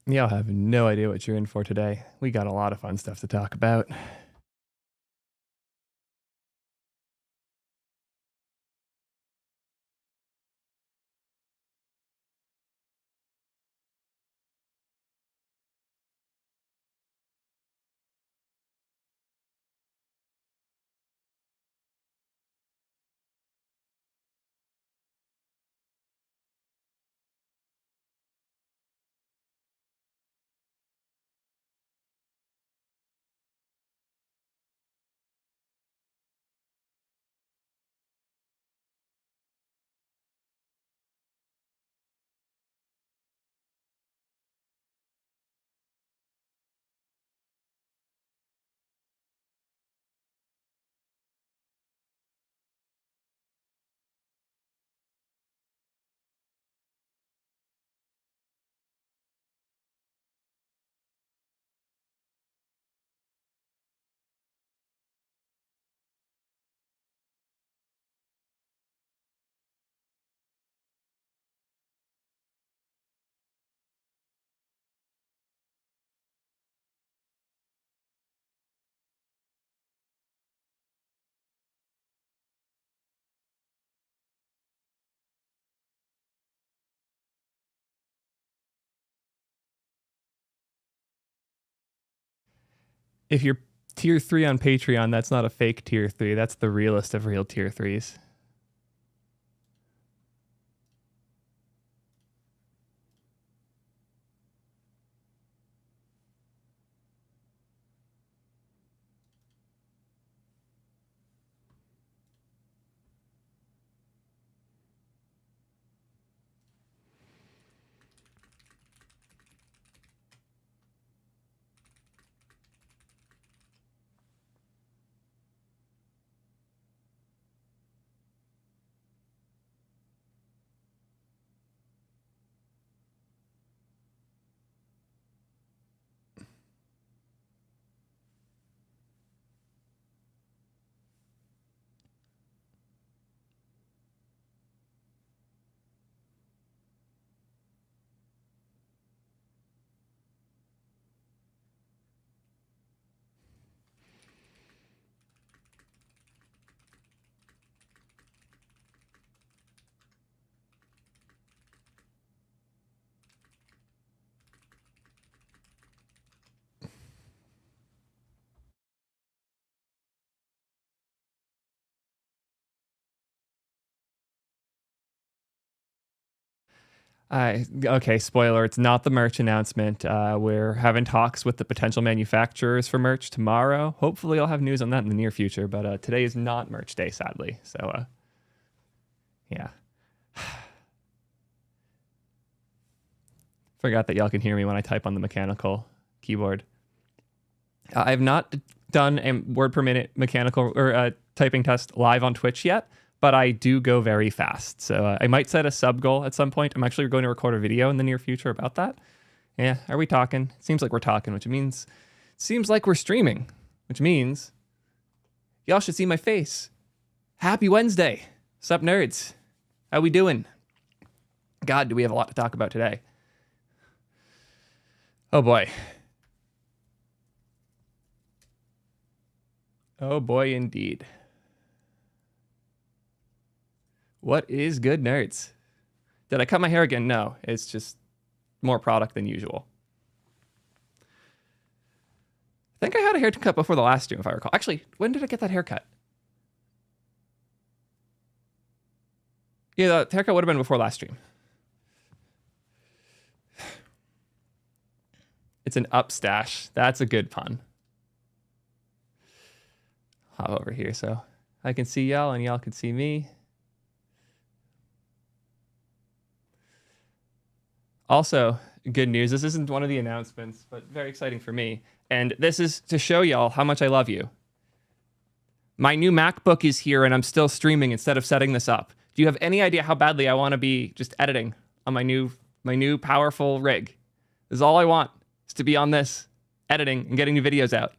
Y'all have no idea what you're in for today. We got a lot of fun stuff to talk about. If you're tier 3 on Patreon, that's not a fake tier 3. That's the realest of real tier 3s. Okay, spoiler, it's not the merch announcement. We're having talks with the potential manufacturers for merch tomorrow. Hopefully I'll have news on that in the near future, but today is not merch day, sadly. So, yeah. Forgot that y'all can hear me when I type on the mechanical keyboard. I have not done a word per minute mechanical or typing test live on Twitch yet, but I do go very fast. So I might set a sub goal at some point. I'm actually going to record a video in the near future about that. Yeah, are we talking? Seems like we're talking, which means seems like we're streaming, which means y'all should see my face. Happy Wednesday. Sup, nerds? How we doing? God, do we have a lot to talk about today. Oh boy. Oh boy, indeed. What is good, nerds? Did I cut my hair again? No, it's just more product than usual. I think I had a haircut before the last stream, if I recall. Actually, when did I get that haircut? Yeah, the haircut would have been before last stream. It's an upstash. That's a good pun. Hop over here so I can see y'all and y'all can see me. Also, good news. This isn't one of the announcements, but very exciting for me. And this is to show y'all how much I love you. My new MacBook is here and I'm still streaming instead of setting this up. Do you have any idea how badly I want to be just editing on my new powerful rig? This is all I want, is to be on this, editing and getting new videos out.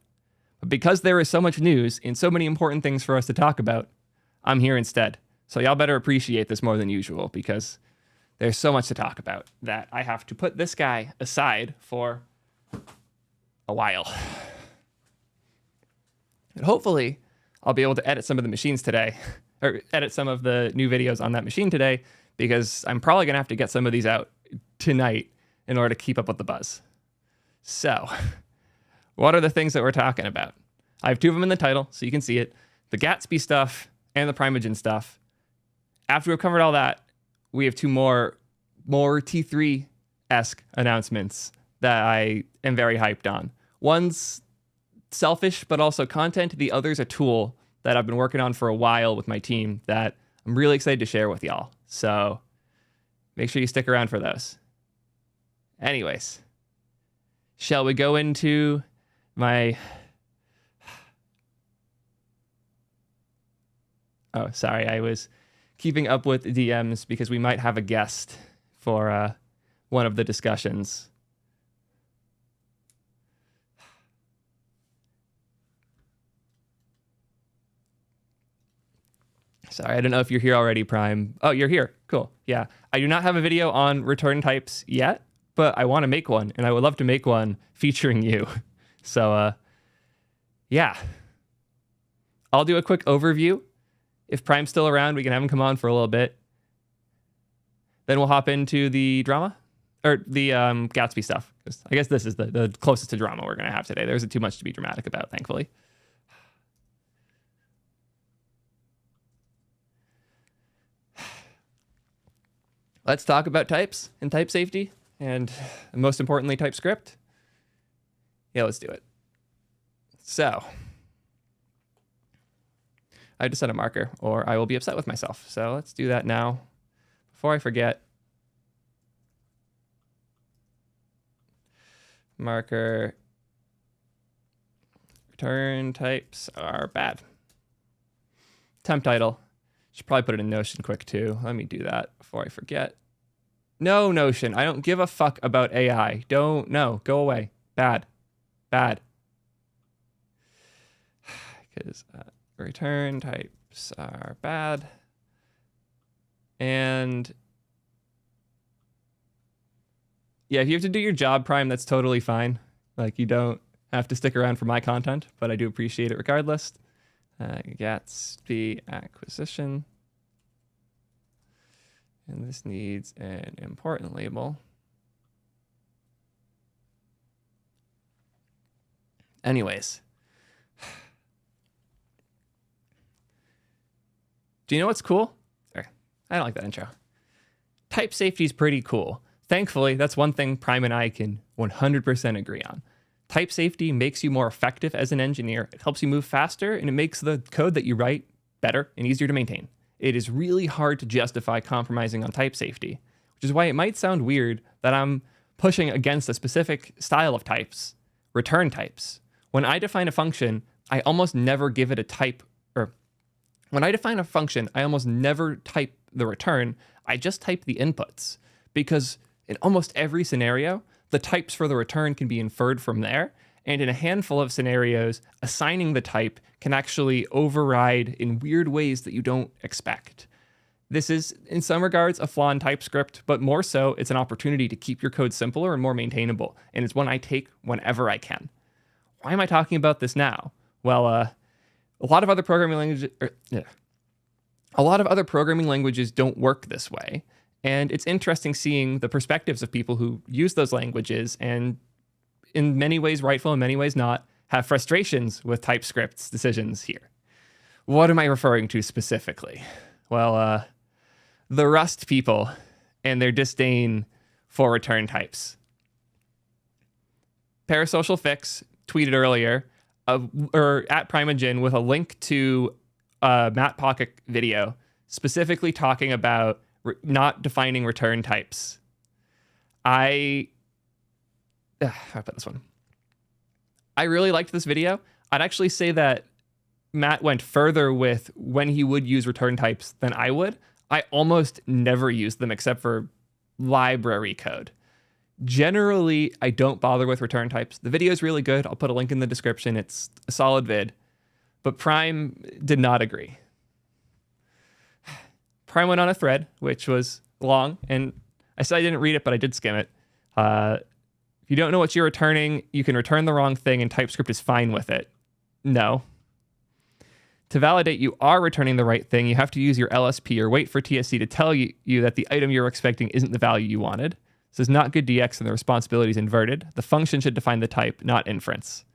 But because there is so much news and so many important things for us to talk about, I'm here instead. So y'all better appreciate this more than usual because there's so much to talk about that I have to put this guy aside for a while. And hopefully, I'll be able to edit some of the machines today, or edit some of the new videos on that machine today, because I'm probably going to have to get some of these out tonight in order to keep up with the buzz. So, what are the things that we're talking about? I have two of them in the title, so you can see it. The Gatsby stuff and the Primeagen stuff. After we've covered all that, we have two more T3-esque announcements that I am very hyped on. One's selfish, but also content. The other's a tool that I've been working on for a while with my team that I'm really excited to share with y'all. So make sure you stick around for those. Anyways, shall we go into my... Oh, sorry, I was keeping up with DMs because we might have a guest for one of the discussions. Sorry, I don't know if you're here already, Prime. Oh, you're here. Cool. Yeah. I do not have a video on return types yet, but I want to make one, and I would love to make one featuring you. So, yeah. I'll do a quick overview. If Prime's still around, we can have him come on for a little bit. Then we'll hop into the drama, or the Gatsby stuff. I guess this is the closest to drama we're going to have today. There isn't too much to be dramatic about, thankfully. Let's talk about types and type safety, and most importantly, TypeScript. Yeah, let's do it. So, I have to set a marker, or I will be upset with myself. So let's do that now. Before I forget, marker, return types are bad. Temp title. Should probably put it in Notion quick too. Let me do that before I forget. No, Notion. I don't give a fuck about AI. No, go away. Bad. Because return types are bad. And yeah, if you have to do your job, Prime, that's totally fine. Like, you don't have to stick around for my content, but I do appreciate it regardless. Gatsby acquisition. And this needs an important label. Anyways. Do you know what's cool? I don't like that intro. Type safety is pretty cool. Thankfully, that's one thing Prime and I can 100% agree on. Type safety makes you more effective as an engineer. It helps you move faster, and it makes the code that you write better and easier to maintain. It is really hard to justify compromising on type safety, which is why it might sound weird that I'm pushing against a specific style of types, return types. When I define a function, I almost never give it a type, or when I define a function, I almost never type the return. I just type the inputs, because in almost every scenario, the types for the return can be inferred from there. And in a handful of scenarios, assigning the type can actually override in weird ways that you don't expect. This is, in some regards, a flaw in TypeScript, but more so, it's an opportunity to keep your code simpler and more maintainable. And it's one I take whenever I can. Why am I talking about this now? Well, a lot of other programming languages don't work this way. And it's interesting seeing the perspectives of people who use those languages and, in many ways rightful, in many ways not, have frustrations with TypeScript's decisions here. What am I referring to specifically? Well, the Rust people and their disdain for return types. Parasocial Fix tweeted earlier, or at Primeagen, with a link to a Matt Pocket video specifically talking about not defining return types. How about this one? I really liked this video. I'd actually say that Matt went further with when he would use return types than I would. I almost never use them except for library code. Generally, I don't bother with return types. The video is really good. I'll put a link in the description. It's a solid vid. But Prime did not agree. Prime went on a thread, which was long, and I said I didn't read it, but I did skim it. If you don't know what you're returning, you can return the wrong thing and TypeScript is fine with it. No. To validate you are returning the right thing, you have to use your LSP or wait for TSC to tell you that the item you're expecting isn't the value you wanted. This is not good DX and the responsibility is inverted. The function should define the type, not inference.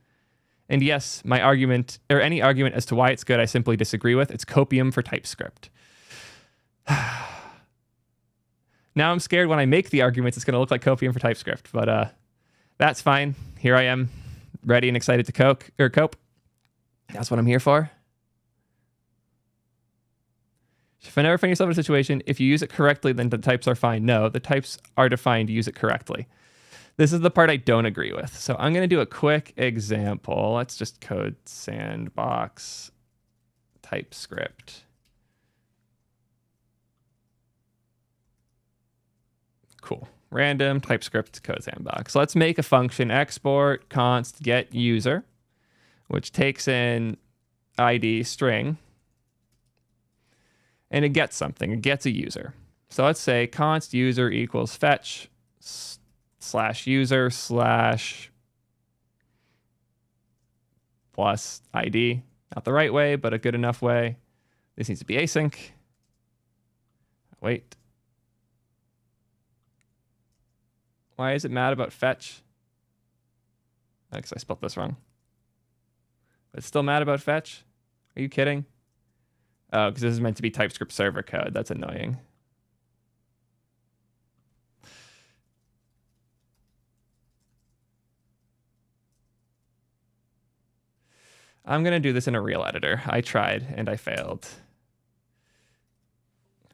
And yes, my argument, or any argument as to why it's good, I simply disagree with. It's copium for TypeScript. Now I'm scared when I make the arguments it's going to look like copium for TypeScript, but that's fine. Here I am, ready and excited to cope. That's what I'm here for. If I never find yourself in a situation, if you use it correctly, then the types are fine. No, the types are defined to use it correctly. This is the part I don't agree with. So I'm going to do a quick example. Let's just code sandbox TypeScript. Cool. Random TypeScript code sandbox. Let's make a function export const get user, which takes in ID string. And it gets something. It gets a user. So let's say const user equals fetch slash user slash plus ID. Not the right way, but a good enough way. This needs to be async. Wait. Why is it mad about fetch? Because I spelled this wrong. But it's still mad about fetch? Are you kidding? Oh, because this is meant to be TypeScript server code. That's annoying. I'm going to do this in a real editor. I tried and I failed.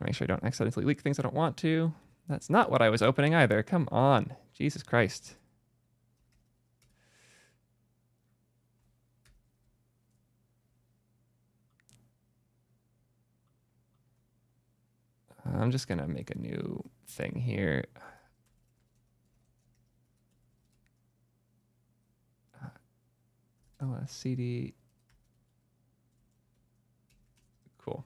Make sure I don't accidentally leak things I don't want to. That's not what I was opening either. Come on. Jesus Christ. I'm just going to make a new thing here. Oh, CD. Cool.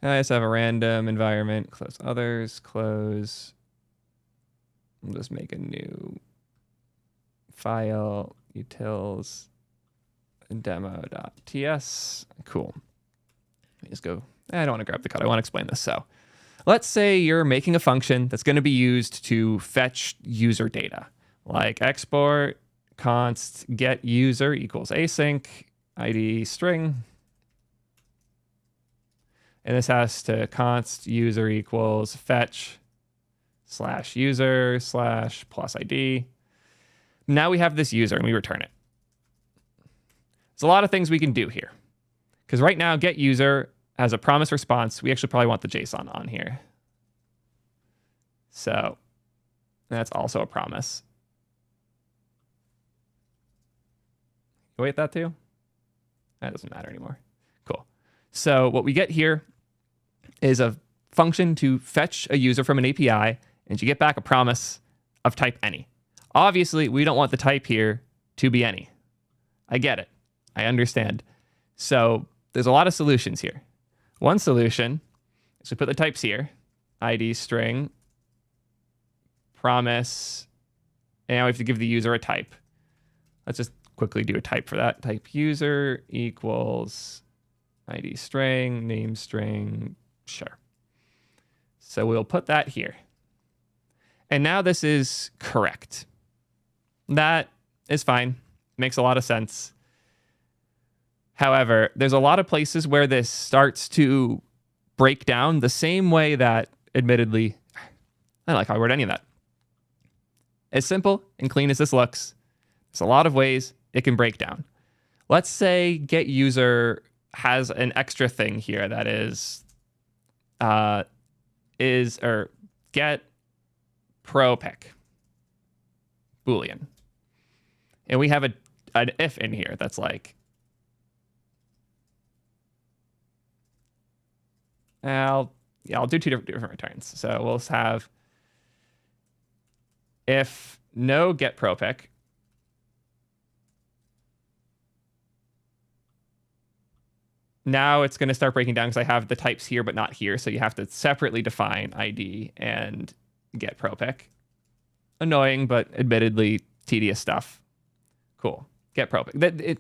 I just have a random environment. Close others. Close. I'll just make a new file. Utils. Demo.ts. Cool. Let me just go. I don't want to grab the code. I want to explain this. So let's say you're making a function that's going to be used to fetch user data, like export const get user equals async ID string. And this has to const user equals fetch slash user slash plus ID. Now we have this user and we return it. There's a lot of things we can do here. Because right now get user has a promise response. We actually probably want the JSON on here. So that's also a promise. Wait, that too? That doesn't matter anymore. Cool. So what we get here is a function to fetch a user from an API, and you get back a promise of type any. Obviously, we don't want the type here to be any. I get it. I understand. So there's a lot of solutions here. One solution is we put the types here, ID string, promise, and now we have to give the user a type. Let's just quickly do a type for that. Type user equals ID string, name string, sure. So we'll put that here. And now this is correct. That is fine. Makes a lot of sense. However, there's a lot of places where this starts to break down the same way that, admittedly, I don't like how I word any of that. As simple and clean as this looks, there's a lot of ways it can break down. Let's say get user has an extra thing here that is get pro pick Boolean. And we have an if in here that's like, I'll do two different returns. So we'll have if no get pro pick, Now it's going to start breaking down because I have the types here but not here. So you have to separately define ID and get propic. Annoying, but admittedly tedious stuff. Cool. Get propic.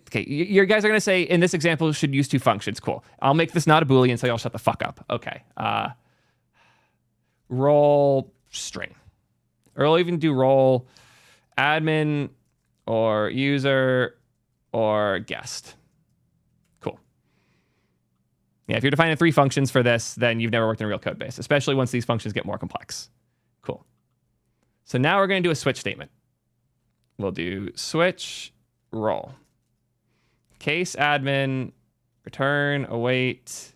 Okay, you guys are going to say in this example should use two functions. Cool. I'll make this not a Boolean so y'all shut the fuck up. Okay. Role string. Or I'll even do role admin or user or guest. Cool. Yeah, if you're defining three functions for this, then you've never worked in a real code base, especially once these functions get more complex. Cool. So now we're going to do a switch statement. We'll do switch role. Case admin, return, await.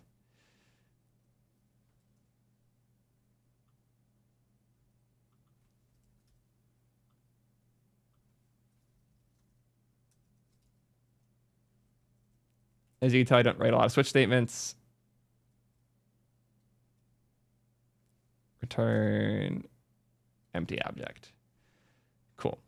As you can tell, I don't write a lot of switch statements. Return empty object. Cool.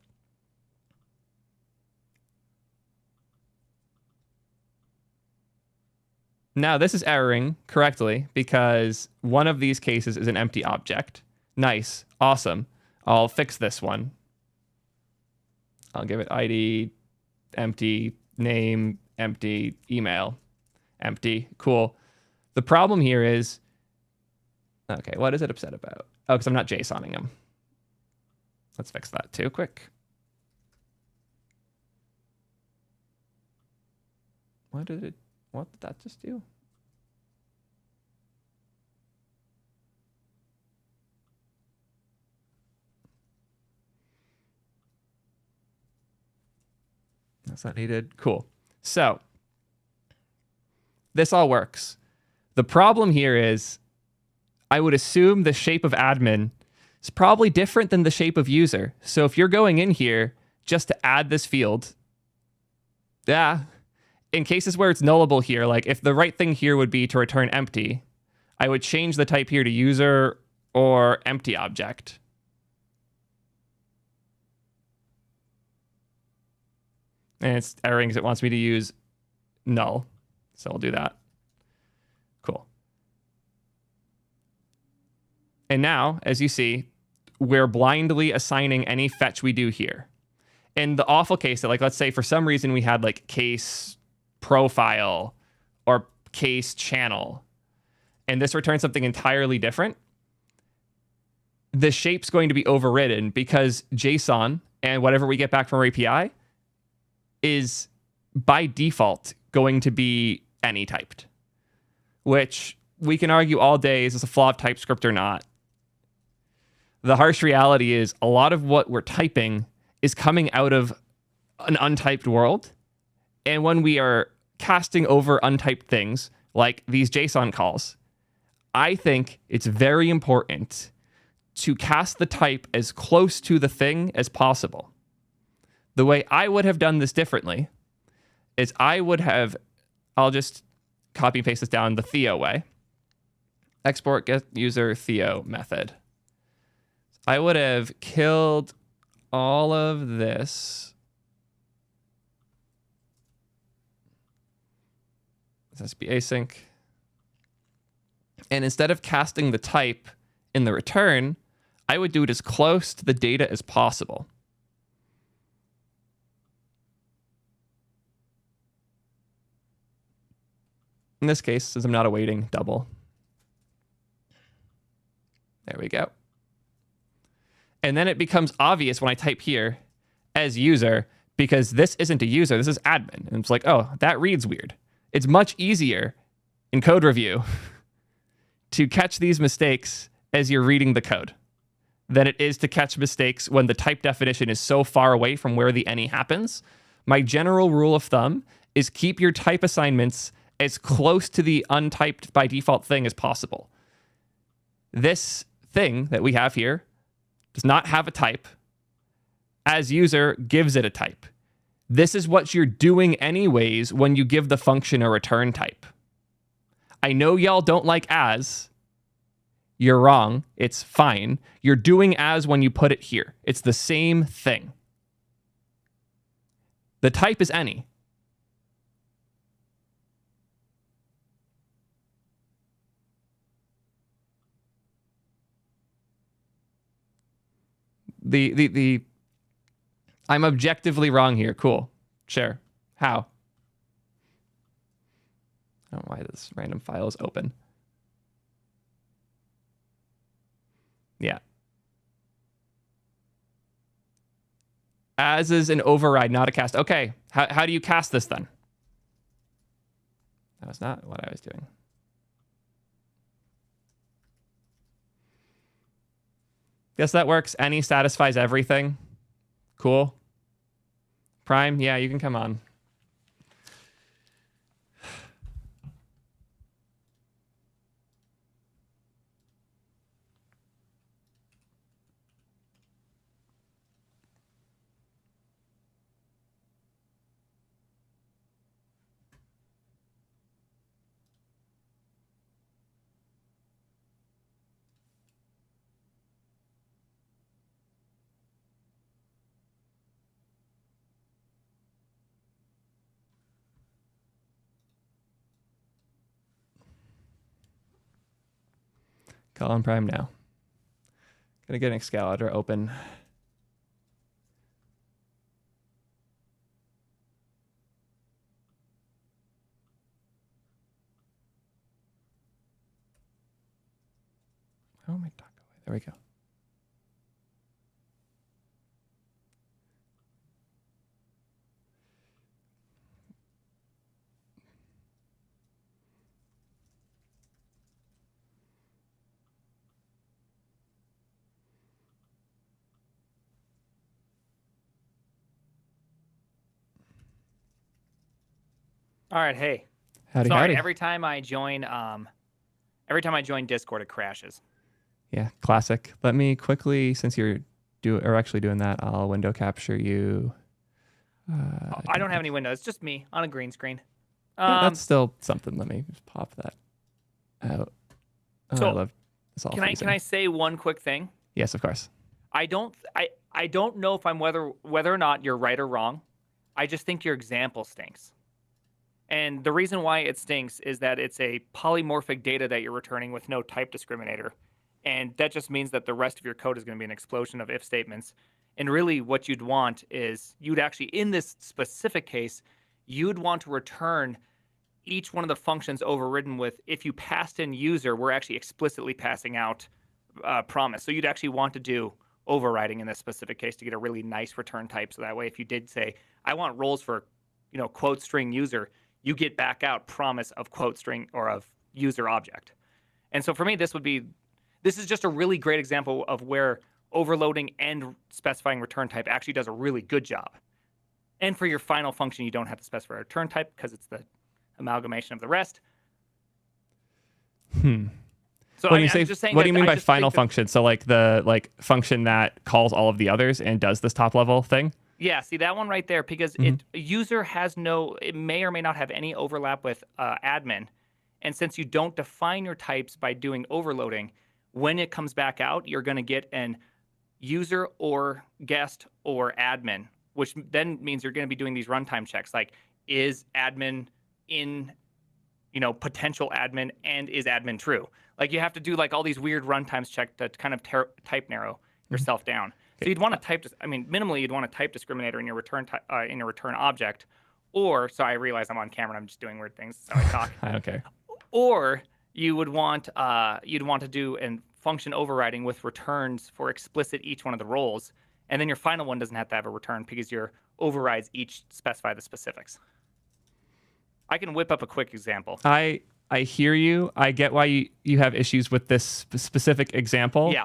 Now this is erroring correctly because one of these cases is an empty object. Nice. Awesome. I'll fix this one. I'll give it ID, empty, name, empty, email, empty. Cool. The problem here is, okay, what is it upset about? Oh, because I'm not JSONing them. Let's fix that too quick. What did that just do? That's not needed. Cool. So this all works. The problem here is I would assume the shape of admin is probably different than the shape of user. So if you're going in here just to add this field, yeah, in cases where it's nullable here, like if the right thing here would be to return empty, I would change the type here to user or empty object. And it's erroring because it wants me to use null. So I'll do that. Cool. And now, as you see, we're blindly assigning any fetch we do here. In the awful case that, like, let's say for some reason we had like case profile or case channel, and this returns something entirely different, the shape's going to be overridden because JSON and whatever we get back from our API is by default going to be any typed, which we can argue all day is this a flaw of TypeScript or not. The harsh reality is a lot of what we're typing is coming out of an untyped world. And when we are casting over untyped things like these JSON calls, I think it's very important to cast the type as close to the thing as possible. The way I would have done this differently is I'll just copy and paste this down the Theo way. Export get user Theo method. I would have killed all of this. This be async. And instead of casting the type in the return, I would do it as close to the data as possible. In this case, since I'm not awaiting double. There we go. And then it becomes obvious when I type here as user, because this isn't a user, this is admin. And it's like, oh, that reads weird. It's much easier in code review to catch these mistakes as you're reading the code than it is to catch mistakes when the type definition is so far away from where the any happens. My general rule of thumb is keep your type assignments as close to the untyped by default thing as possible. This thing that we have here does not have a type. As user gives it a type. This is what you're doing anyways when you give the function a return type. I know y'all don't like as. You're wrong. It's fine. You're doing as when you put it here. It's the same thing. The type is any. the I'm objectively wrong here. Cool. Sure. How? I don't know why this random file is open. Yeah. As is an override, not a cast. Okay. How do you cast this then? That was not what I was doing. Guess that works. Any satisfies everything. Cool. Prime, yeah, you can come on. Call on Prime now. Gonna get an Excalibur open. Oh my God. There we go. All right, hey. Howdy, Sorry, howdy. every time I join Discord, it crashes. Yeah, classic. Let me quickly, since you're actually doing that, I'll window capture you. I don't have any windows. It's just me on a green screen. Yeah, that's still something. Let me just pop that out. Oh, so I love this all. Can I say one quick thing? Yes, of course. I don't know if I'm whether or not you're right or wrong. I just think your example stinks. And the reason why it stinks is that it's a polymorphic data that you're returning with no type discriminator. And that just means that the rest of your code is going to be an explosion of if statements. And really what you'd want is you'd actually, in this specific case, you'd want to return each one of the functions overridden with, if you passed in user, we're actually explicitly passing out promise. So you'd actually want to do overriding in this specific case to get a really nice return type. So that way, if you did say, I want roles for, quote string user, you get back out promise of quote string or of user object. And so for me, this is just a really great example of where overloading and specifying return type actually does a really good job. And for your final function, you don't have to specify a return type because it's the amalgamation of the rest. So when you say, what do you mean by final function? So like the function that calls all of the others and does this top level thing? Yeah, see that one right there, because user it may or may not have any overlap with admin. And since you don't define your types by doing overloading, when it comes back out, you're going to get an user or guest or admin, which then means you're going to be doing these runtime checks like, is admin in, potential admin, and is admin true? Like you have to do like all these weird runtimes check to kind of type narrow yourself down. So you'd want to type, minimally you'd want a type discriminator in your return object, or, so I realize I'm on camera and I'm just doing weird things, so I talk. I don't care. Or you would want, to do a function overriding with returns for explicit each one of the roles, and then your final one doesn't have to have a return because your overrides each specify the specifics. I can whip up a quick example. I hear you. I get why you have issues with this specific example. Yeah.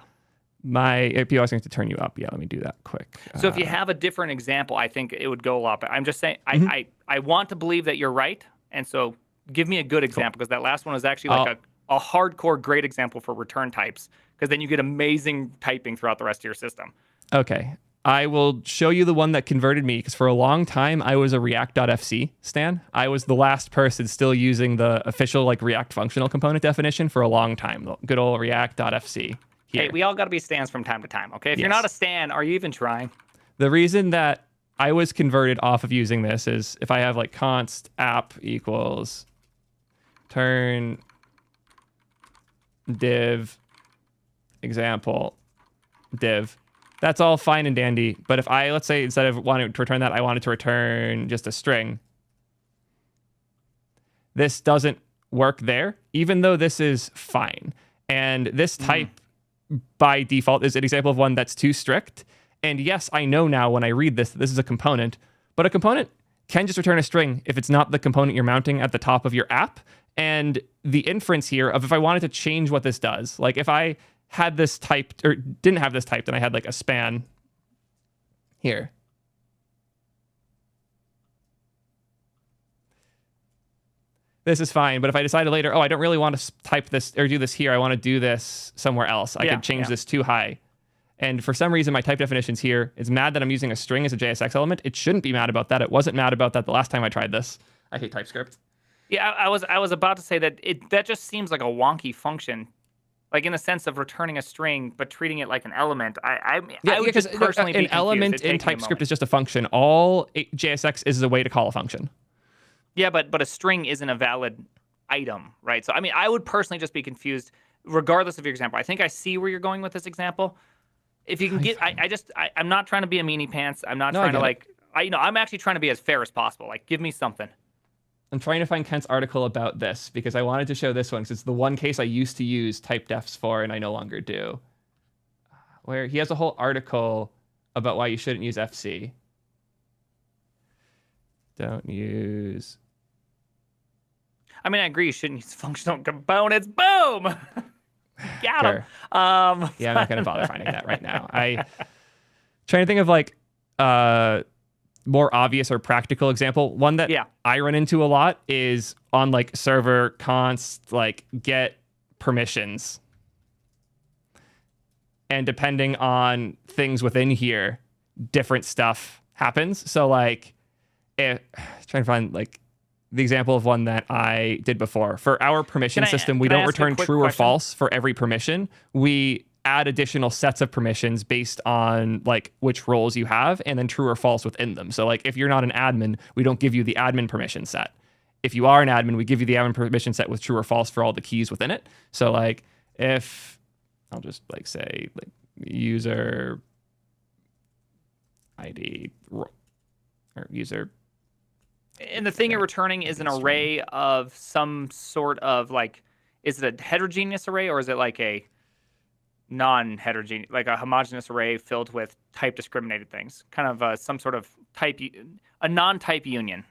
My API was going to turn you up. Yeah, let me do that quick. So if you have a different example, I think it would go a lot better. I'm just saying, I want to believe that you're right. And so give me a good example, because that last one was actually like a hardcore great example for return types, because then you get amazing typing throughout the rest of your system. Okay. I will show you the one that converted me, because for a long time, I was a React.fc stan. I was the last person still using the official React functional component definition for a long time. The good old React.fc. Here. Hey, we all got to be stans from time to time, okay? If you're not a stan, are you even trying? The reason that I was converted off of using this is if I have const app equals turn div example div, That's all fine and dandy. But if I, let's say, instead of wanting to return that, I wanted to return just a string, this doesn't work there, even though this is fine. And this type by default is an example of one that's too strict. And yes, I know now when I read this that this is a component, but a component can just return a string if it's not the component you're mounting at the top of your app. And the inference here of if I wanted to change what this does, like if I had this typed or didn't have this typed and I had like a span here. This is fine, but if I decided later, oh, I don't really want to type this or do this here, I want to do this somewhere else, I could change this too high. And for some reason, my type definitions here is mad that I'm using a string as a JSX element. It shouldn't be mad about that. It wasn't mad about that the last time I tried this. I hate TypeScript. Yeah, I was about to say that that just seems like a wonky function, like in the sense of returning a string but treating it like an element. I would just personally be confused. An element in TypeScript is just a function. All JSX is a way to call a function. Yeah, but a string isn't a valid item, right? So I mean, I would personally just be confused, regardless of your example. I think I see where you're going with this example. If you can get, I'm not trying to be a meanie pants. I'm not trying to like, I'm actually trying to be as fair as possible. Like, give me something. I'm trying to find Kent's article about this because I wanted to show this one because it's the one case I used to use type defs for and I no longer do. Where he has a whole article about why you shouldn't use FC. Don't use. I mean, I agree. You shouldn't use functional components. Boom. Got him. Yeah, I'm not going to bother finding that right now. Trying to think of like more obvious or practical example. One that I run into a lot is on like server const, like get permissions. And depending on things within here, different stuff happens. So like, trying to find like the example of one that I did before. For our permission system, we don't return true or false for every permission. We add additional sets of permissions based on like which roles you have and then true or false within them. So like if you're not an admin, we don't give you the admin permission set. If you are an admin, we give you the admin permission set with true or false for all the keys within it. So like if I'll just like say like user ID or user. And the thing you're returning is an array of some sort of like, is it a heterogeneous array or is it like a non-heterogeneous, like a homogeneous array filled with type discriminated things? Kind of some sort of type, a non-type union.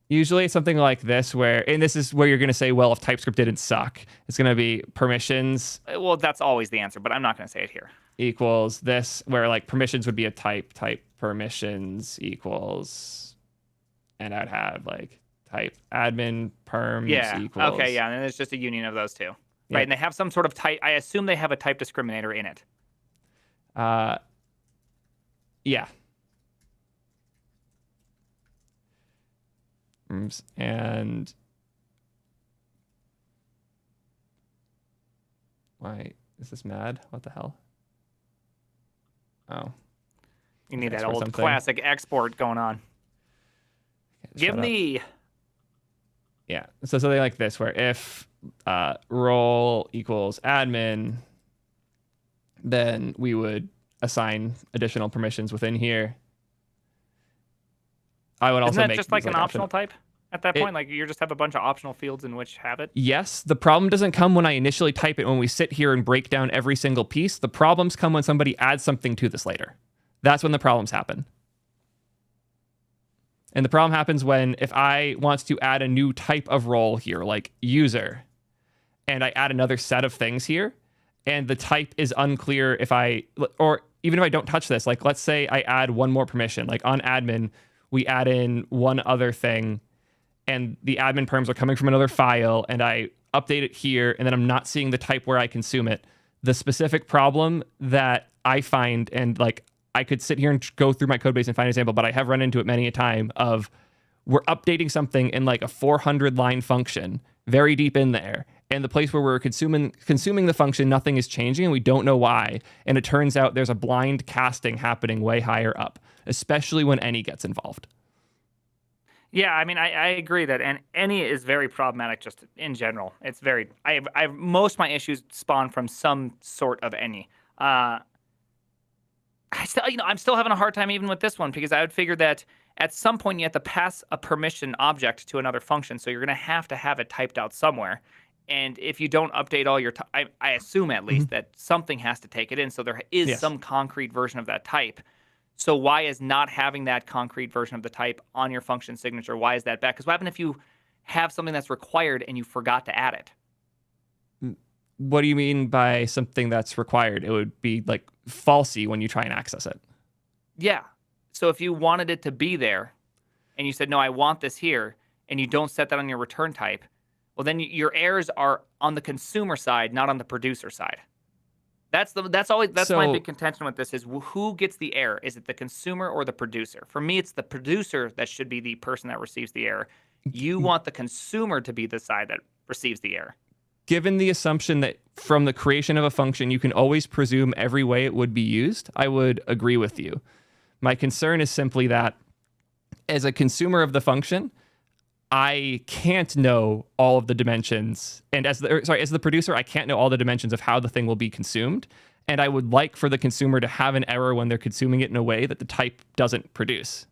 Usually it's something like this where, and this is where you're going to say, well, if TypeScript didn't suck, it's going to be permissions. Well, that's always the answer, but I'm not going to say it here. Equals this, where like permissions would be a type permissions equals. And I'd have like type admin perms equals. Okay, yeah, and then it's just a union of those two. Right, and they have some sort of type. I assume they have a type discriminator in it. Yeah. And why is this mad? What the hell? Oh. You need that old classic export going on. Give me. Yeah. So something like this, where if role equals admin, then we would assign additional permissions within here. I would also Isn't that make just like an optional type at that point? Like you just have a bunch of optional fields in which have it? Yes. The problem doesn't come when I initially type it, when we sit here and break down every single piece. The problems come when somebody adds something to this later. That's when the problems happen. And the problem happens when if I want to add a new type of role here, like user, and I add another set of things here, and the type is unclear if or even if I don't touch this, like let's say I add one more permission, like on admin, we add in one other thing, and the admin perms are coming from another file, and I update it here, and then I'm not seeing the type where I consume it. The specific problem that I find, and like I could sit here and go through my code base and find an example, but I have run into it many a time of we're updating something in like a 400 line function very deep in there. And the place where we're consuming the function, nothing is changing and we don't know why. And it turns out there's a blind casting happening way higher up, especially when any gets involved. Yeah, I mean, I agree that any is very problematic just in general. It's very, most of my issues spawn from some sort of any. I'm still having a hard time even with this one, because I would figure that at some point you have to pass a permission object to another function. So you're going to have it typed out somewhere. And if you don't update all your, I assume at least that something has to take it in. So there is Yes. some concrete version of that type. So why is not having that concrete version of the type on your function signature? Why is that bad? Because what happens if you have something that's required and you forgot to add it? What do you mean by something that's required? It would be like falsy when you try and access it. Yeah. So if you wanted it to be there and you said, no, I want this here, and you don't set that on your return type, well, then your errors are on the consumer side, not on the producer side. That's my big contention with this is who gets the error? Is it the consumer or the producer? For me, it's the producer that should be the person that receives the error. You want the consumer to be the side that receives the error. Given the assumption that from the creation of a function, you can always presume every way it would be used, I would agree with you. My concern is simply that as a consumer of the function, I can't know all of the dimensions. And as the producer, I can't know all the dimensions of how the thing will be consumed. And I would like for the consumer to have an error when they're consuming it in a way that the type doesn't produce.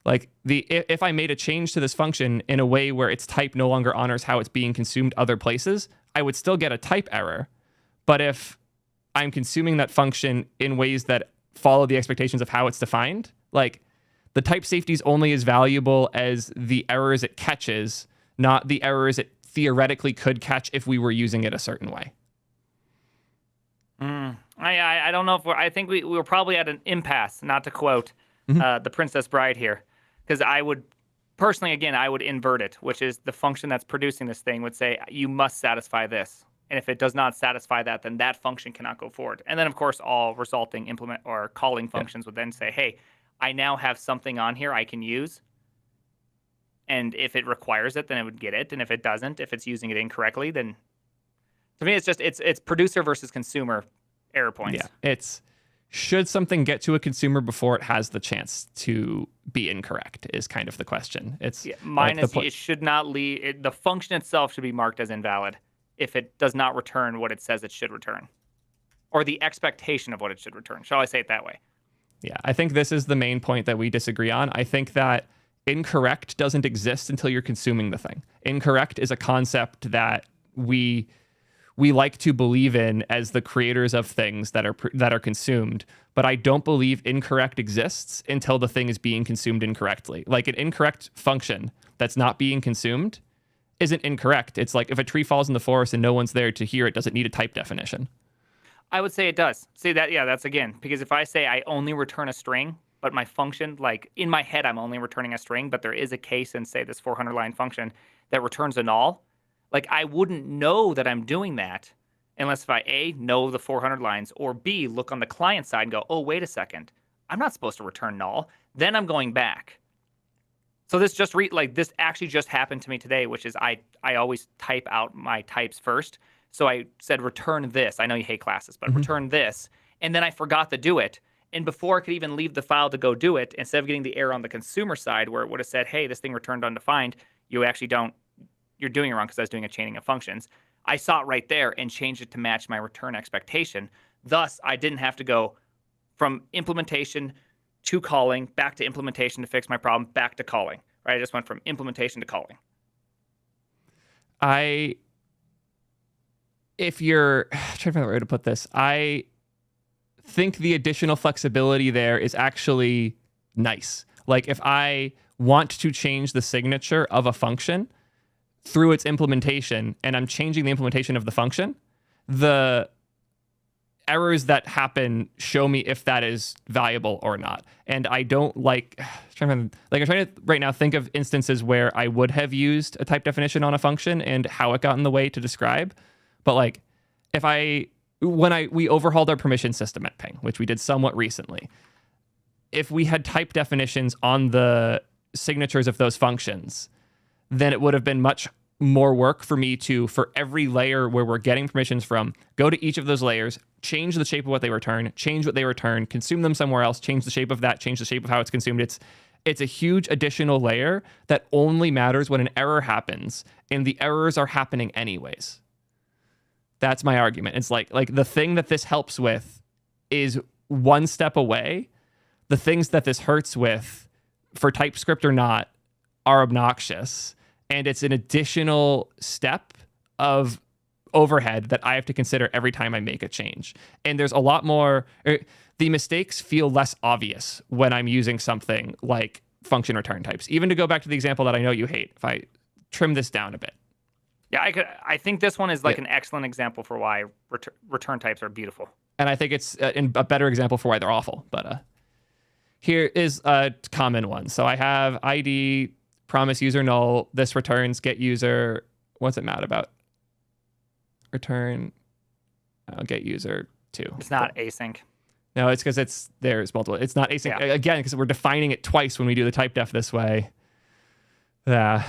Like if I made a change to this function in a way where its type no longer honors how it's being consumed other places, I would still get a type error. But if I'm consuming that function in ways that follow the expectations of how it's defined, like the type safety is only as valuable as the errors it catches, not the errors it theoretically could catch if we were using it a certain way. I don't know if I think we were probably at an impasse, not to quote the Princess Bride here. Because I would personally, again, I would invert it, which is the function that's producing this thing would say, you must satisfy this. And if it does not satisfy that, then that function cannot go forward. And then, of course, all resulting implement or calling functions would then say, hey, I now have something on here I can use. And if it requires it, then it would get it. And if it doesn't, if it's using it incorrectly, then to me, it's just it's producer versus consumer error points. Yeah, it's should something get to a consumer before it has the chance to be incorrect is kind of the question. It's mine is it should not leave. The function itself should be marked as invalid if it does not return what it says it should return, or the expectation of what it should return. Shall I say it that way? Yeah, I think this is the main point that we disagree on. I think that incorrect doesn't exist until you're consuming the thing. Incorrect is a concept that we like to believe in as the creators of things that are consumed, but I don't believe incorrect exists until the thing is being consumed incorrectly. Like an incorrect function that's not being consumed isn't incorrect. It's like if a tree falls in the forest and no one's there to hear it, does it need a type definition? I would say it does. See that? Yeah, that's again, because if I say I only return a string, but my function, like in my head, I'm only returning a string, but there is a case in, say, this 400-line function that returns a null. Like, I wouldn't know that I'm doing that unless if I, A, know the 400 lines, or B, look on the client side and go, oh, wait a second, I'm not supposed to return null. Then I'm going back. So this this actually just happened to me today, which is I always type out my types first. So I said, return this. I know you hate classes, but return this. And then I forgot to do it. And before I could even leave the file to go do it, instead of getting the error on the consumer side where it would have said, hey, this thing returned undefined, you actually don't, you're doing it wrong because I was doing a chaining of functions. I saw it right there and changed it to match my return expectation. Thus, I didn't have to go from implementation to calling, back to implementation to fix my problem, back to calling. Right? I just went from implementation to calling. If you're trying to find the way to put this, I think the additional flexibility there is actually nice. Like if I want to change the signature of a function through its implementation and I'm changing the implementation of the function, the errors that happen show me if that is valuable or not. And I don't I'm trying to right now think of instances where I would have used a type definition on a function and how it got in the way to describe. But like we overhauled our permission system at Ping, which we did somewhat recently. If we had type definitions on the signatures of those functions, then it would have been much more work for me to, for every layer where we're getting permissions from, go to each of those layers, change the shape of what they return, consume them somewhere else, change the shape of that, change the shape of how it's consumed. It's a huge additional layer that only matters when an error happens, and the errors are happening anyways. That's my argument. It's like the thing that this helps with is one step away. The things that this hurts with, for TypeScript or not, are obnoxious. And it's an additional step of overhead that I have to consider every time I make a change. And there's a lot more, the mistakes feel less obvious when I'm using something like function return types. Even to go back to the example that I know you hate, if I trim this down a bit. Yeah, I think this one is like an excellent example for why return types are beautiful. And I think it's a better example for why they're awful. But here is a common one. So I have ID, promise user null. This returns get user. What's it mad about? Return get user 2. It's not async. No, it's because there's multiple. It's not async. Yeah. Again, because we're defining it twice when we do the type def this way. Yeah.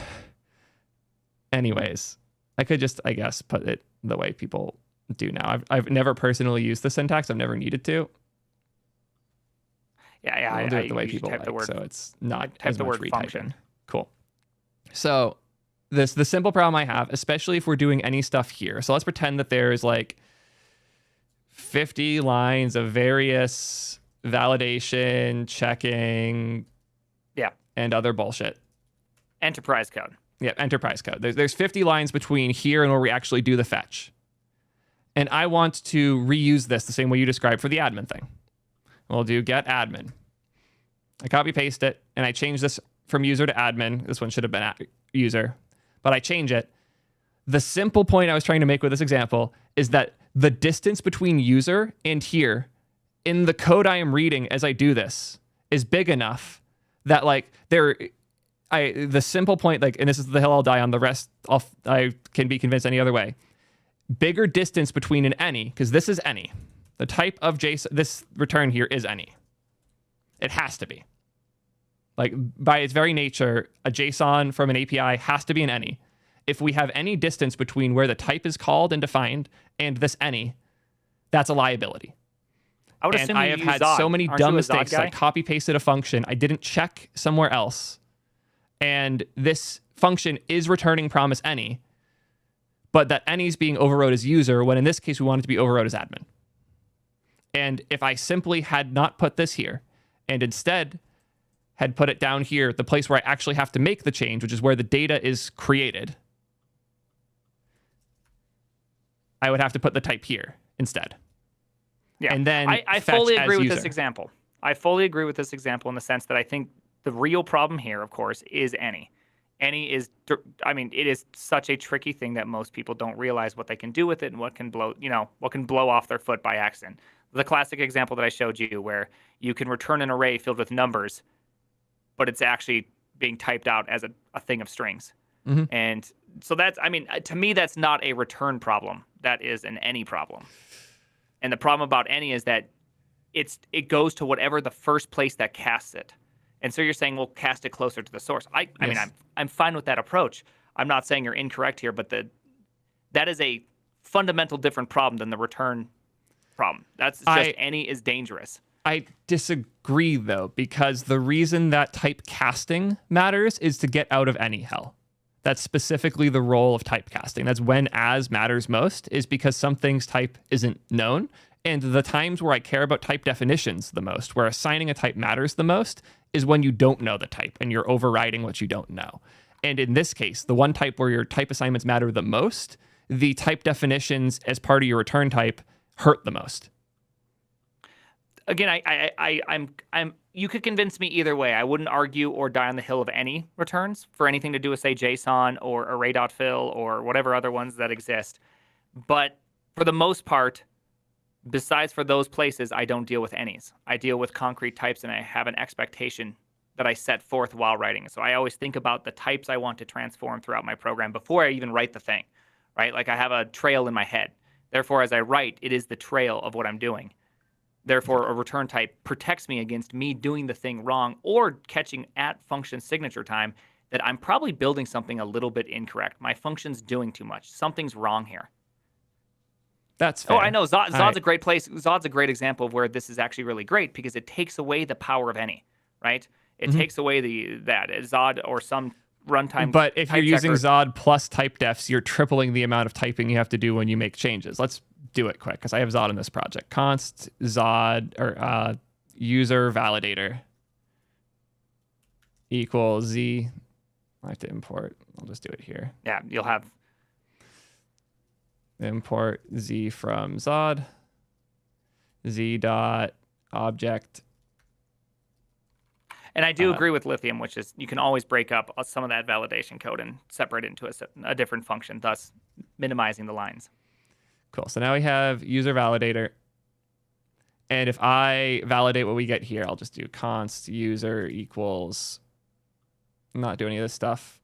Anyways, I could just, I guess, put it the way people do now. I've never personally used the syntax. I've never needed to. Yeah. I'll do it the way people like, so it's not as much retyping. Function. Cool. So the simple problem I have, especially if we're doing any stuff here. So let's pretend that there's like 50 lines of various validation, checking, and other bullshit. Enterprise code. Yeah, enterprise code. There's 50 lines between here and where we actually do the fetch. And I want to reuse this the same way you described for the admin thing. We'll do get admin. I copy paste it, and I change this from user to admin. This one should have been user, but I change it. The simple point I was trying to make with this example is that the distance between user and here in the code I am reading as I do this is big enough that like the simple point, like, and this is the hill I'll die on, the rest I can be convinced any other way. Bigger distance between an any, because this is any. The type of JSON, this return here is any. It has to be. Like, by its very nature, a JSON from an API has to be an any. If we have any distance between where the type is called and defined and this any, that's a liability. I would assume I have had so many dumb mistakes. I copy pasted a function. I didn't check somewhere else. And this function is returning promise any, but that any is being overrode as user, when in this case we want it to be overrode as admin. And if I simply had not put this here and instead had put it down here, the place where I actually have to make the change, which is where the data is created, I would have to put the type here instead. Yeah, and then I fully agree with this example. I fully agree with this example in the sense that I think the real problem here, of course, is any. Any is, I mean, it is such a tricky thing that most people don't realize what they can do with it and what can blow off their foot by accident. The classic example that I showed you where you can return an array filled with numbers, but it's actually being typed out as a thing of strings. Mm-hmm. And so that's, I mean, to me, that's not a return problem. That is an any problem. And the problem about any is that it goes to whatever the first place that casts it. And so you're saying, well, cast it closer to the source. I mean, I'm fine with that approach. I'm not saying you're incorrect here, but that is a fundamental different problem than the return problem. That's just any is dangerous. I disagree, though, because the reason that type casting matters is to get out of any hell. That's specifically the role of typecasting. That's when as matters most, is because some things type isn't known. And the times where I care about type definitions the most, where assigning a type matters the most, is when you don't know the type and you're overriding what you don't know. And in this case, the one type where your type assignments matter the most, the type definitions as part of your return type hurt the most. Again, I'm. You could convince me either way. I wouldn't argue or die on the hill of any returns for anything to do with, say, JSON or array.fill or whatever other ones that exist. But for the most part, besides for those places, I don't deal with any's. I deal with concrete types, and I have an expectation that I set forth while writing. So I always think about the types I want to transform throughout my program before I even write the thing, right? Like I have a trail in my head. Therefore, as I write, it is the trail of what I'm doing. Therefore, a return type protects me against me doing the thing wrong or catching at function signature time that I'm probably building something a little bit incorrect. My function's doing too much. Something's wrong here. That's fair. Oh, I know. Zod's a great place. Zod's a great example of where this is actually really great because it takes away the power of any, right? It takes away that Zod or some runtime. But if you're type using checker. Zod plus type defs, you're tripling the amount of typing you have to do when you make changes. Let's do it quick because I have Zod in this project. Const Zod or user validator equals Z. I have to import. I'll just do it here. Yeah, you'll have Import Z from Zod. Z dot object. And I do agree with Lithium, which is you can always break up some of that validation code and separate it into a different function, thus minimizing the lines. Cool. So now we have user validator. And if I validate what we get here, I'll just do const user equals, not do any of this stuff.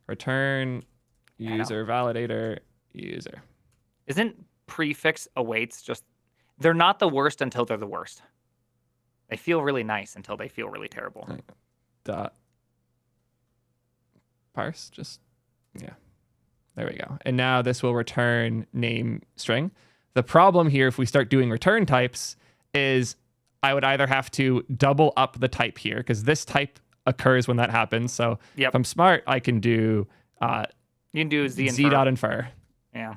Return user validator user. Isn't prefix awaits just, they're not the worst until they're the worst. They feel really nice until they feel really terrible. Dot parse, just, yeah. There we go. And now this will return name string. The problem here, if we start doing return types, is I would either have to double up the type here, because this type occurs when that happens. So if I'm smart, I can do you can do Z dot infer. Yeah.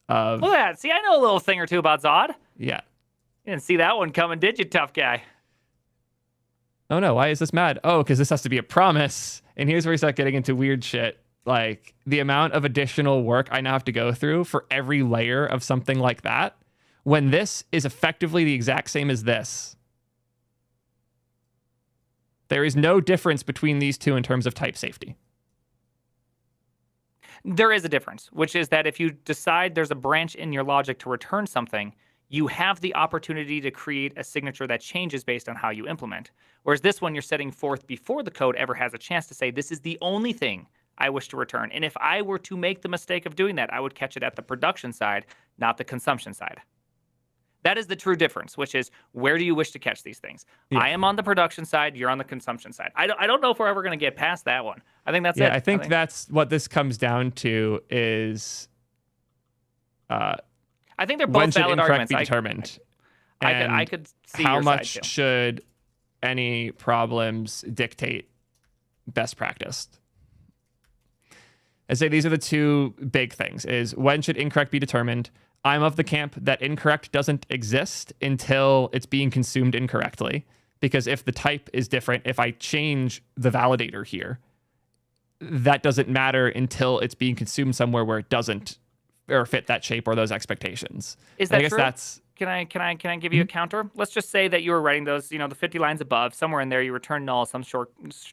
Look at that. See, I know a little thing or two about Zod. Yeah. You didn't see that one coming, did you, tough guy? Oh no, why is this mad? Oh, because this has to be a promise. And here's where we start getting into weird shit. Like the amount of additional work I now have to go through for every layer of something like that, when this is effectively the exact same as this. There is no difference between these two in terms of type safety. There is a difference, which is that if you decide there's a branch in your logic to return something, you have the opportunity to create a signature that changes based on how you implement. Whereas this one you're setting forth before the code ever has a chance to say, this is the only thing I wish to return. And if I were to make the mistake of doing that, I would catch it at the production side, not the consumption side. That is the true difference, which is where do you wish to catch these things? Yeah. I am on the production side. You're on the consumption side. I don't know if we're ever going to get past that one. I think that's it. I think that's what this comes down to is... I think they're both valid arguments. Be determined? I could see how your much side too. Should any problems dictate best practice? I say these are the two big things, is when should incorrect be determined? I'm of the camp that incorrect doesn't exist until it's being consumed incorrectly. Because if the type is different, if I change the validator here, that doesn't matter until it's being consumed somewhere where it doesn't or fit that shape or those expectations. Is that I guess true? That's... Can I give you a counter? Let's just say that you were writing those, the 50 lines above, somewhere in there you return null, some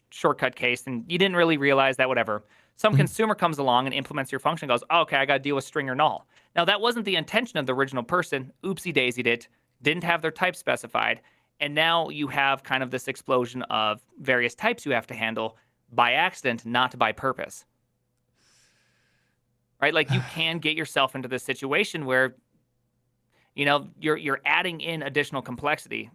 shortcut case, and you didn't really realize that whatever. Some consumer comes along and implements your function and goes, oh, okay, I got to deal with string or null. Now, that wasn't the intention of the original person. Oopsie-daisied it, didn't have their type specified, and now you have kind of this explosion of various types you have to handle by accident, not by purpose. Right? Like you can get yourself into this situation where, you're adding in additional complexity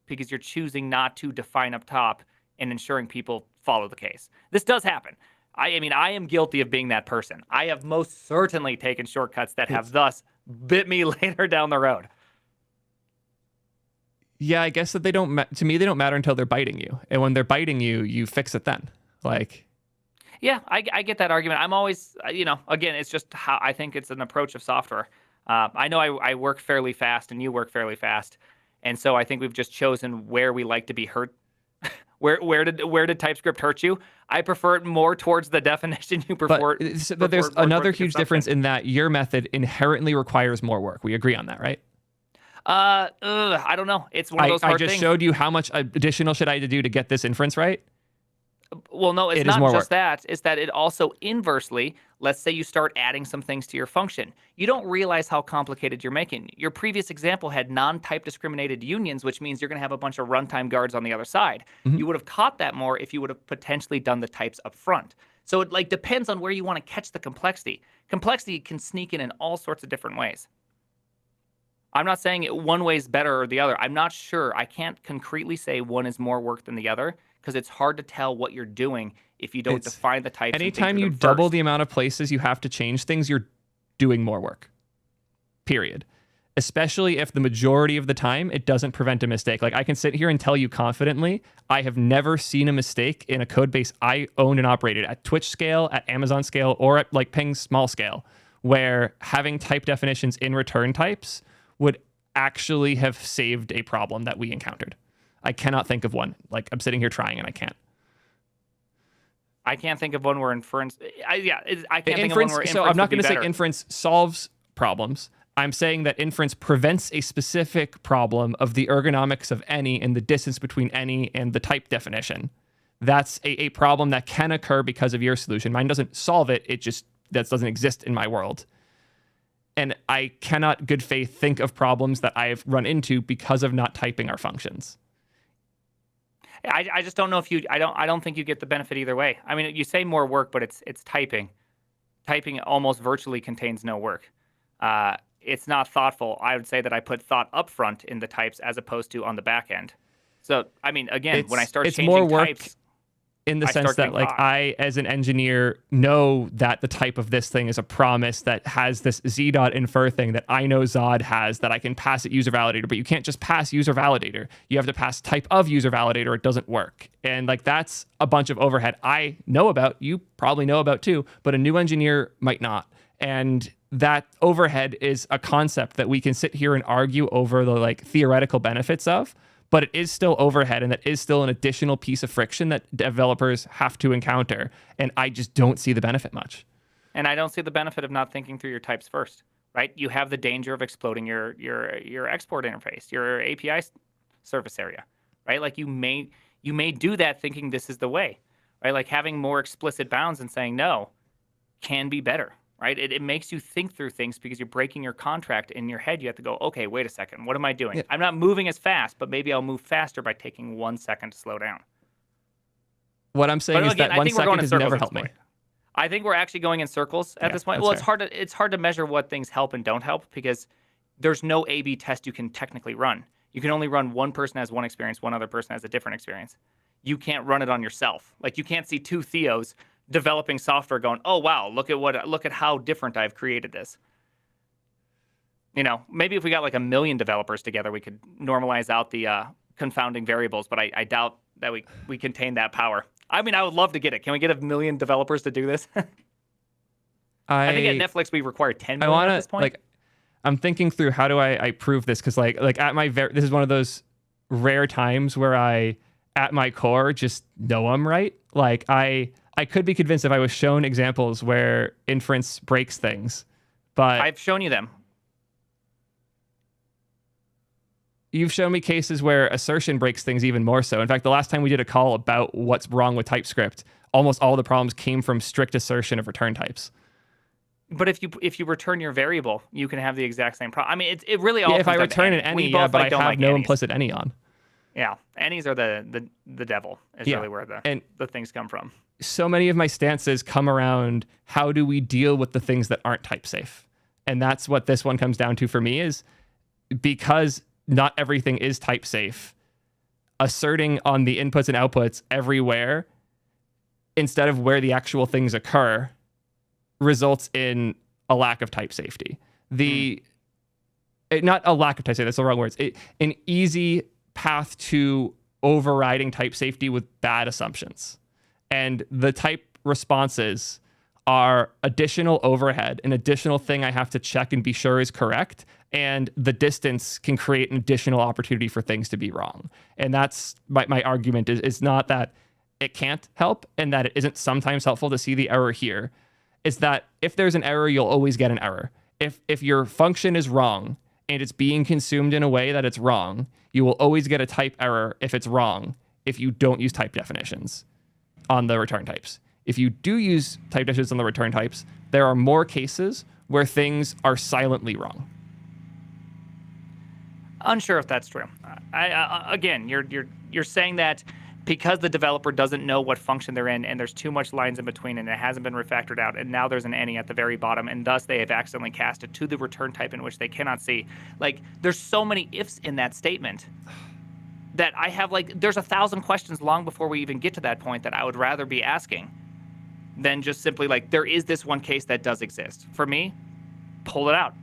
because you're choosing not to define up top and ensuring people follow the case. This does happen. I am guilty of being that person. I have most certainly taken shortcuts that have thus bit me later down the road. Yeah, I guess that they don't matter until they're biting you. And when they're biting you, you fix it then. Yeah, I get that argument. I'm always, again, it's just how I think it's an approach of software. I know I work fairly fast and you work fairly fast. And so I think we've just chosen where we like to be hurt. Where did TypeScript hurt you? I prefer it more towards the definition you prefer. But there's another huge difference in that your method inherently requires more work. We agree on that, right? I don't know. It's one of those hard things. I just showed you how much additional shit I had to do to get this inference right. Well, no, it's not just that. It's that it also inversely, let's say you start adding some things to your function. You don't realize how complicated you're making. Your previous example had non-type discriminated unions, which means you're going to have a bunch of runtime guards on the other side. Mm-hmm. You would have caught that more if you would have potentially done the types up front. So it depends on where you want to catch the complexity. Complexity can sneak in all sorts of different ways. I'm not saying one way is better or the other. I'm not sure. I can't concretely say one is more work than the other, because it's hard to tell what you're doing if you don't define the types. Anytime you double the amount of places you have to change things, you're doing more work. Period. especially if the majority of the time it doesn't prevent a mistake. Like I can sit here and tell you confidently, I have never seen a mistake in a code base I owned and operated at Twitch scale, at Amazon scale, or at like Ping small scale, where having type definitions in return types would actually have saved a problem that we encountered. I cannot think of one. Like I'm sitting here trying and I can't. I can't think of one where inference. I can't think of one where inference. So I'm not going to say inference solves problems. I'm saying that inference prevents a specific problem of the ergonomics of any and the distance between any and the type definition. That's a problem that can occur because of your solution. Mine doesn't solve it. It just that doesn't exist in my world. And I cannot good faith think of problems that I've run into because of not typing our functions. I just don't know if I don't think you get the benefit either way. I mean, you say more work, but it's typing. Typing almost virtually contains no work. It's not thoughtful. I would say that I put thought up front in the types as opposed to on the back end. So, I mean, again, when I start changing more work types, in the sense that like I, as an engineer, know that the type of this thing is a promise that has this z.infer thing that I know Zod has that I can pass it user validator, but you can't just pass user validator. You have to pass type of user validator. It doesn't work. And like that's a bunch of overhead I know about. You probably know about too, but a new engineer might not. And that overhead is a concept that we can sit here and argue over the like theoretical benefits of, but it is still overhead and that is still an additional piece of friction that developers have to encounter. And I just don't see the benefit much. And I don't see the benefit of not thinking through your types first, right? You have the danger of exploding your export interface, your API surface area, right? Like you may do that thinking this is the way, right? Like having more explicit bounds and saying no can be better. Right? It makes you think through things because you're breaking your contract in your head. You have to go, okay, wait a second. What am I doing? Yeah. I'm not moving as fast, but maybe I'll move faster by taking 1 second to slow down. What I'm saying is that 1 second has never helped me. I think we're actually going in circles at this point. Well, it's hard to measure what things help and don't help because there's no A/B test you can technically run. You can only run one person has one experience, one other person has a different experience. You can't run it on yourself. Like you can't see two Theos developing software going, oh wow, look at how different I've created this. You know, maybe if we got like 1 million developers together, we could normalize out the confounding variables, but I doubt that we contain that power. I mean, I would love to get it. Can we get 1 million developers to do this? I think at Netflix we require 10 million at this point. Like, I'm thinking through how do I prove this because like at my this is one of those rare times where I at my core just know I'm right. Like I could be convinced if I was shown examples where inference breaks things, but I've shown you them. You've shown me cases where assertion breaks things even more so. In fact, the last time we did a call about what's wrong with TypeScript, almost all the problems came from strict assertion of return types. But if you return your variable, you can have the exact same problem. I mean, it really all. If I return an any, but I have no implicit any on. Yeah, any's are the devil. Is really where the things come from. So many of my stances come around how do we deal with the things that aren't type safe, and that's what this one comes down to for me is because not everything is type safe. Asserting on the inputs and outputs everywhere instead of where the actual things occur results in a lack of type safety. Not a lack of type safety, that's the wrong words. An easy path to overriding type safety with bad assumptions. And the type responses are additional overhead, an additional thing I have to check and be sure is correct. And the distance can create an additional opportunity for things to be wrong. And that's my argument is not that it can't help and that it isn't sometimes helpful to see the error here. It's that if there's an error, you'll always get an error. If your function is wrong and it's being consumed in a way that it's wrong, you will always get a type error if it's wrong if you don't use type definitions on the return types. If you do use type definitions on the return types, there are more cases where things are silently wrong. Unsure if that's true. Again, you're saying that because the developer doesn't know what function they're in and there's too much lines in between and it hasn't been refactored out and now there's an any at the very bottom and thus they have accidentally cast it to the return type in which they cannot see. Like there's so many ifs in that statement that I have there's 1,000 questions long before we even get to that point that I would rather be asking than just simply there is this one case that does exist. For me, pull it out.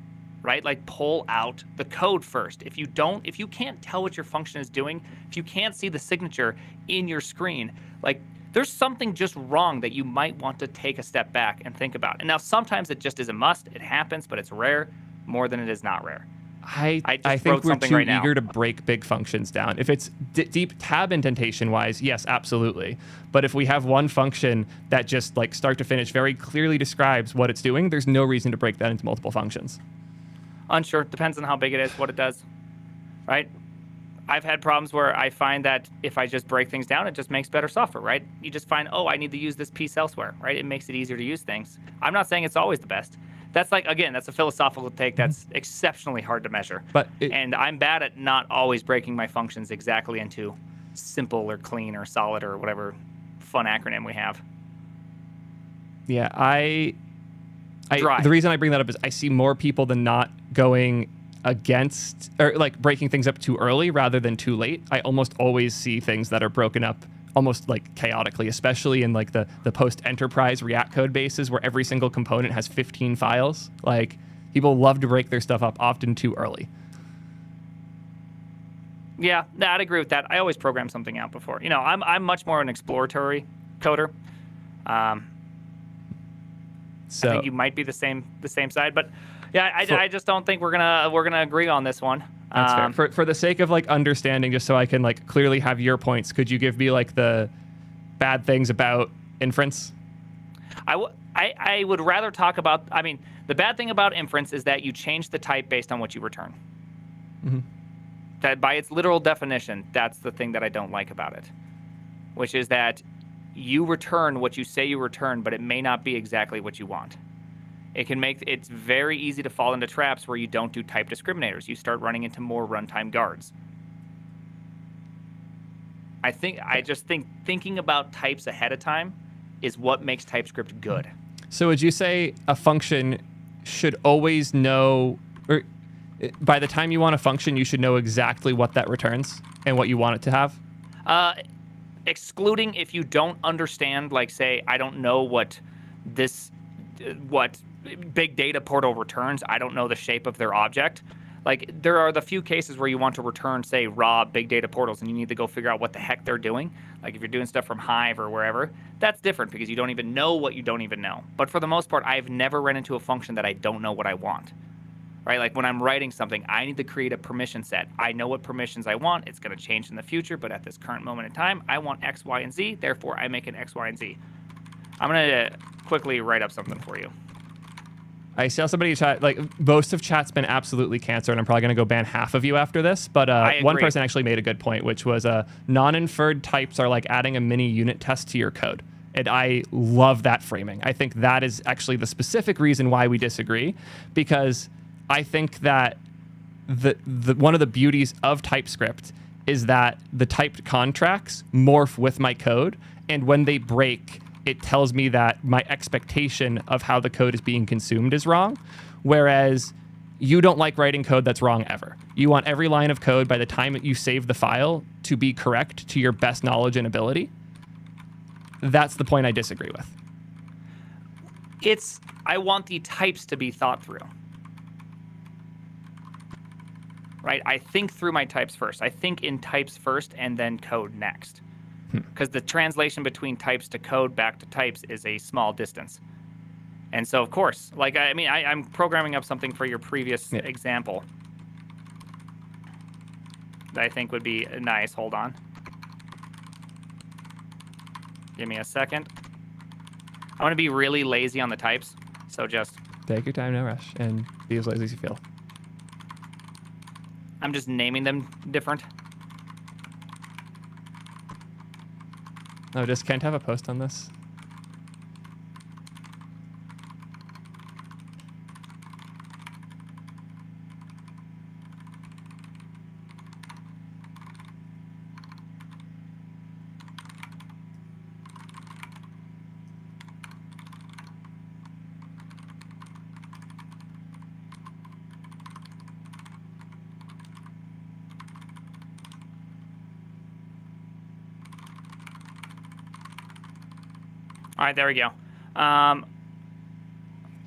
right? Like pull out the code first. If you can't tell what your function is doing, if you can't see the signature in your screen, like there's something just wrong that you might want to take a step back and think about. And now sometimes it just is a must. It happens, but it's rare more than it is not rare. I just think wrote we're something too right now. eager to break big functions down. If it's deep tab indentation wise, yes, absolutely. But if we have one function that just like start to finish very clearly describes what it's doing, there's no reason to break that into multiple functions. Unsure. Depends on how big it is, what it does, right? I've had problems where I find that if I just break things down, it just makes better software, right? You just find, oh, I need to use this piece elsewhere, right? It makes it easier to use things. I'm not saying it's always the best. That's like, again, that's a philosophical take that's exceptionally hard to measure. And I'm bad at not always breaking my functions exactly into simple or clean or solid or whatever fun acronym we have. Yeah, the reason I bring that up is I see more people than not going against or like breaking things up too early rather than too late. I almost always see things that are broken up almost like chaotically, especially in like the post-enterprise React code bases where every single component has 15 files. Like people love to break their stuff up often too early. Yeah, I'd agree with that. I always program something out before. You know, I'm much more an exploratory coder. So I think you might be the same side, but yeah, I just don't think we're gonna agree on this one. That's fair. For the sake of like understanding, just so I can like clearly have your points, could you give me like the bad things about inference? I would rather talk about. I mean, the bad thing about inference is that you change the type based on what you return. Mm-hmm. That by its literal definition, that's the thing that I don't like about it, which is that you return what you say you return, but it may not be exactly what you want. It's very easy to fall into traps where you don't do type discriminators. You start running into more runtime guards. I just think thinking about types ahead of time is what makes TypeScript good. So would you say a function should always know, or by the time you want a function, you should know exactly what that returns and what you want it to have? Excluding if you don't understand, like say, I don't know what big data portal returns. I don't know the shape of their object. Like there are the few cases where you want to return, say, raw big data portals and you need to go figure out what the heck they're doing. Like if you're doing stuff from Hive or wherever, that's different because you don't even know what you don't even know. But for the most part, I've never run into a function that I don't know what I want. Right? Like when I'm writing something, I need to create a permission set. I know what permissions I want. It's going to change in the future, but at this current moment in time, I want X, Y, and Z. Therefore, I make an X, Y, and Z. I'm going to quickly write up something for you. I saw somebody in chat, like most of chat's been absolutely cancer, and I'm probably going to go ban half of you after this. But one person actually made a good point, which was non-inferred types are like adding a mini unit test to your code. And I love that framing. I think that is actually the specific reason why we disagree, because I think that the one of the beauties of TypeScript is that the typed contracts morph with my code, and when they break, it tells me that my expectation of how the code is being consumed is wrong, whereas you don't like writing code that's wrong ever. You want every line of code by the time you save the file to be correct to your best knowledge and ability. That's the point I disagree with. I want the types to be thought through. Right? I think through my types first. I think in types first and then code next. Because the translation between types to code back to types is a small distance. And so, of course, like, I mean, I'm programming up something for your previous example that I think would be nice. Hold on. Give me a second. I'm going to be really lazy on the types, so just... Take your time, no rush, and be as lazy as you feel. I'm just naming them different. Oh, does Kent have a post on this? All right, there we go.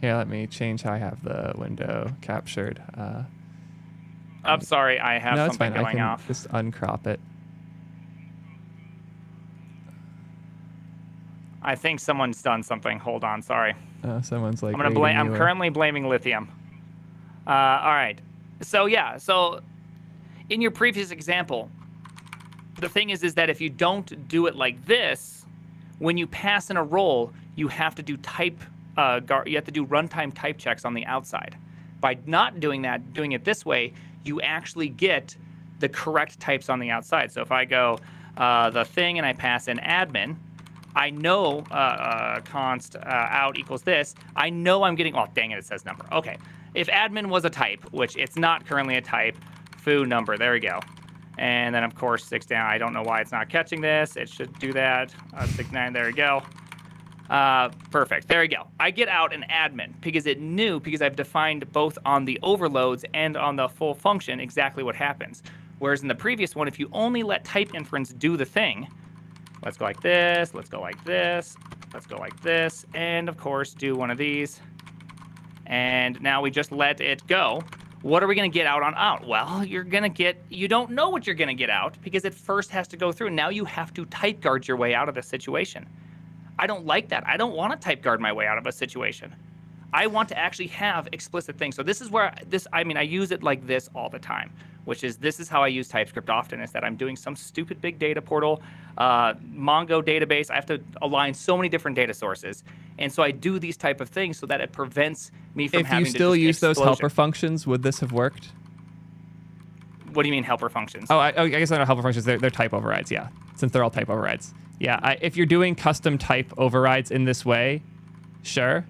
Here, let me change how I have the window captured. I'm sorry, I have No, it's something fine. I going can off. just uncrop it. I think someone's done something. Hold on, sorry. Someone's like. I'm currently blaming lithium. All right. So yeah. So in your previous example, the thing is that if you don't do it like this, when you pass in a role, you have to do you have to do runtime type checks on the outside. By not doing that, doing it this way, you actually get the correct types on the outside. So if I go the thing and I pass in admin, I know const out equals this. I know I'm getting, oh, dang it, it says number. Okay. If admin was a type, which it's not currently a type, foo number, there we go. And then, of course, 6 down. I don't know why it's not catching this. It should do that. 6-9, there we go. Perfect. There we go. I get out an admin because it knew, because I've defined both on the overloads and on the full function exactly what happens. Whereas in the previous one, if you only let type inference do the thing, let's go like this, let's go like this, let's go like this, and of course do one of these. And now we just let it go. What are we going to get out on out? Well, you don't know what you're going to get out because it first has to go through. Now you have to type guard your way out of the situation. I don't like that. I don't want to type guard my way out of a situation. I want to actually have explicit things. So this is where I use it like this all the time, which is, this is how I use TypeScript often, is that I'm doing some stupid big data portal, Mongo database. I have to align so many different data sources. And so I do these type of things so that it prevents me from having to If you still use those explosion. helper functions, would this have worked? What do you mean helper functions? Oh, I guess they're not helper functions. They're type overrides, yeah. Since they're all type overrides. Yeah, if you're doing custom type overrides in this way, sure.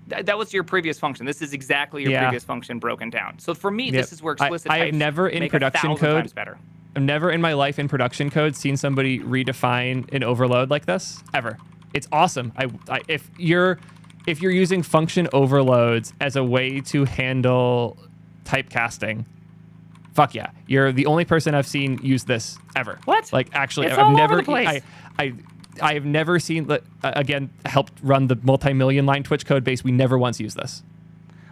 That was your previous function. This is exactly your previous function broken down. So for me, this is where explicit types have never in make production 1,000 code. times better. I've never in my life in production code seen somebody redefine an overload like this ever. It's awesome. If you're using function overloads as a way to handle typecasting, fuck yeah, you're the only person I've seen use this ever. What? Like actually, It's I've all never. over the place. I have never seen, again, helped run the multi-million line Twitch code base. We never once used this.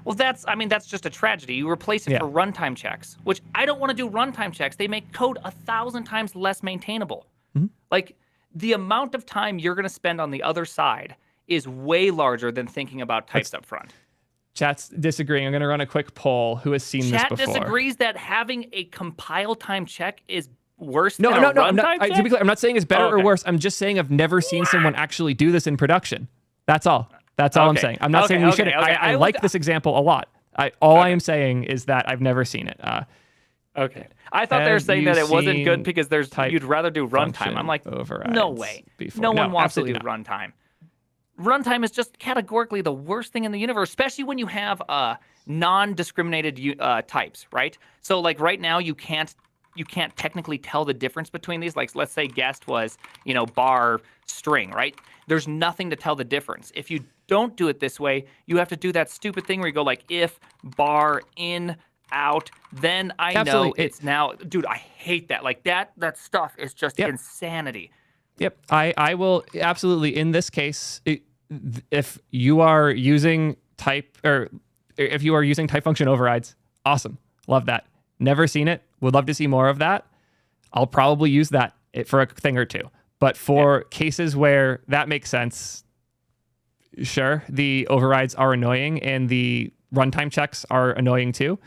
Well, that's just a tragedy. You replace it for runtime checks, which I don't want to do runtime checks. They make code 1,000 times less maintainable. Mm-hmm. Like, the amount of time you're going to spend on the other side is way larger than thinking about types up front. Chat's disagreeing. I'm going to run a quick poll. Who has seen this before? Chat disagrees that having a compile time check is worse than a runtime check? To be clear, I'm not saying it's better or worse. I'm just saying I've never seen someone actually do this in production. That's all. That's all I'm saying. I'm not saying we shouldn't. I like this example a lot. All I am saying is that I've never seen it. Okay. I thought they were saying that it wasn't good because you'd rather do runtime. I'm like, no way. No one wants to do runtime. Runtime is just categorically the worst thing in the universe, especially when you have non-discriminated types, right? So like right now you can't technically tell the difference between these. Like, let's say guest was, bar string, right? There's nothing to tell the difference. If you don't do it this way, you have to do that stupid thing where you go like if bar in out, then I know it's now. Dude, I hate that. Like that stuff is just insanity. Yep. I will absolutely, in this case, if you are using type function overrides, awesome. Love that. Never seen it. Would love to see more of that. I'll probably use that for a thing or two. But for cases where that makes sense, sure, the overrides are annoying and the runtime checks are annoying too.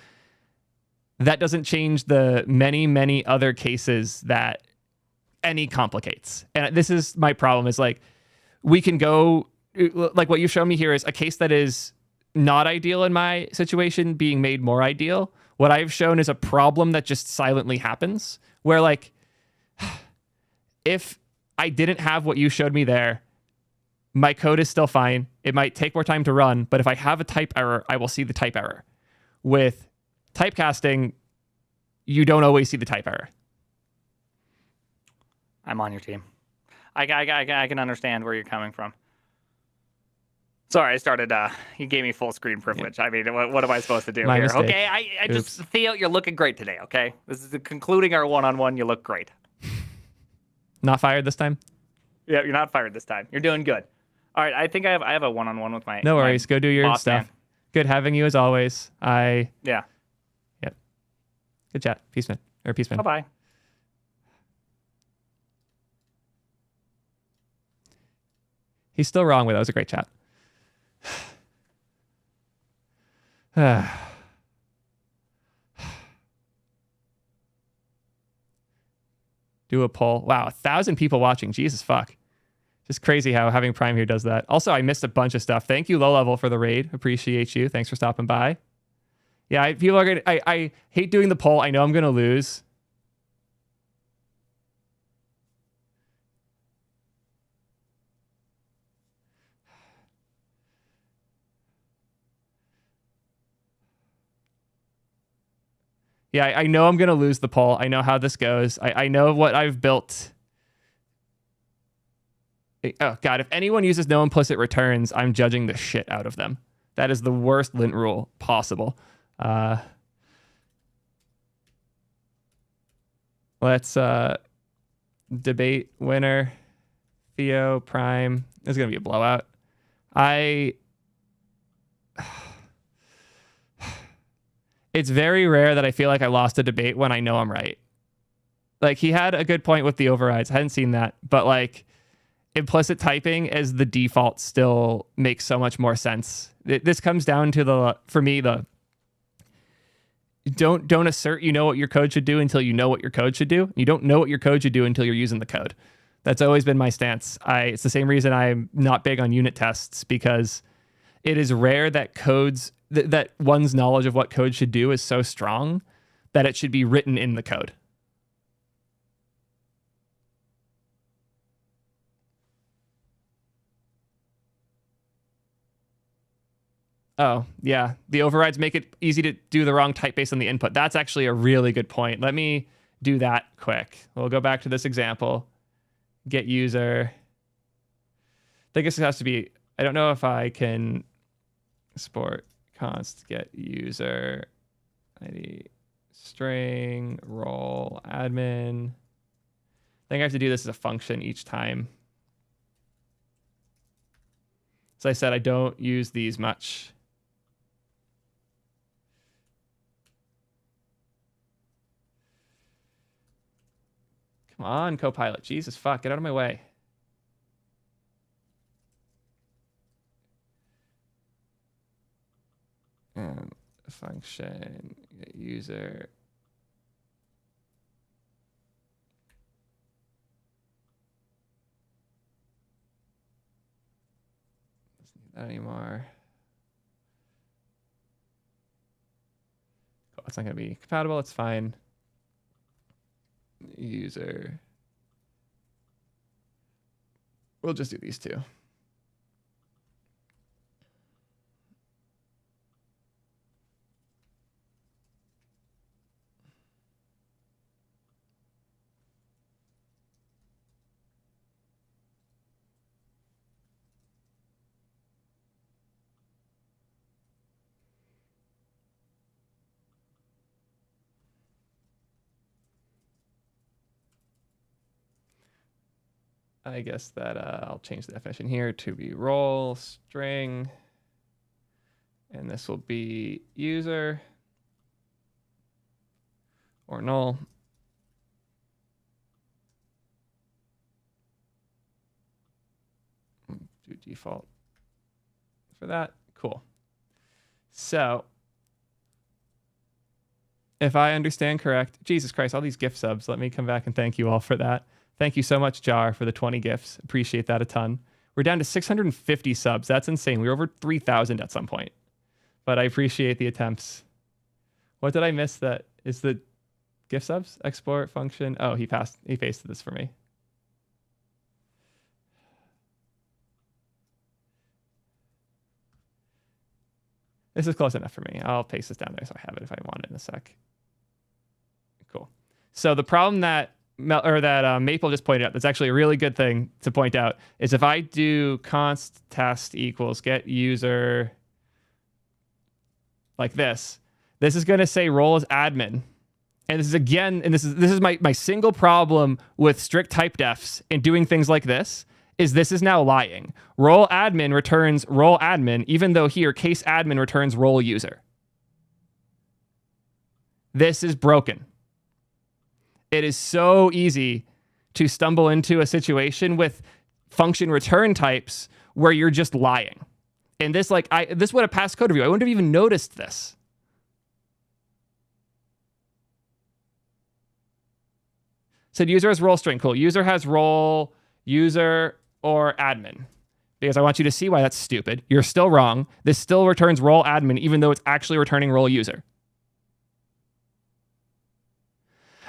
That doesn't change the many, many other cases that any complicates. And this is my problem, is like, we can go, like what you've shown me here is a case that is not ideal in my situation being made more ideal. What I've shown is a problem that just silently happens, where like, if I didn't have what you showed me there, my code is still fine. It might take more time to run, but if I have a type error, I will see the type error. With typecasting, you don't always see the type error. I'm on your team. I can understand where you're coming from. Sorry, I started. You gave me full screen privilege. I mean, what am I supposed to do My here? mistake. Okay, I just Theo, you're looking great today. Okay, this is concluding our one-on-one. You look great. Not fired this time? Yeah, you're not fired this time. You're doing good. All right, I think I have a one-on-one with my. No worries. Go do your boss stuff. Man. Good having you as always. Yeah. Yep. Good chat. Peace, man. Peace, man. Bye-bye. He's still wrong, but that was a great chat. Do a poll. Wow, 1,000 people watching. Jesus fuck. Just crazy how having Prime here does that. Also, I missed a bunch of stuff. Thank you, Low Level, for the raid. Appreciate you. Thanks for stopping by. Yeah, people are gonna. I hate doing the poll. I know I'm gonna lose. Yeah, I know I'm gonna lose the poll. I know how this goes. I know what I've built. Oh God, if anyone uses no implicit returns, I'm judging the shit out of them. That is the worst lint rule possible. Let's debate winner. Theo, Prime. This is going to be a blowout. It's very rare that I feel like I lost a debate when I know I'm right. Like, he had a good point with the overrides. I hadn't seen that. But, like, implicit typing as the default still makes so much more sense. This comes down to for me, don't assert you know what your code should do until you know what your code should do. You don't know what your code should do until you're using the code. That's always been my stance. It's the same reason I'm not big on unit tests, because it is rare that codes that one's knowledge of what code should do is so strong that it should be written in the code. Oh, yeah. The overrides make it easy to do the wrong type based on the input. That's actually a really good point. Let me do that quick. We'll go back to this example. Get user. I guess it has to be, I don't know if I can export const get user ID string role admin. I think I have to do this as a function each time. As I said, I don't use these much. Come on, Copilot. Jesus fuck, get out of my way. Function user. Doesn't need that anymore. Cool. It's not going to be compatible. It's fine. User. We'll just do these two. I guess that I'll change the definition here to be role string. And this will be user or null. Do default for that. Cool. So if I understand correct, Jesus Christ, all these gift subs. Let me come back and thank you all for that. Thank you so much, Jar, for the 20 gifts. Appreciate that a ton. We're down to 650 subs. That's insane. We were over 3,000 at some point. But I appreciate the attempts. What did I miss that is the gift subs? Export function. Oh, he pasted this for me. This is close enough for me. I'll paste this down there so I have it if I want it in a sec. Cool. So the problem that Maple just pointed out, that's actually a really good thing to point out, is if I do const test equals get user like this is going to say role as admin. And this is again, and this is my single problem with strict type defs and doing things like this, this is now lying. Role admin returns role admin, even though here case admin returns role user. This is broken. It is so easy to stumble into a situation with function return types where you're just lying. And this, like, this would have passed code review. I wouldn't have even noticed this. Said user has role string. Cool. User has role, user, or admin. Because I want you to see why that's stupid. You're still wrong. This still returns role admin, even though it's actually returning role user.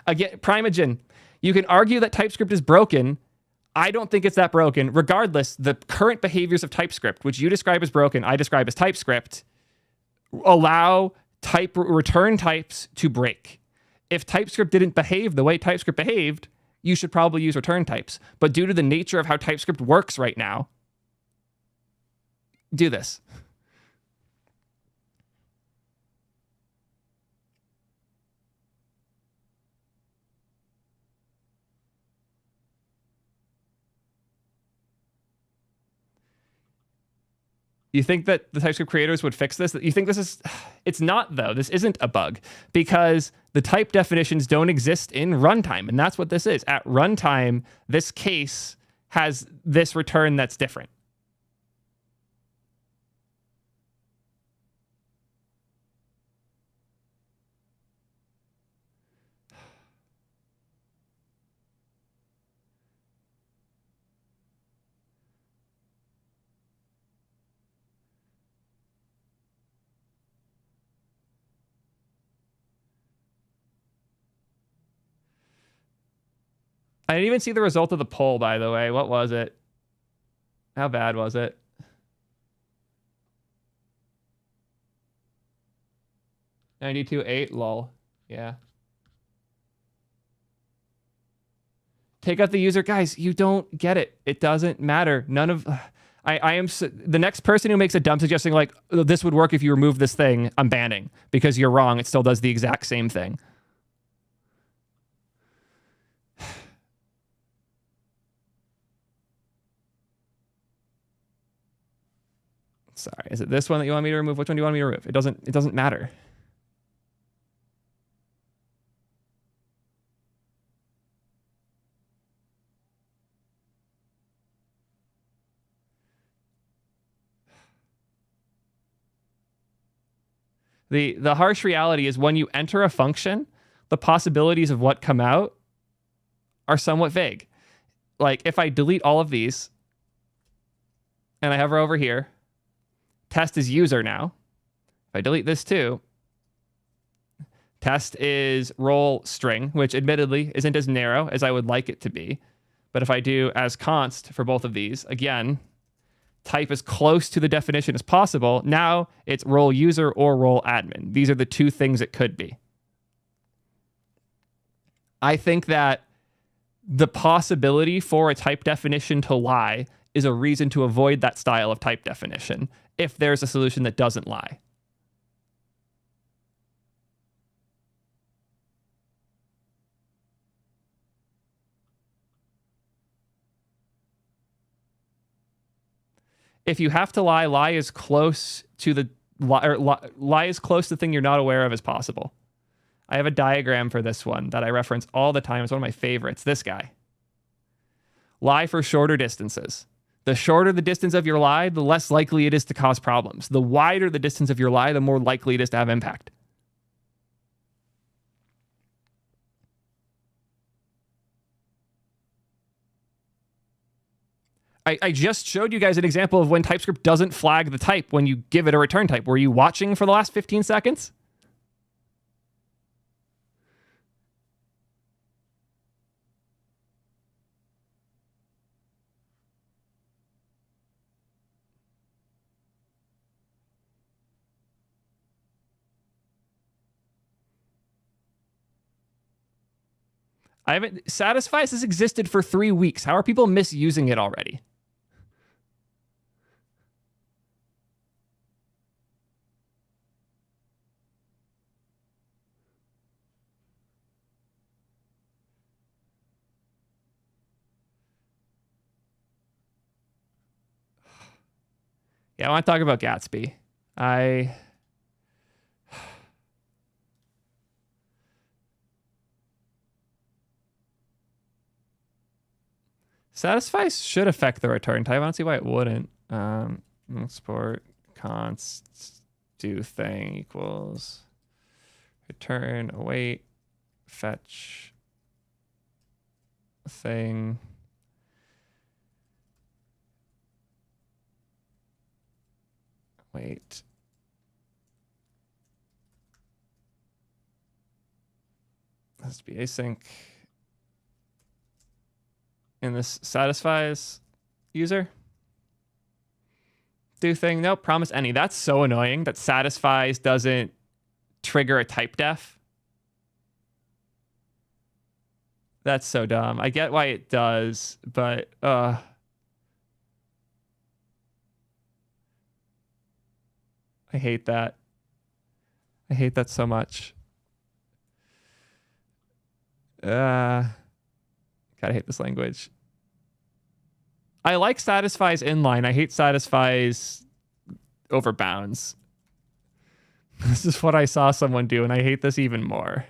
Again, Primogen, you can argue that TypeScript is broken. I don't think it's that broken. Regardless, the current behaviors of TypeScript, which you describe as broken, I describe as TypeScript, allow return types to break. If TypeScript didn't behave the way TypeScript behaved, you should probably use return types. But due to the nature of how TypeScript works right now, do this. You think that the TypeScript creators would fix this? You think this is... It's not, though. This isn't a bug because the type definitions don't exist in runtime, and that's what this is. At runtime, this case has this return that's different. I didn't even see the result of the poll, by the way. What was it? How bad was it? $92.8, lol. Yeah. Take out the user. Guys, you don't get it. It doesn't matter. None of... I am... The next person who makes a dumb suggesting, like, this would work if you remove this thing, I'm banning. Because you're wrong. It still does the exact same thing. Sorry, is it this one that you want me to remove? Which one do you want me to remove? It doesn't matter. The harsh reality is when you enter a function, the possibilities of what come out are somewhat vague. Like if I delete all of these and I hover over here, test is user now. If I delete this too, test is role string, which admittedly isn't as narrow as I would like it to be. But if I do as const for both of these, again, type as close to the definition as possible. Now it's role user or role admin. These are the two things it could be. I think that the possibility for a type definition to lie is a reason to avoid that style of type definition if there's a solution that doesn't lie. If you have to lie, lie as close to the lie as close to the thing you're not aware of as possible. I have a diagram for this one that I reference all the time. It's one of my favorites. This guy. Lie for shorter distances. The shorter the distance of your lie, the less likely it is to cause problems. The wider the distance of your lie, the more likely it is to have impact. I just showed you guys an example of when TypeScript doesn't flag the type when you give it a return type. Were you watching for the last 15 seconds? Satisfies has existed for 3 weeks. How are people misusing it already? Yeah, I want to talk about Gatsby. Satisfies should affect the return type. I don't see why it wouldn't. Export const do thing equals return await fetch thing. Wait. Has to be async. And this satisfies user. Do thing. Nope. Promise any. That's so annoying that satisfies doesn't trigger a type def. That's so dumb. I get why it does, but I hate that. I hate that so much. Gotta hate this language. I like satisfies inline. I hate satisfies over bounds. This is what I saw someone do, and I hate this even more.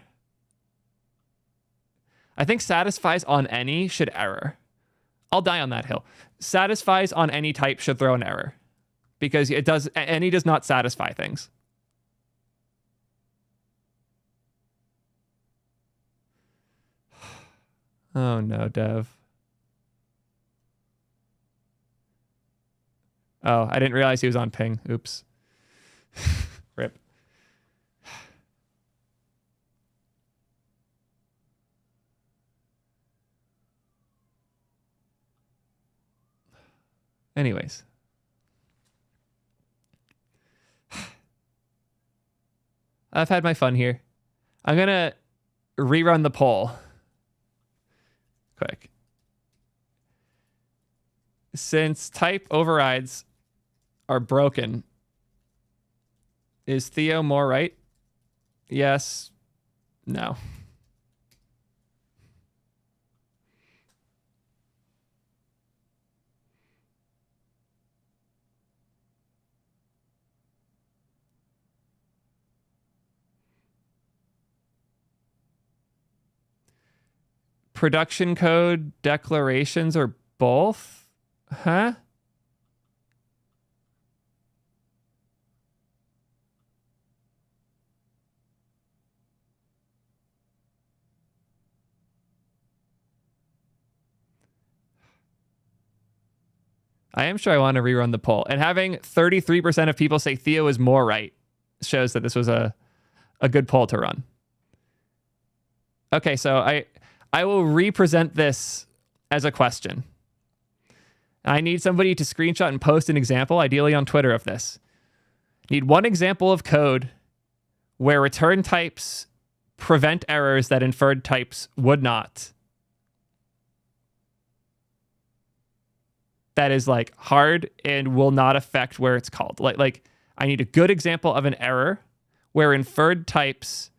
I think satisfies on any should error. I'll die on that hill. Satisfies on any type should throw an error because it does. Any does not satisfy things. Oh no, Dev. Oh, I didn't realize he was on ping. Oops. Rip. Anyways. I've had my fun here. I'm going to rerun the poll. Quick. Since type overrides are broken, is Theo more right? Yes. No. Production code declarations or both? Huh? I am sure I want to rerun the poll. And having 33% of people say Theo is more right shows that this was a good poll to run. Okay, so I will represent this as a question. I need somebody to screenshot and post an example, ideally on Twitter, of this. Need one example of code where return types prevent errors that inferred types would not. That is like hard and will not affect where it's called. Like I need a good example of an error where inferred types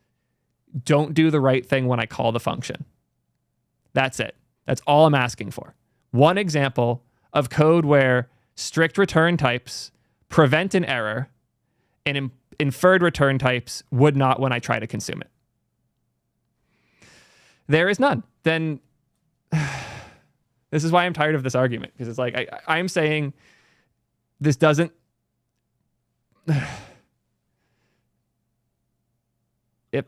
don't do the right thing when I call the function. That's it. That's all I'm asking for. One example of code where strict return types prevent an error and inferred return types would not when I try to consume it. There is none. Then this is why I'm tired of this argument, because it's like I'm saying this doesn't.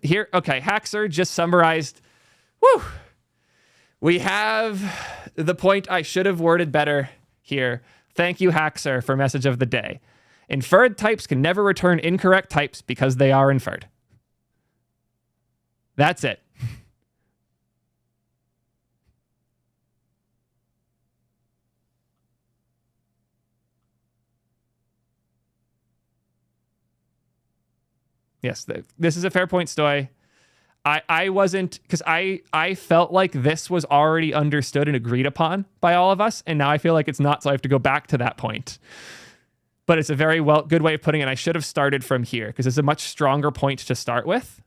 Here, okay, Haxer just summarized. Woo! We have the point I should have worded better here. Thank you, Haxer, for message of the day. Inferred types can never return incorrect types because they are inferred. That's it. Yes, this is a fair point, Stoy. I wasn't, because I felt like this was already understood and agreed upon by all of us, and now I feel like it's not, so I have to go back to that point. But it's a very good way of putting it. I should have started from here, because it's a much stronger point to start with.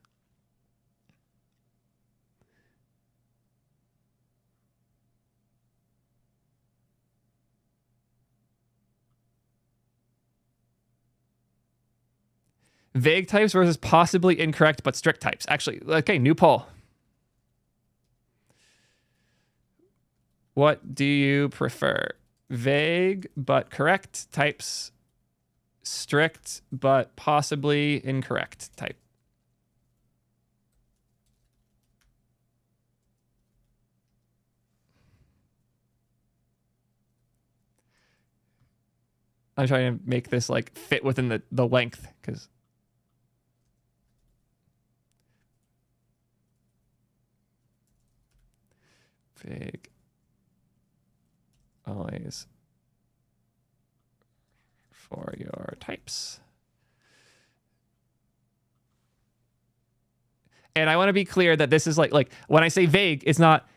Vague types versus possibly incorrect but strict types. Actually, okay, new poll. What do you prefer? Vague but correct types, strict but possibly incorrect type. I'm trying to make this like fit within the length because vague always for your types. And I want to be clear that this is like when I say vague, it's not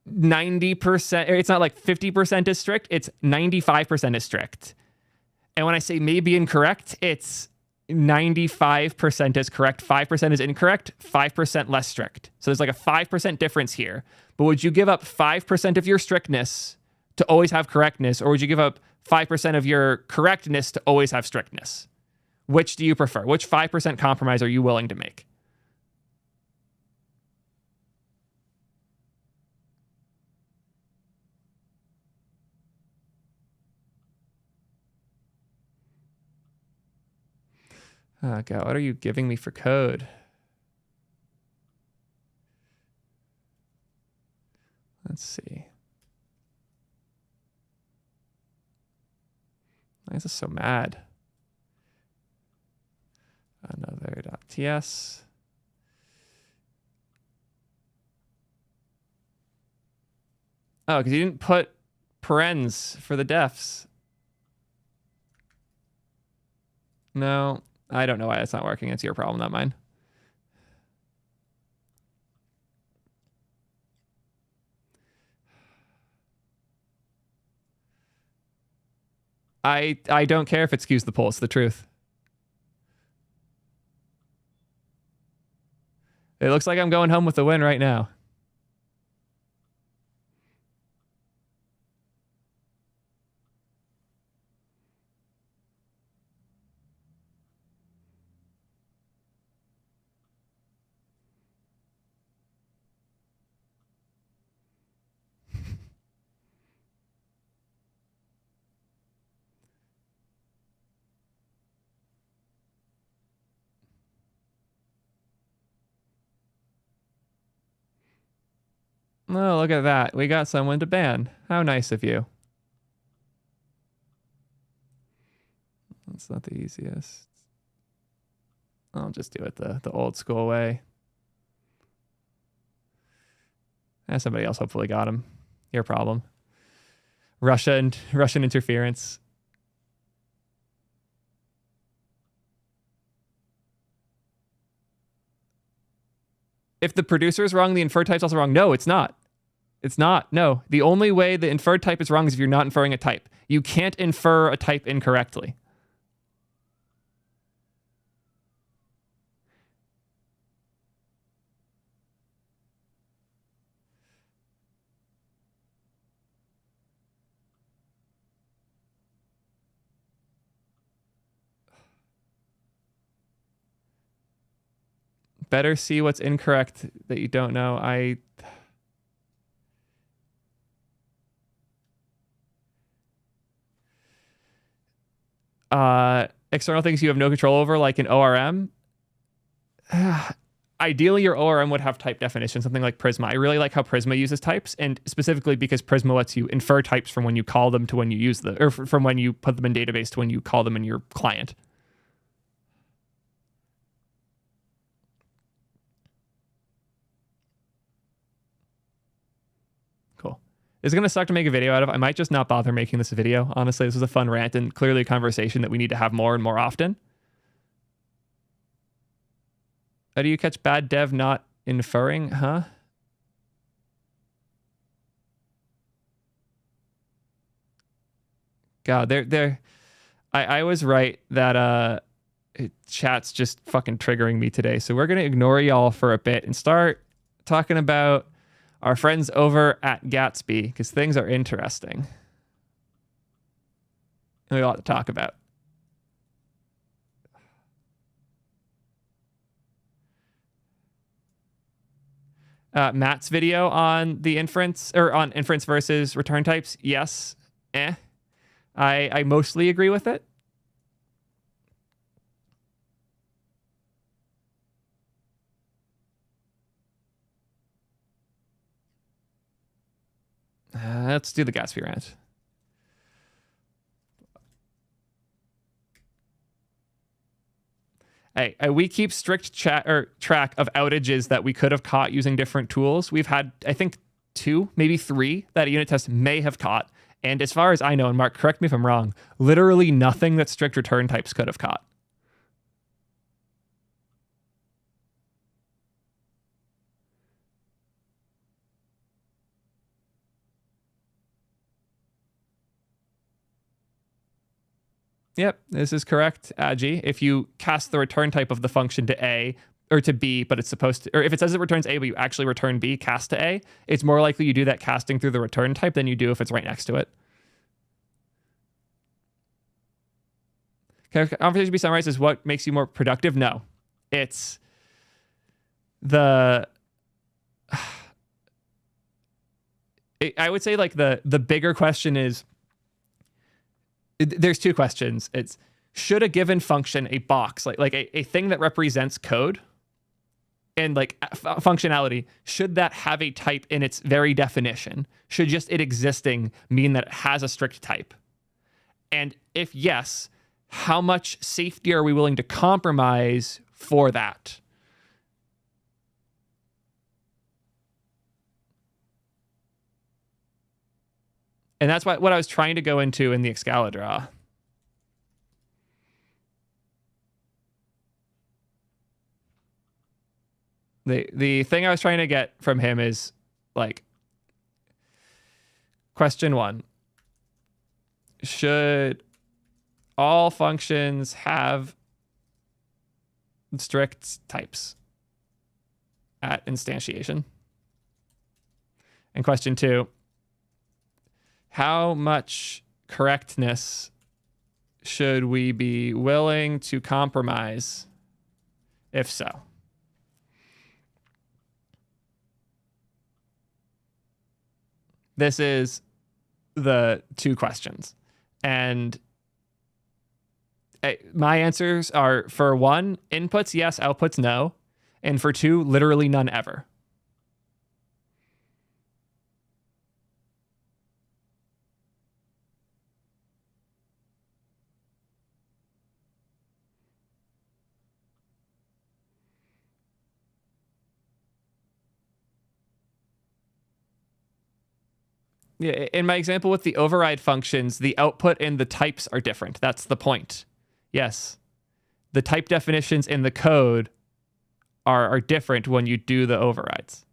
90%, or it's not like 50% is strict, it's 95% is strict. And when I say maybe incorrect, it's 95% is correct, 5% is incorrect, 5% less strict. So there's like a 5% difference here. But would you give up 5% of your strictness to always have correctness, or would you give up 5% of your correctness to always have strictness? Which do you prefer? Which 5% compromise are you willing to make? Oh God, what are you giving me for code? Let's see. Why is this so mad? Another .ts. Oh, because you didn't put parens for the defs. No, I don't know why it's not working. It's your problem, not mine. I don't care if it skews the poll. It's the truth. It looks like I'm going home with the win right now. Oh, look at that. We got someone to ban. How nice of you. That's not the easiest. I'll just do it the old school way. And somebody else hopefully got him. Your problem. Russian interference. If the producer is wrong, the inferred type's also wrong. No, it's not. It's not. No. The only way the inferred type is wrong is if you're not inferring a type. You can't infer a type incorrectly. Better see what's incorrect that you don't know. External things you have no control over, like an ORM. Ideally, your ORM would have type definition, something like Prisma. I really like how Prisma uses types, and specifically because Prisma lets you infer types from when you call them to when you use them, or from when you put them in database to when you call them in your client. Cool. It's going to suck to make a video out of. I might just not bother making this video. Honestly, this was a fun rant and clearly a conversation that we need to have more and more often. How do you catch bad dev not inferring? Huh? God, I was right that chat's just fucking triggering me today. So we're going to ignore y'all for a bit and start talking about our friends over at Gatsby, because things are interesting. And we have a lot to talk about. Matt's video on the inference or on inference versus return types. Yes. I mostly agree with it. Let's do the Gatsby rant. Hey, we keep strict track of outages that we could have caught using different tools. We've had, I think, 2, maybe 3 that a unit test may have caught. And as far as I know, and Mark, correct me if I'm wrong, literally nothing that strict return types could have caught. Yep, this is correct, Agi. If you cast the return type of the function to A or to B, but it's supposed to, or if it says it returns A, but you actually return B, cast to A, it's more likely you do that casting through the return type than you do if it's right next to it. Can conversation be summarized as what makes you more productive? No. It's the... I would say like the bigger question is, there's 2 questions. It's, should a given function, a box, like a thing that represents code and like functionality, should that have a type in its very definition? Should just it existing mean that it has a strict type? And if yes, how much safety are we willing to compromise for that? And that's what I was trying to go into in the Excalibur. The thing I was trying to get from him is, like, question 1. Should all functions have strict types at instantiation? And question 2. How much correctness should we be willing to compromise, if so? This is the 2 questions. And my answers are, for 1, inputs yes, outputs no. And for 2, literally none ever. Yeah, in my example with the override functions, the output and the types are different. That's the point. Yes. The type definitions in the code are different when you do the overrides.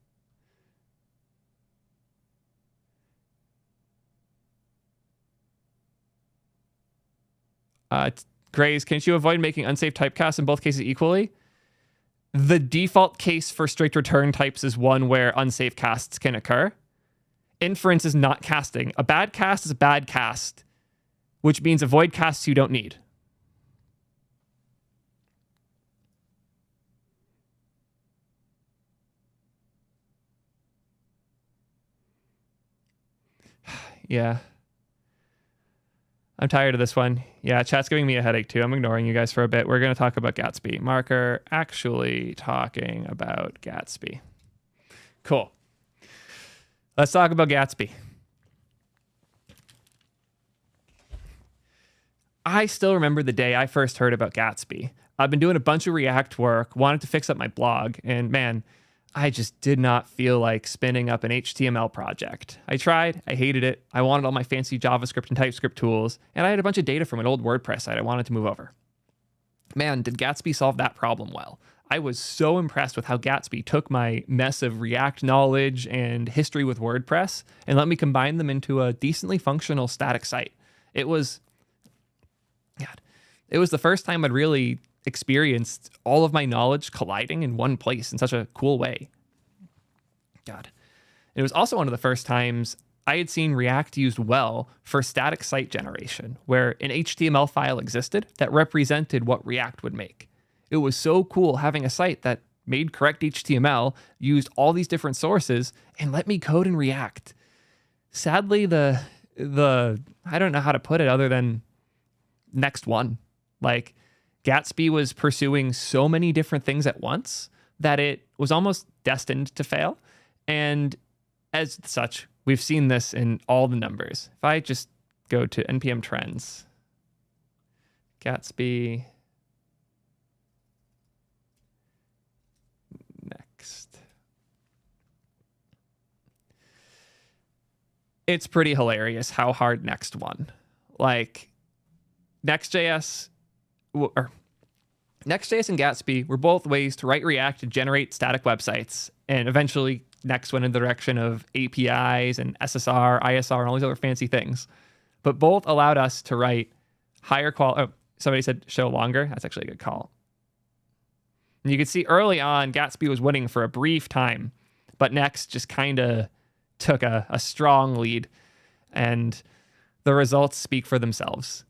Grays, can't you avoid making unsafe typecasts in both cases equally? The default case for strict return types is one where unsafe casts can occur. Inference is not casting. A bad cast is a bad cast, which means avoid casts you don't need. Yeah. I'm tired of this one. Yeah, chat's giving me a headache too. I'm ignoring you guys for a bit. We're going to talk about Gatsby. Marker actually talking about Gatsby. Cool. Let's talk about Gatsby. I still remember the day I first heard about Gatsby. I've been doing a bunch of React work, wanted to fix up my blog, and man, I just did not feel like spinning up an HTML project. I tried, I hated it. I wanted all my fancy JavaScript and TypeScript tools, and I had a bunch of data from an old WordPress site I wanted to move over. Man, did Gatsby solve that problem well. I was so impressed with how Gatsby took my mess of React knowledge and history with WordPress and let me combine them into a decently functional static site. It was the first time I'd really experienced all of my knowledge colliding in one place in such a cool way. It was also one of the first times I had seen React used well for static site generation, where an HTML file existed that represented what React would make. It was so cool having a site that made correct HTML, used all these different sources, and let me code in React. Sadly, the I don't know how to put it other than next one. Like, Gatsby was pursuing so many different things at once that it was almost destined to fail. And as such, we've seen this in all the numbers. If I just go to NPM trends, Gatsby, next. It's pretty hilarious how hard next won. Like, Next.js and Gatsby were both ways to write React to generate static websites, and eventually Next went in the direction of APIs and SSR, ISR, and all these other fancy things. But both allowed us to write higher quality. Oh, somebody said show longer. That's actually a good call. And you can see early on, Gatsby was winning for a brief time, but Next just kind of took a strong lead, and the results speak for themselves.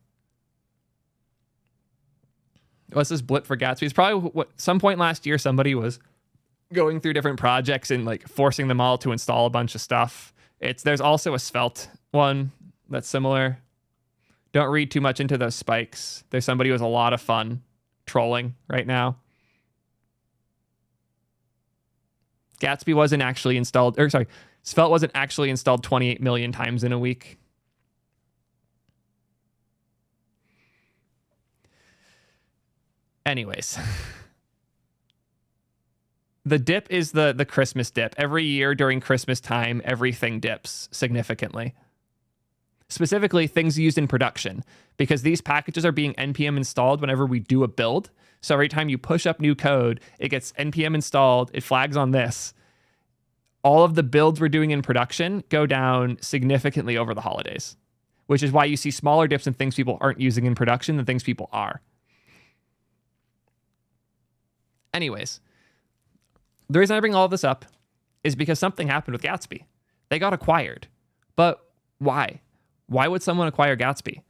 What's this blip for Gatsby? It's probably what some point last year somebody was going through different projects and like forcing them all to install a bunch of stuff. There's also a Svelte one that's similar. Don't read too much into those spikes. There's somebody who has a lot of fun trolling right now. Gatsby wasn't actually installed, Svelte wasn't actually installed 28 million times in a week. Anyways, the dip is the Christmas dip. Every year during Christmas time, everything dips significantly. Specifically, things used in production, because these packages are being npm installed whenever we do a build. So every time you push up new code, it gets npm installed, it flags on this. All of the builds we're doing in production go down significantly over the holidays, which is why you see smaller dips in things people aren't using in production than things people are. Anyways, the reason I bring all of this up is because something happened with Gatsby. They got acquired. But why? Why would someone acquire Gatsby?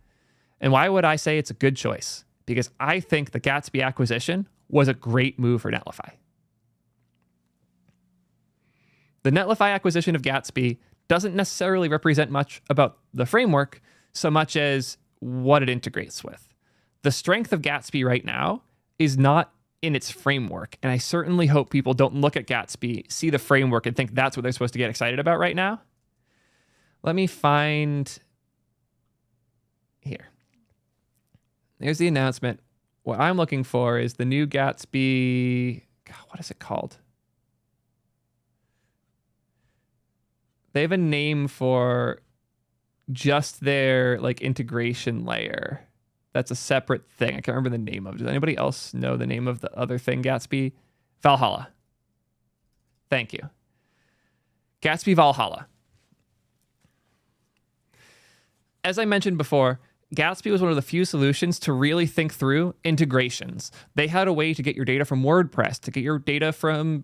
And why would I say it's a good choice? Because I think the Gatsby acquisition was a great move for Netlify. The Netlify acquisition of Gatsby doesn't necessarily represent much about the framework so much as what it integrates with. The strength of Gatsby right now is not in its framework. And I certainly hope people don't look at Gatsby, see the framework, and think that's what they're supposed to get excited about right now. Let me find here. There's the announcement. What I'm looking for is the new Gatsby. God, what is it called? They have a name for just their like integration layer. That's a separate thing. I can't remember the name of it. Does anybody else know the name of the other thing, Gatsby? Valhalla. Thank you. Gatsby Valhalla. As I mentioned before, Gatsby was one of the few solutions to really think through integrations. They had a way to get your data from WordPress, to get your data from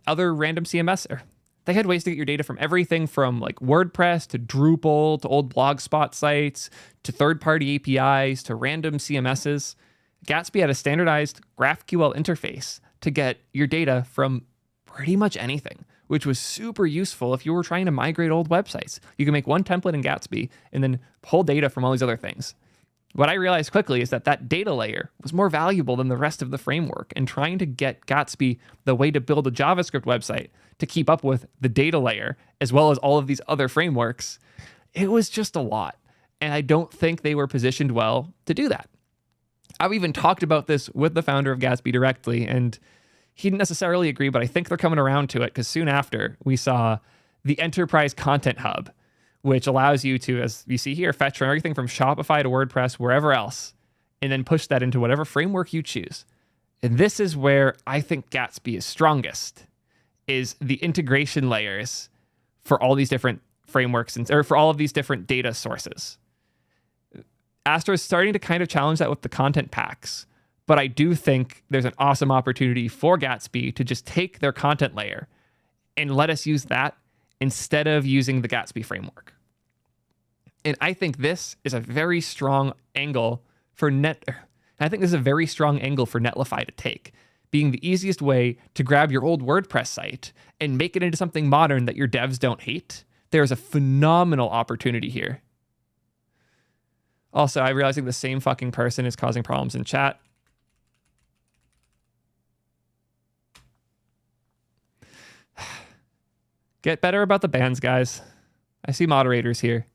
other random CMS. They had ways to get your data from everything from like WordPress to Drupal to old Blogspot sites to third-party APIs to random CMSs. Gatsby had a standardized GraphQL interface to get your data from pretty much anything, which was super useful if you were trying to migrate old websites. You can make one template in Gatsby and then pull data from all these other things. What I realized quickly is that that data layer was more valuable than the rest of the framework, and trying to get Gatsby the way to build a JavaScript website to keep up with the data layer as well as all of these other frameworks, it was just a lot. And I don't think they were positioned well to do that. I've even talked about this with the founder of Gatsby directly, and he didn't necessarily agree, but I think they're coming around to it, because soon after we saw the Enterprise Content Hub, which allows you to, as you see here, fetch from everything from Shopify to WordPress, wherever else, and then push that into whatever framework you choose. And this is where I think Gatsby is strongest, is the integration layers for all these different frameworks or for all of these different data sources. Astra is starting to kind of challenge that with the content packs, but I do think there's an awesome opportunity for Gatsby to just take their content layer and let us use that instead of using the Gatsby framework. And I think this is a very strong angle for Netlify to take, being the easiest way to grab your old WordPress site and make it into something modern that your devs don't hate, there's a phenomenal opportunity here. Also, I'm realizing the same fucking person is causing problems in chat. Get better about the bans, guys. I see moderators here.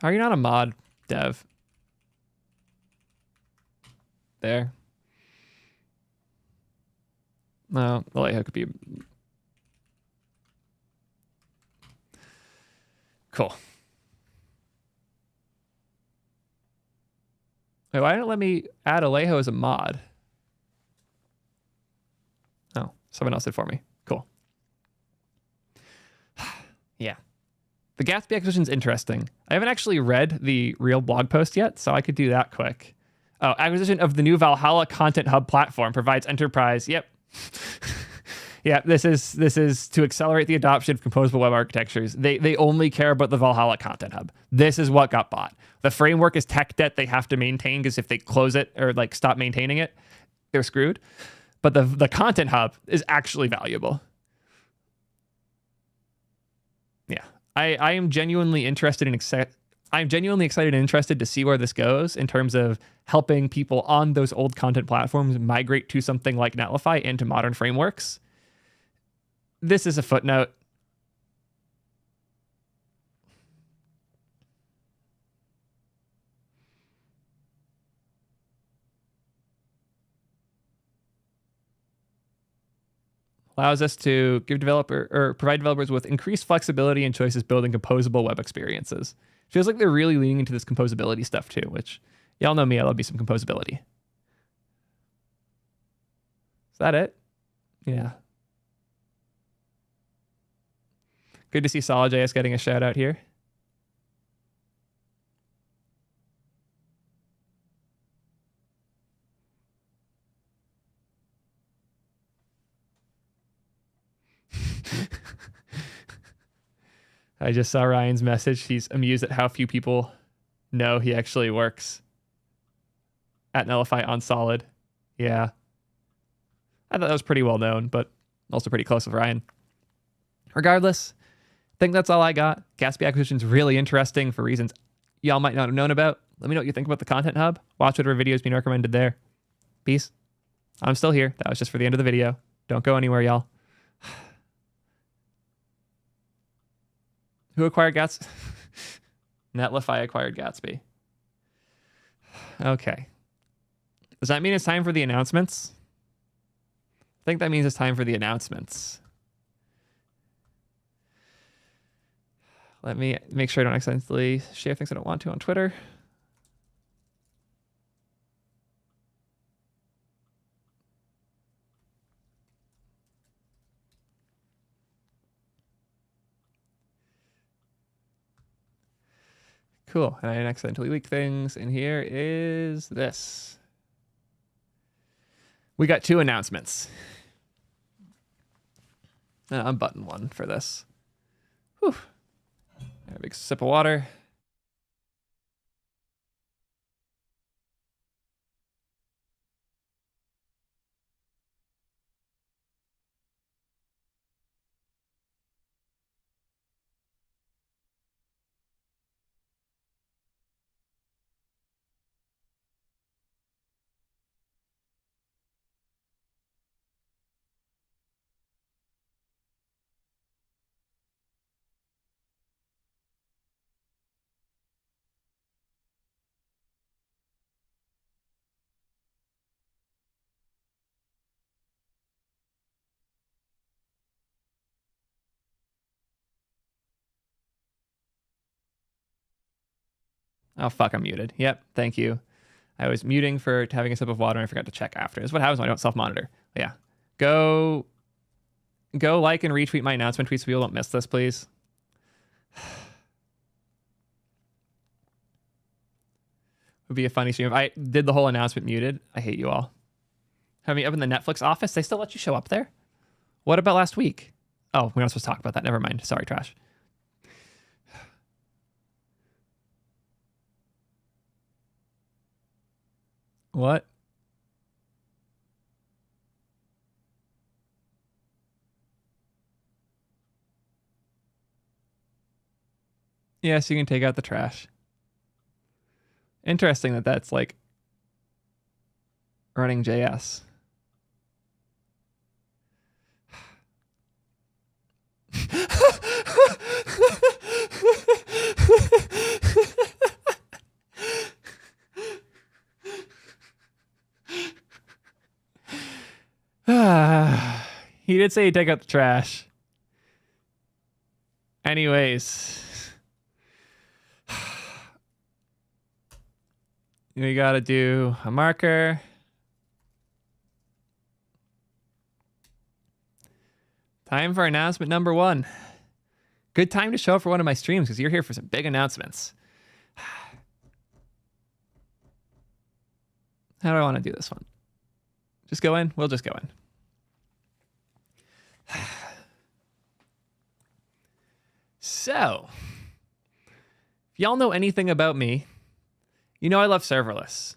Are you not a mod, Dev? There. No, Alejo could be. Cool. Wait, why didn't it let me add Alejo as a mod? Oh, someone else did for me. Cool. Yeah. The Gatsby acquisition is interesting. I haven't actually read the real blog post yet, so I could do that quick. Oh, acquisition of the new Valhalla Content Hub platform provides enterprise. Yep. Yeah, this is to accelerate the adoption of composable web architectures. They only care about the Valhalla Content Hub. This is what got bought. The framework is tech debt they have to maintain, because if they close it or like stop maintaining it, they're screwed. But the Content Hub is actually valuable. Yeah, I am genuinely interested in I'm genuinely excited and interested to see where this goes in terms of helping people on those old content platforms migrate to something like Netlify and to modern frameworks. This is a footnote. Allows us to give provide developers with increased flexibility and choices building composable web experiences. Feels like they're really leaning into this composability stuff too, which y'all know me, I love me some composability. Is that it? Yeah. Good to see SolidJS getting a shout out here. I just saw Ryan's message. He's amused at how few people know he actually works at Netlify on Solid. Yeah. I thought that was pretty well known, but also pretty close with Ryan. Regardless, I think that's all I got. Gatsby acquisition is really interesting for reasons y'all might not have known about. Let me know what you think about the Content Hub. Watch whatever videos being recommended there. Peace. I'm still here. That was just for the end of the video. Don't go anywhere, y'all. Who acquired Gatsby? Netlify acquired Gatsby. Okay. Does that mean it's time for the announcements? I think that means it's time for the announcements. Let me make sure I don't accidentally share things I don't want to on Twitter. Cool. And I didn't accidentally leak things. And here is this. We got 2 announcements. I'm button 1 for this. Whew. A big sip of water. Oh, fuck, I'm muted. Yep, thank you. I was muting for having a sip of water and I forgot to check after. That's what happens when I don't self-monitor. Yeah. Go like and retweet my announcement tweets so people don't miss this, please. Would be a funny stream if I did the whole announcement muted. I hate you all. Have me up in the Netflix office? They still let you show up there? What about last week? Oh, we're not supposed to talk about that. Never mind. Sorry, Trash. What? Yes, you can take out the trash. Interesting that that's like running JS. He did say he'd take out the trash. Anyways, we gotta do a marker. Time for announcement number 1. Good time to show up for one of my streams because you're here for some big announcements. How do I want to do this one? Just go in? We'll just go in. So, if y'all know anything about me, you know I love serverless.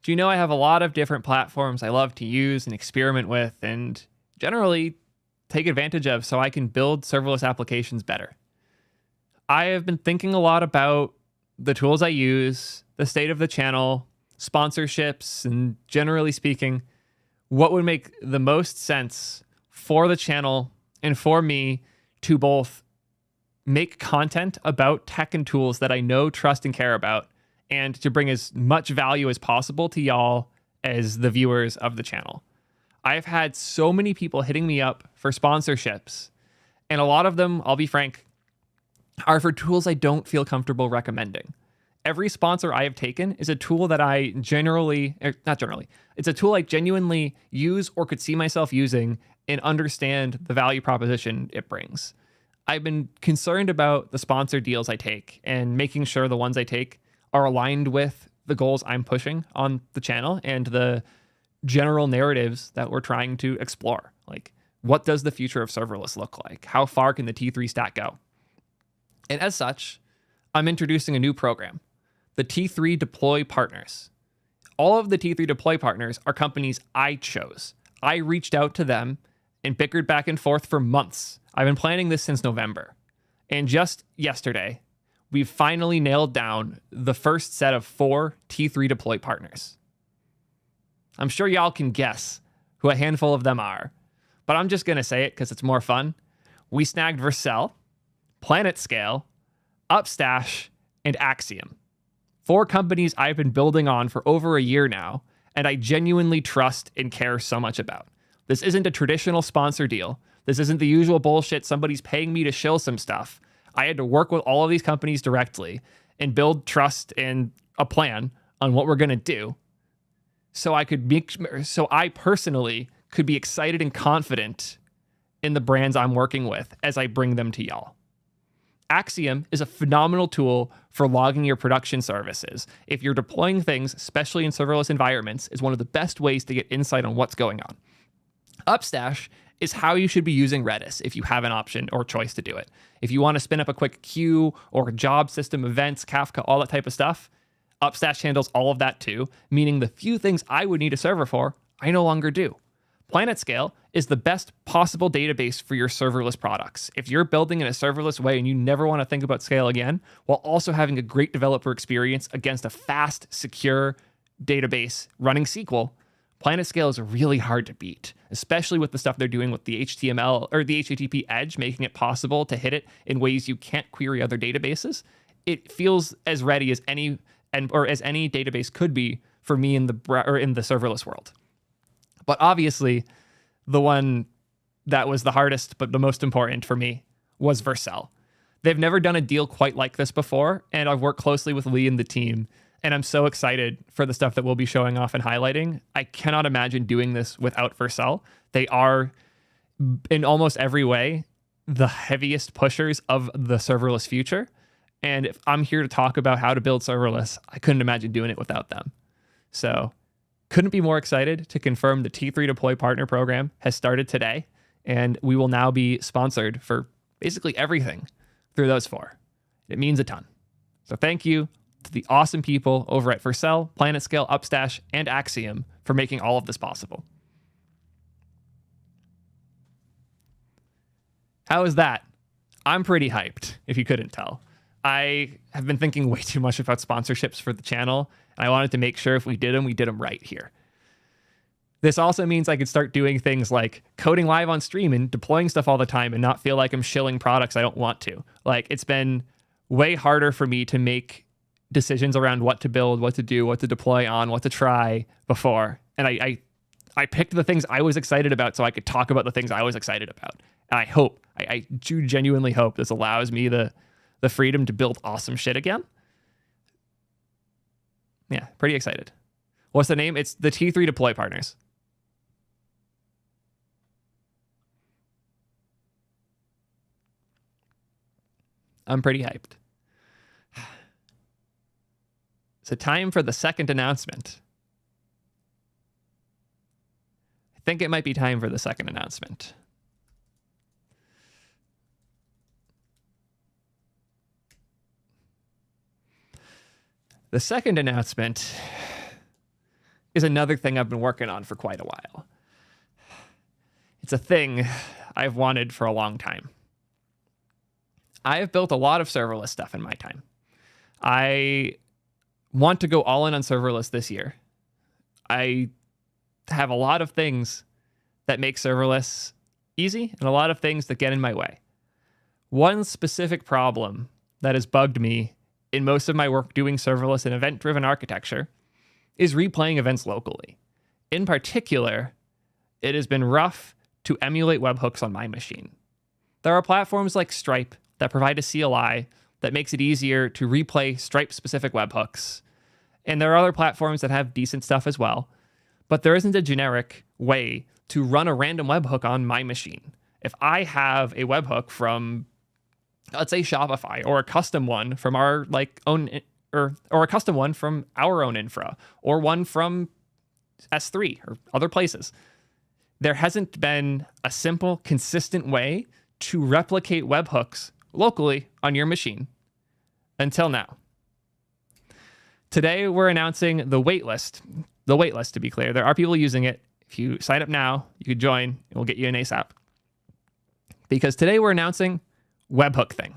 Do you know I have a lot of different platforms I love to use and experiment with and generally take advantage of so I can build serverless applications better. I have been thinking a lot about the tools I use, the state of the channel, sponsorships, and generally speaking, what would make the most sense for the channel and for me to both make content about tech and tools that I know, trust, and care about, and to bring as much value as possible to y'all as the viewers of the channel. I've had so many people hitting me up for sponsorships, and a lot of them, I'll be frank, are for tools I don't feel comfortable recommending. Every sponsor I have taken is a tool that I it's a tool I genuinely use or could see myself using and understand the value proposition it brings. I've been concerned about the sponsor deals I take and making sure the ones I take are aligned with the goals I'm pushing on the channel and the general narratives that we're trying to explore. Like, what does the future of serverless look like? How far can the T3 stack go? And as such, I'm introducing a new program, the T3 Deploy Partners. All of the T3 Deploy Partners are companies I chose. I reached out to them and bickered back and forth for months. I've been planning this since November. And just yesterday, we've finally nailed down the first set of 4 T3 Deploy Partners. I'm sure y'all can guess who a handful of them are, but I'm just going to say it because it's more fun. We snagged Vercel, PlanetScale, Upstash, and Axiom. 4 companies I've been building on for over a year now, and I genuinely trust and care so much about. This isn't a traditional sponsor deal. This isn't the usual bullshit somebody's paying me to shill some stuff. I had to work with all of these companies directly and build trust and a plan on what we're going to do so I personally could be excited and confident in the brands I'm working with as I bring them to y'all. Axiom is a phenomenal tool for logging your production services. If you're deploying things, especially in serverless environments, is one of the best ways to get insight on what's going on. Upstash is how you should be using Redis if you have an option or choice to do it. If you want to spin up a quick queue or job system events, Kafka, all that type of stuff, Upstash handles all of that too, meaning the few things I would need a server for, I no longer do. PlanetScale is the best possible database for your serverless products. If you're building in a serverless way and you never want to think about scale again, while also having a great developer experience against a fast, secure database running SQL, PlanetScale is really hard to beat, especially with the stuff they're doing with the HTML or the HTTP edge, making it possible to hit it in ways you can't query other databases. It feels as ready as any database could be for me in the serverless world. But obviously, the one that was the hardest but the most important for me was Vercel. They've never done a deal quite like this before, and I've worked closely with Lee and the team, and I'm so excited for the stuff that we'll be showing off and highlighting. I cannot imagine doing this without Vercel. They are, in almost every way, the heaviest pushers of the serverless future. And if I'm here to talk about how to build serverless, I couldn't imagine doing it without them. So couldn't be more excited to confirm the T3 Deploy Partner Program has started today, and we will now be sponsored for basically everything through those 4. It means a ton. So thank you to the awesome people over at Vercel, PlanetScale, Upstash, and Axiom for making all of this possible. How is that? I'm pretty hyped, if you couldn't tell. I have been thinking way too much about sponsorships for the channel, and I wanted to make sure if we did them right here. This also means I could start doing things like coding live on stream and deploying stuff all the time and not feel like I'm shilling products I don't want to. Like, it's been way harder for me to make decisions around what to build, what to do, what to deploy on, what to try before. And I picked the things I was excited about so I could talk about the things I was excited about. And I do genuinely hope this allows me the freedom to build awesome shit again. Yeah, pretty excited. What's the name? It's the T3 Deploy Partners. I'm pretty hyped. So time for the second announcement. I think it might be time for the second announcement. The second announcement is another thing I've been working on for quite a while. It's a thing I've wanted for a long time. I have built a lot of serverless stuff in my time. I want to go all in on serverless this year. I have a lot of things that make serverless easy and a lot of things that get in my way. One specific problem that has bugged me in most of my work doing serverless and event-driven architecture is replaying events locally. In particular, it has been rough to emulate webhooks on my machine. There are platforms like Stripe that provide a CLI that makes it easier to replay Stripe-specific webhooks. And there are other platforms that have decent stuff as well. But there isn't a generic way to run a random webhook on my machine. If I have a webhook from, let's say, Shopify, or a custom one from our own, or a custom one from our own infra, or one from S3 or other places, there hasn't been a simple, consistent way to replicate webhooks locally on your machine until now. Today, we're announcing the waitlist. The waitlist, to be clear, there are people using it. If you sign up now, you could join, and we'll get you an ASAP. Because today we're announcing Webhookthing,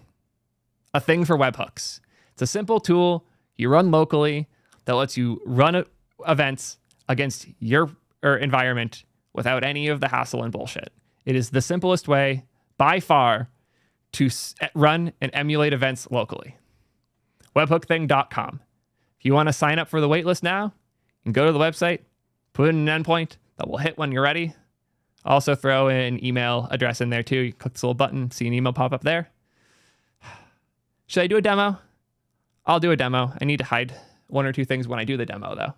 a thing for webhooks. It's a simple tool you run locally that lets you run events against your environment without any of the hassle and bullshit. It is the simplest way, by far, to run and emulate events locally. Webhookthing.com. If you want to sign up for the waitlist now, you can go to the website, put in an endpoint that will hit when you're ready. Also throw an email address in there too. You click this little button, see an email pop up there. Should I do a demo? I'll do a demo. I need to hide one or two things when I do the demo, though.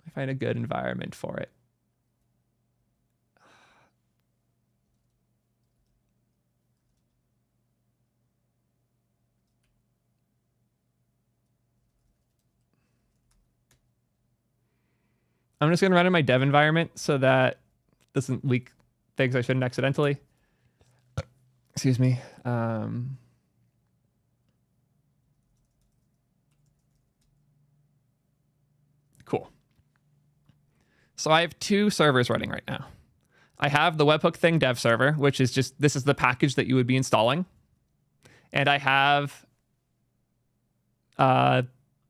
I find a good environment for it. I'm just going to run in my dev environment so that it doesn't leak things I shouldn't accidentally. Excuse me. Cool. So I have two servers running right now. I have the Webhookthing dev server, which is just, this is the package that you would be installing. And I have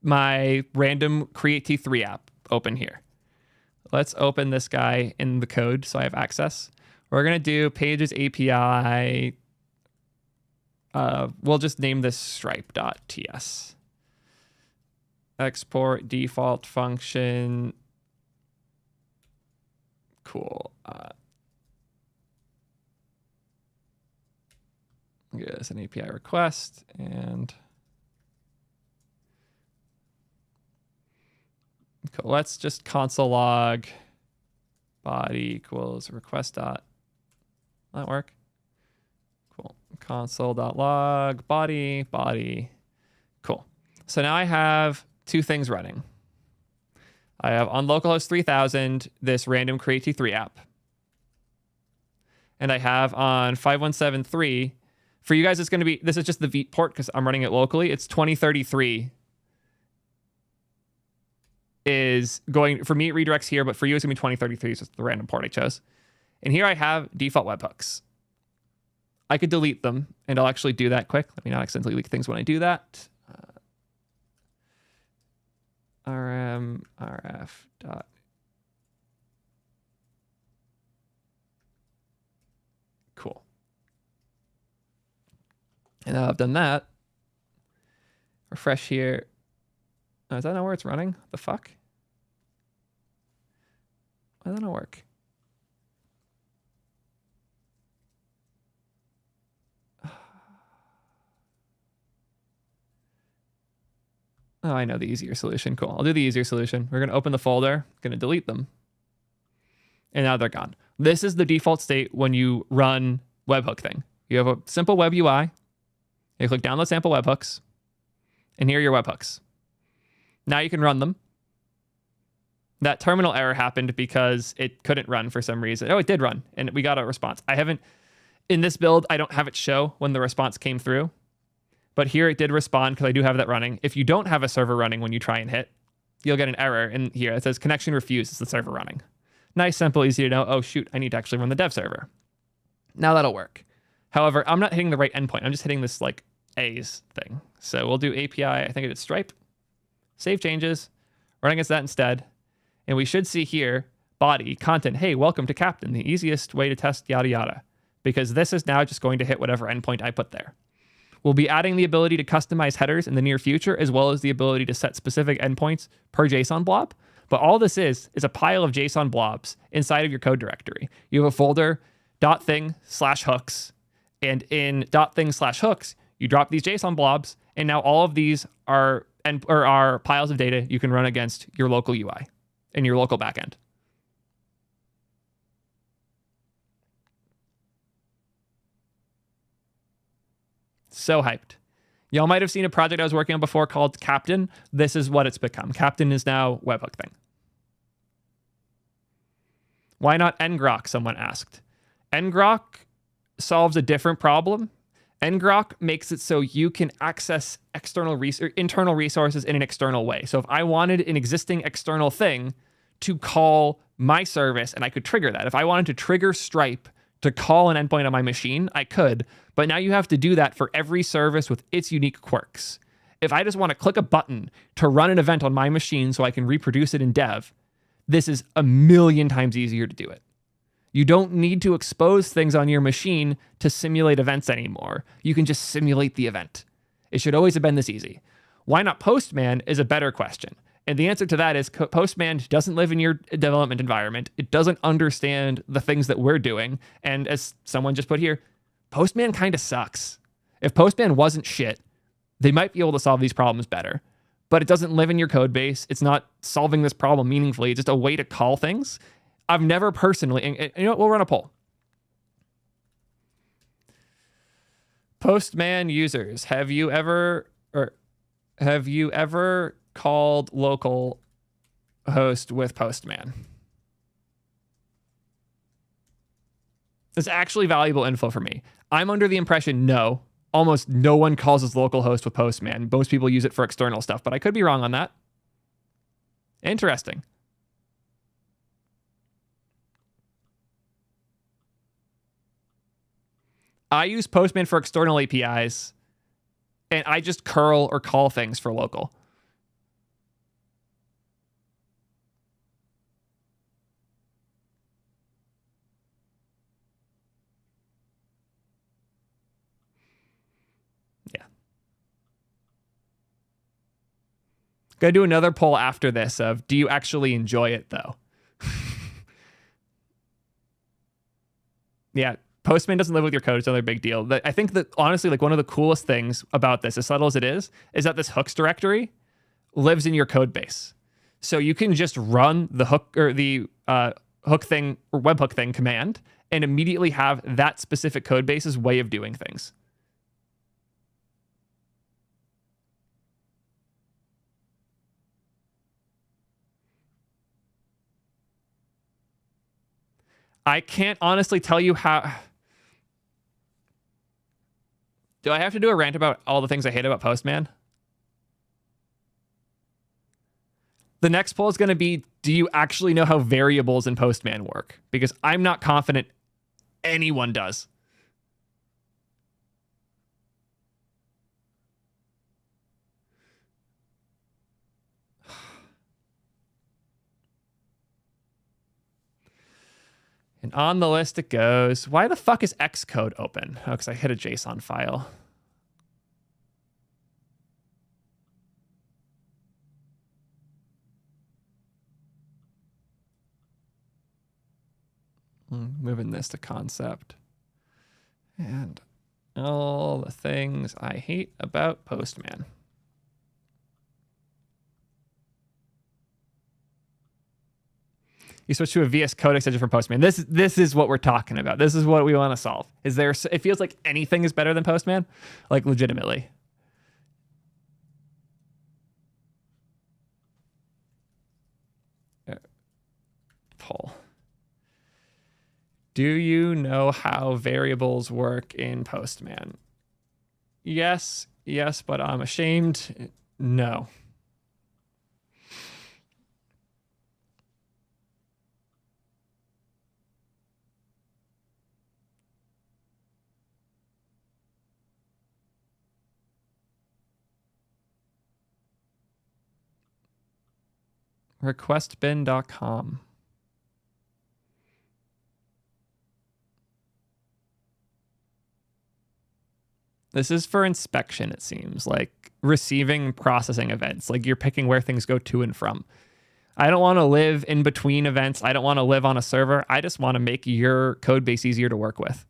my random Create T3 app open here. Let's open this guy in the code so I have access. We're going to do Pages API. We'll just name this stripe.ts. Export default function. Cool. Give us an API request and cool. Let's just console log body equals request dot. Will that work? Cool. Console.log body. Cool. So now I have two things running. I have on localhost 3000 this random create T3 app. And I have on 5173 For you guys, it's going to be, this is just the V port because I'm running it locally. It's 2033 is going, for me, it redirects here, but for you, it's going to be 2033, so it's the random port I chose. And here I have default webhooks. I could delete them, and I'll actually do that quick. Let me not accidentally leak things when I do that. rm rf dot. Cool. And now I've done that. Refresh here. Oh, is that not where it's running? The fuck? Why does that not work? Oh, I know the easier solution. Cool. I'll do the easier solution. We're going to open the folder, going to delete them. And now they're gone. This is the default state when you run Webhookthing. You have a simple web UI. You click download sample webhooks. And here are your webhooks. Now you can run them. That terminal error happened because it couldn't run for some reason. Oh, it did run, and we got a response. I haven't, in this build, I don't have it show when the response came through. But here it did respond because I do have that running. If you don't have a server running when you try and hit, you'll get an error. And here it says connection refused. It's the server running. Nice, simple, easy to know. Oh, shoot, I need to actually run the dev server. Now that'll work. However, I'm not hitting the right endpoint. I'm just hitting this like A's thing. So we'll do API. I think it's Stripe. Save changes. Run against that instead. And we should see here, body, content. Hey, welcome to Captain. The easiest way to test yada yada. Because this is now just going to hit whatever endpoint I put there. We'll be adding the ability to customize headers in the near future, as well as the ability to set specific endpoints per JSON blob. But all this is a pile of JSON blobs inside of your code directory. You have a folder .thing/hooks, and in .thing/hooks, you drop these JSON blobs, and now all of these are piles of data you can run against your local UI and your local backend. So hyped. Y'all might have seen a project I was working on before called Captain. This is what it's become. Captain is now Webhookthing. Why not ngrok, someone asked. Ngrok solves a different problem. Ngrok makes it so you can access internal resources in an external way. So if I wanted an existing external thing to call my service, and I could trigger that. If I wanted to trigger Stripe to call an endpoint on my machine, I could. But now you have to do that for every service with its unique quirks. If I just want to click a button to run an event on my machine so I can reproduce it in dev, this is a million times easier to do it. You don't need to expose things on your machine to simulate events anymore. You can just simulate the event. It should always have been this easy. Why not Postman is a better question. And the answer to that is Postman doesn't live in your development environment. It doesn't understand the things that we're doing. And as someone just put here, Postman kind of sucks. If Postman wasn't shit, they might be able to solve these problems better. But it doesn't live in your code base. It's not solving this problem meaningfully. It's just a way to call things. I've never personally, and you know what, we'll run a poll. Postman users, have you ever called local host with Postman? It's actually valuable info for me. I'm under the impression no. Almost no one calls his local host with Postman. Most people use it for external stuff, but I could be wrong on that. Interesting. I use Postman for external APIs, and I just curl or call things for local. Yeah. Gonna do another poll after this of, do you actually enjoy it though? Yeah. Postman doesn't live with your code. It's another big deal. I think that honestly, like one of the coolest things about this, as subtle as it is that this hooks directory lives in your code base. So you can just run the hook or the hook thing or webhook thing command and immediately have that specific code base's way of doing things. I can't honestly tell you how. Do I have to do a rant about all the things I hate about Postman? The next poll is going to be, do you actually know how variables in Postman work? Because I'm not confident anyone does. And on the list it goes. Why the fuck is Xcode open? Oh, because I hit a JSON file. Moving this to concept. And all the things I hate about Postman. You switch to a VS Code extension from Postman. This is what we're talking about. This is what we want to solve. Is there? It feels like anything is better than Postman, like legitimately. Poll. Do you know how variables work in Postman? Yes, but I'm ashamed. No. Requestbin.com. This is for inspection, it seems, like receiving processing events. Like you're picking where things go to and from. I don't want to live in between events. I don't want to live on a server. I just want to make your code base easier to work with.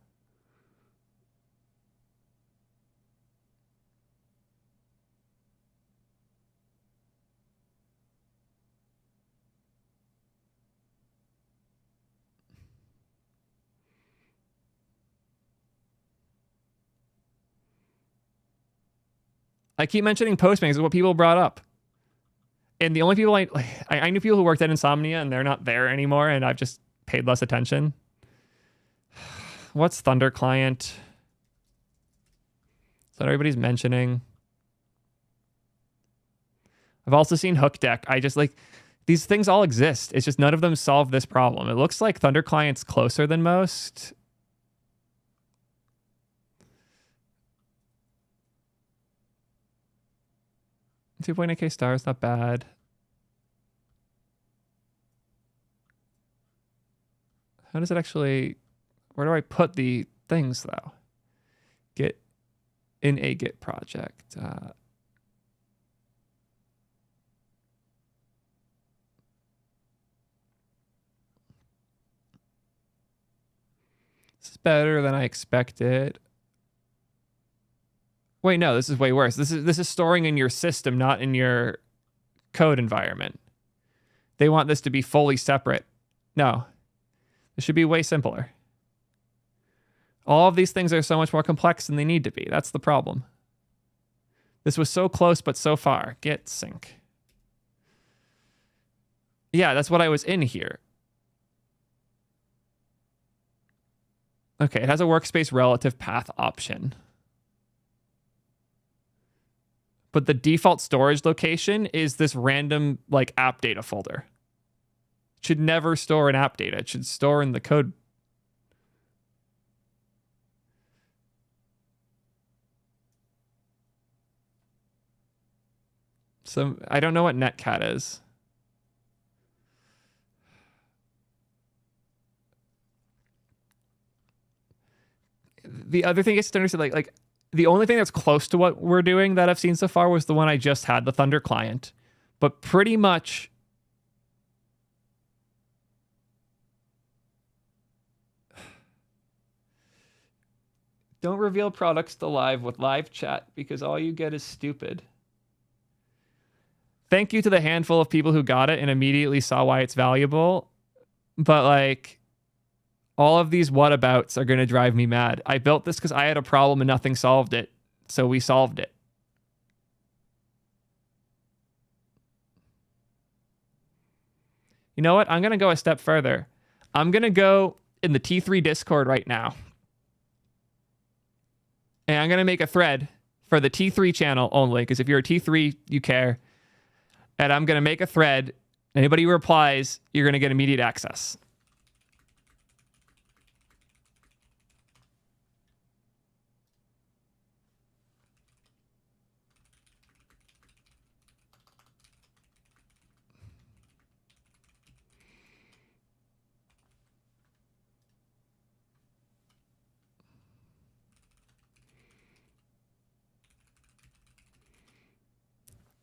I keep mentioning Postman because it's what people brought up. And the only people I knew people who worked at Insomnia and they're not there anymore, and I've just paid less attention. What's Thunder Client? That everybody's mentioning. I've also seen Hook Deck. I just like these things all exist. It's just none of them solve this problem. It looks like Thunder Client's closer than most. 2.8K stars, not bad. How does it actually... Where do I put the things, though? Git in a Git project. This is better than I expected. Wait, no, this is way worse. This is storing in your system, not in your code environment. They want this to be fully separate. No, this should be way simpler. All of these things are so much more complex than they need to be. That's the problem. This was so close, but so far. Git sync. Yeah, that's what I was in here. Okay, it has a workspace relative path option. But the default storage location is this random like app data folder. It should never store in app data. It should store in the code. So I don't know what netcat is. The other thing is to understand, like the only thing that's close to what we're doing that I've seen so far was the one I just had, the Thunder client. But pretty much don't reveal products to live with live chat because all you get is stupid. Thank you to the handful of people who got it and immediately saw why it's valuable. But like all of these whatabouts are going to drive me mad. I built this because I had a problem and nothing solved it. So we solved it. You know what? I'm going to go a step further. I'm going to go in the T3 Discord right now And I'm going to make a thread for the T3 channel only, because if you're a T3, you care. And I'm going to make a thread. Anybody who replies, you're going to get immediate access.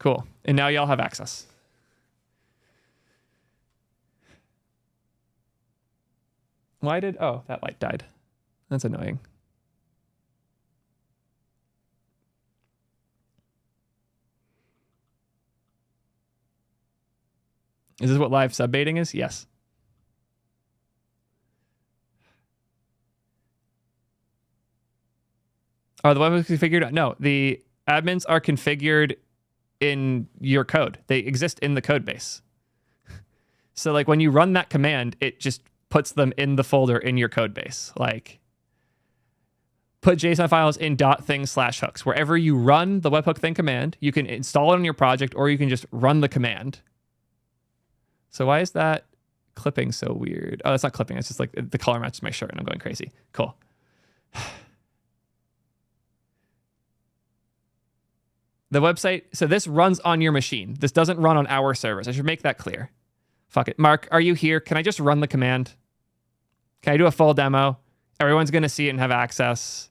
Cool. And now y'all have access. Why did... Oh, that light died. That's annoying. Is this what live sub baiting is? Yes. Are the webhooks configured? No, the admins are configured in your code. They exist in the code base. So like when you run that command, it just puts them in the folder in your code base. Like put JSON files in .thing/hooks. Wherever you run the webhookthing command, you can install it on your project or you can just run the command. So why is that clipping so weird? Oh, that's not clipping. It's just like the color matches my shirt and I'm going crazy. Cool. The website, so this runs on your machine. This doesn't run on our servers. I should make that clear. Fuck it. Mark, are you here? Can I just run the command? Can I do a full demo? Everyone's going to see it and have access.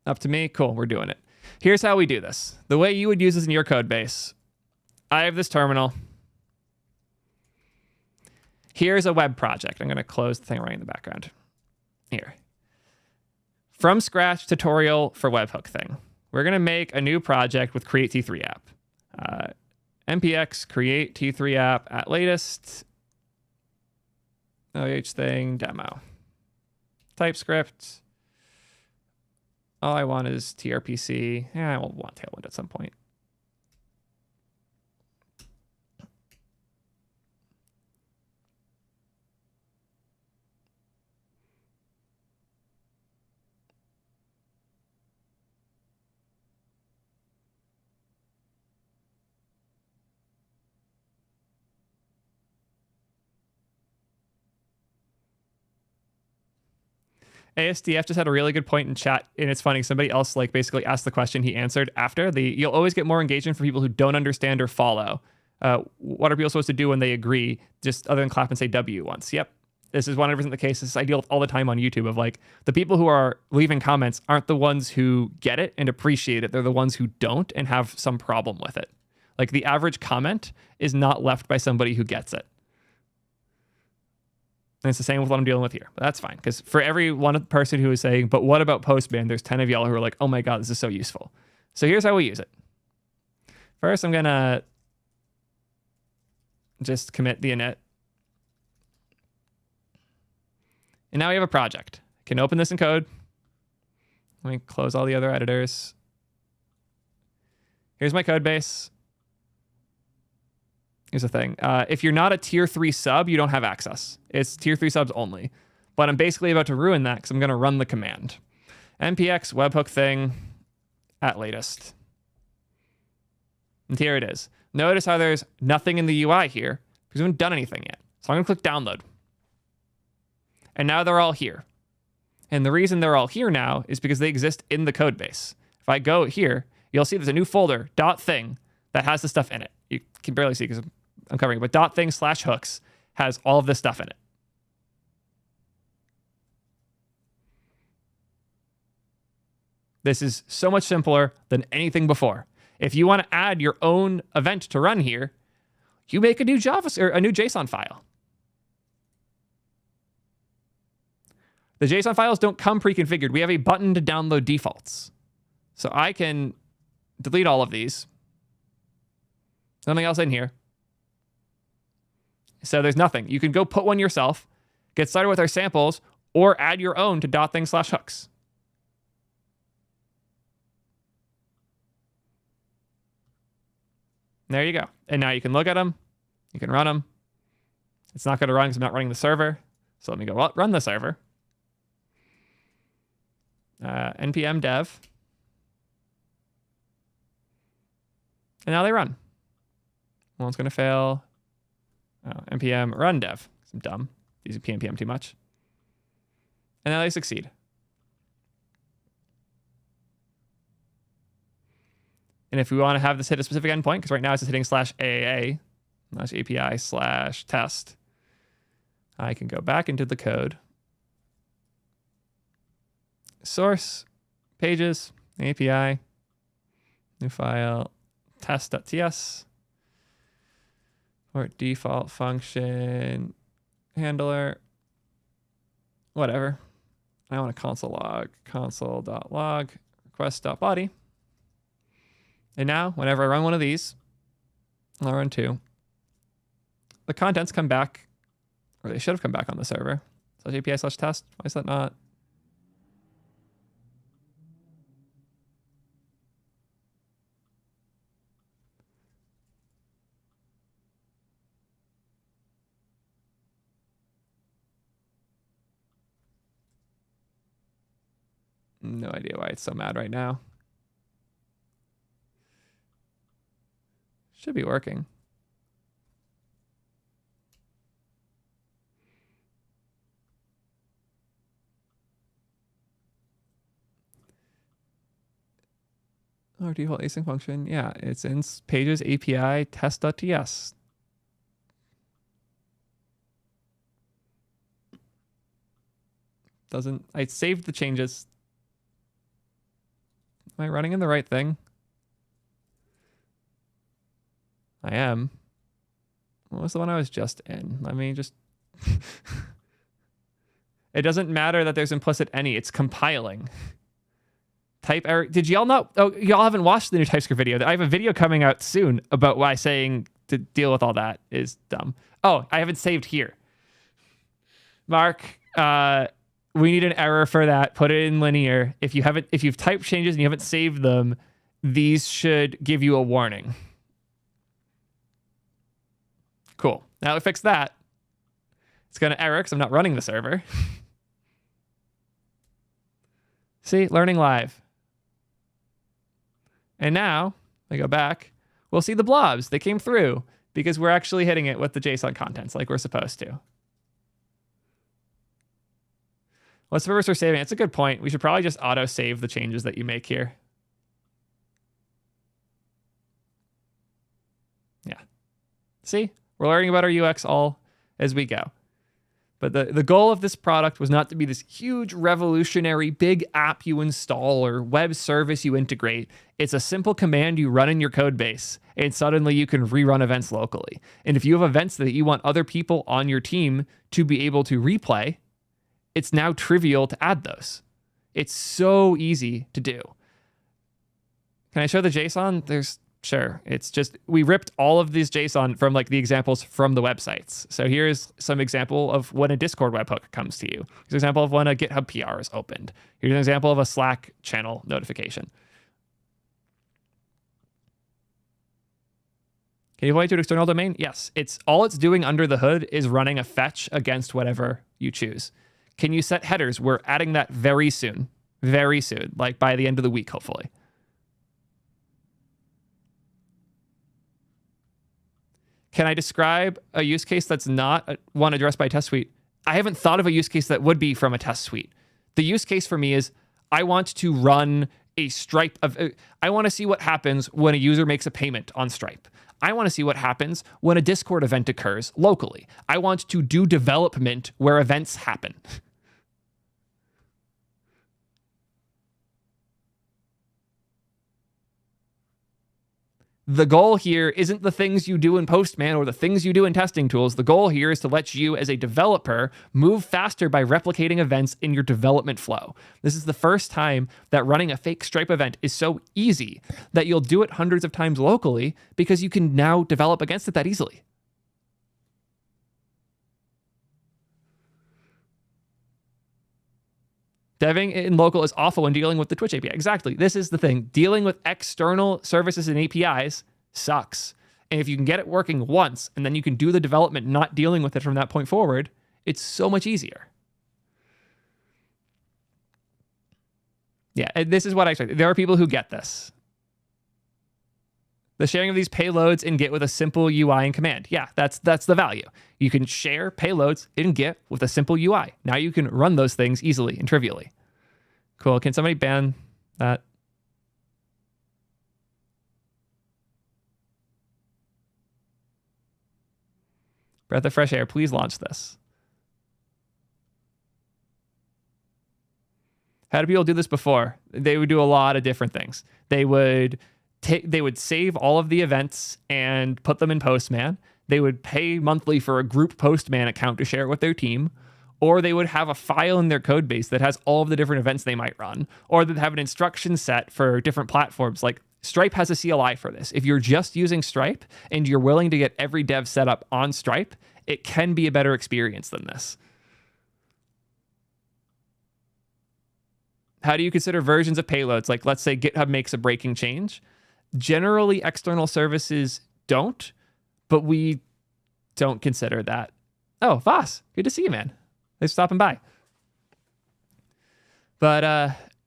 Up to me? Cool, we're doing it. Here's how we do this. The way you would use this in your code base. I have this terminal. Here's a web project. I'm going to close the thing right in the background. Here. From scratch tutorial for Webhookthing. We're going to make a new project with create T3 app. npx create T3 app at latest. thing demo. TypeScript. All I want is TRPC. Yeah, I will want Tailwind at some point. ASDF just had a really good point in chat, and it's funny. Somebody else like basically asked the question, he answered after. You'll always get more engagement from people who don't understand or follow. What are people supposed to do when they agree, just other than clap and say W once? Yep, this is 100% the case. This is ideal all the time on YouTube of like, the people who are leaving comments aren't the ones who get it and appreciate it. They're the ones who don't and have some problem with it. Like the average comment is not left by somebody who gets it. And it's the same with what I'm dealing with here. But that's fine. Because for every one person who is saying, but what about Postman? There's 10 of y'all who are like, oh my God, this is so useful. So here's how we use it. First, I'm going to just commit the init. And now we have a project. I can open this in code. Let me close all the other editors. Here's my code base. Here's the thing. If you're not a tier 3 sub, you don't have access. It's tier 3 subs only. But I'm basically about to ruin that because I'm going to run the command. npx webhookthing at latest. And here it is. Notice how there's nothing in the UI here because we haven't done anything yet. So I'm going to click download. And now they're all here. And the reason they're all here now is because they exist in the code base. If I go here, you'll see there's a new folder, .thing, that has the stuff in it. You can barely see because I'm covering it, but .thing/hooks has all of this stuff in it. This is so much simpler than anything before. If you want to add your own event to run here, you make a new a new JSON file. The JSON files don't come pre-configured. We have a button to download defaults. So I can delete all of these. Nothing else in here. So there's nothing. You can go put one yourself, get started with our samples, or add your own to .thing/hooks. There you go. And now you can look at them. You can run them. It's not going to run because I'm not running the server. So let me go, well, run the server. npm dev. And now they run. One's going to fail. Oh, npm run dev. I'm dumb. Using npm too much. And now they succeed. And if we want to have this hit a specific endpoint, because right now it's just hitting /AAA, /API/test, I can go back into the code. Source, pages, API, new file, test.ts, or default function, handler, whatever. I want a console log, console.log, request.body. And now, whenever I run one of these, I'll run two. The contents come back, or they should have come back on the server. /API/test. Why is that not? No idea why it's so mad right now. Should be working. Our default async function, yeah, it's in pages API test.ts. I saved the changes. Am I running in the right thing? I am. What was the one I was just in? Let me just... It doesn't matter that there's implicit any. It's compiling. Type error. Did y'all know? Oh, y'all haven't watched the new TypeScript video. I have a video coming out soon about why saying to deal with all that is dumb. Oh, I haven't saved here. Mark, we need an error for that. Put it in linear. If you've typed changes and you haven't saved them, these should give you a warning. Cool. Now we fix that. It's going to error because I'm not running the server. See, learning live. And now I go back. We'll see the blobs. They came through because we're actually hitting it with the JSON contents like we're supposed to. What's the purpose for saving? It's a good point. We should probably just auto save the changes that you make here. Yeah. See, we're learning about our UX all as we go. But the goal of this product was not to be this huge, revolutionary, big app you install or web service you integrate. It's a simple command you run in your code base, and suddenly you can rerun events locally. And if you have events that you want other people on your team to be able to replay, it's now trivial to add those. It's so easy to do. Can I show the JSON? Sure. It's just, we ripped all of these JSON from like the examples from the websites. So here's some example of when a Discord webhook comes to you. Here's an example of when a GitHub PR is opened. Here's an example of a Slack channel notification. Can you point to an external domain? Yes. All it's doing under the hood is running a fetch against whatever you choose. Can you set headers? We're adding that very soon, like by the end of the week, hopefully. Can I describe a use case that's not one addressed by a test suite? I haven't thought of a use case that would be from a test suite. The use case for me is I want to run a Stripe I want to see what happens when a user makes a payment on Stripe. I want to see what happens when a Discord event occurs locally. I want to do development where events happen. The goal here isn't the things you do in Postman or the things you do in testing tools. The goal here is to let you as a developer move faster by replicating events in your development flow. This is the first time that running a fake Stripe event is so easy that you'll do it hundreds of times locally because you can now develop against it that easily. Deving in local is awful when dealing with the Twitch API. Exactly. This is the thing. Dealing with external services and APIs sucks. And if you can get it working once and then you can do the development not dealing with it from that point forward, it's so much easier. Yeah, and this is what I expect. There are people who get this. The sharing of these payloads in Git with a simple UI and command. Yeah, that's the value. You can share payloads in Git with a simple UI. Now you can run those things easily and trivially. Cool. Can somebody ban that? Breath of fresh air, please launch this. How do people do this before? They would do a lot of different things. They would save all of the events and put them in Postman. They would pay monthly for a group Postman account to share it with their team. Or they would have a file in their code base that has all of the different events they might run. Or they'd have an instruction set for different platforms. Like Stripe has a CLI for this. If you're just using Stripe and you're willing to get every dev set up on Stripe, it can be a better experience than this. How do you consider versions of payloads? Like, let's say GitHub makes a breaking change. Generally, external services don't, but we don't consider that. Oh, Voss, good to see you, man. Thanks for stopping by. But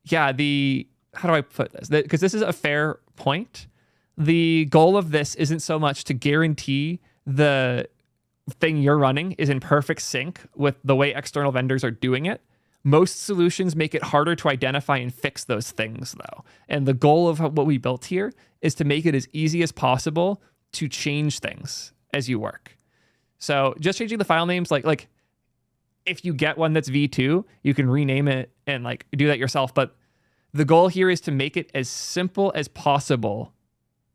yeah, how do I put this? Because this is a fair point. The goal of this isn't so much to guarantee the thing you're running is in perfect sync with the way external vendors are doing it. Most solutions make it harder to identify and fix those things, though. And the goal of what we built here is to make it as easy as possible to change things as you work. So just changing the file names, like if you get one that's V2, you can rename it and like do that yourself. But the goal here is to make it as simple as possible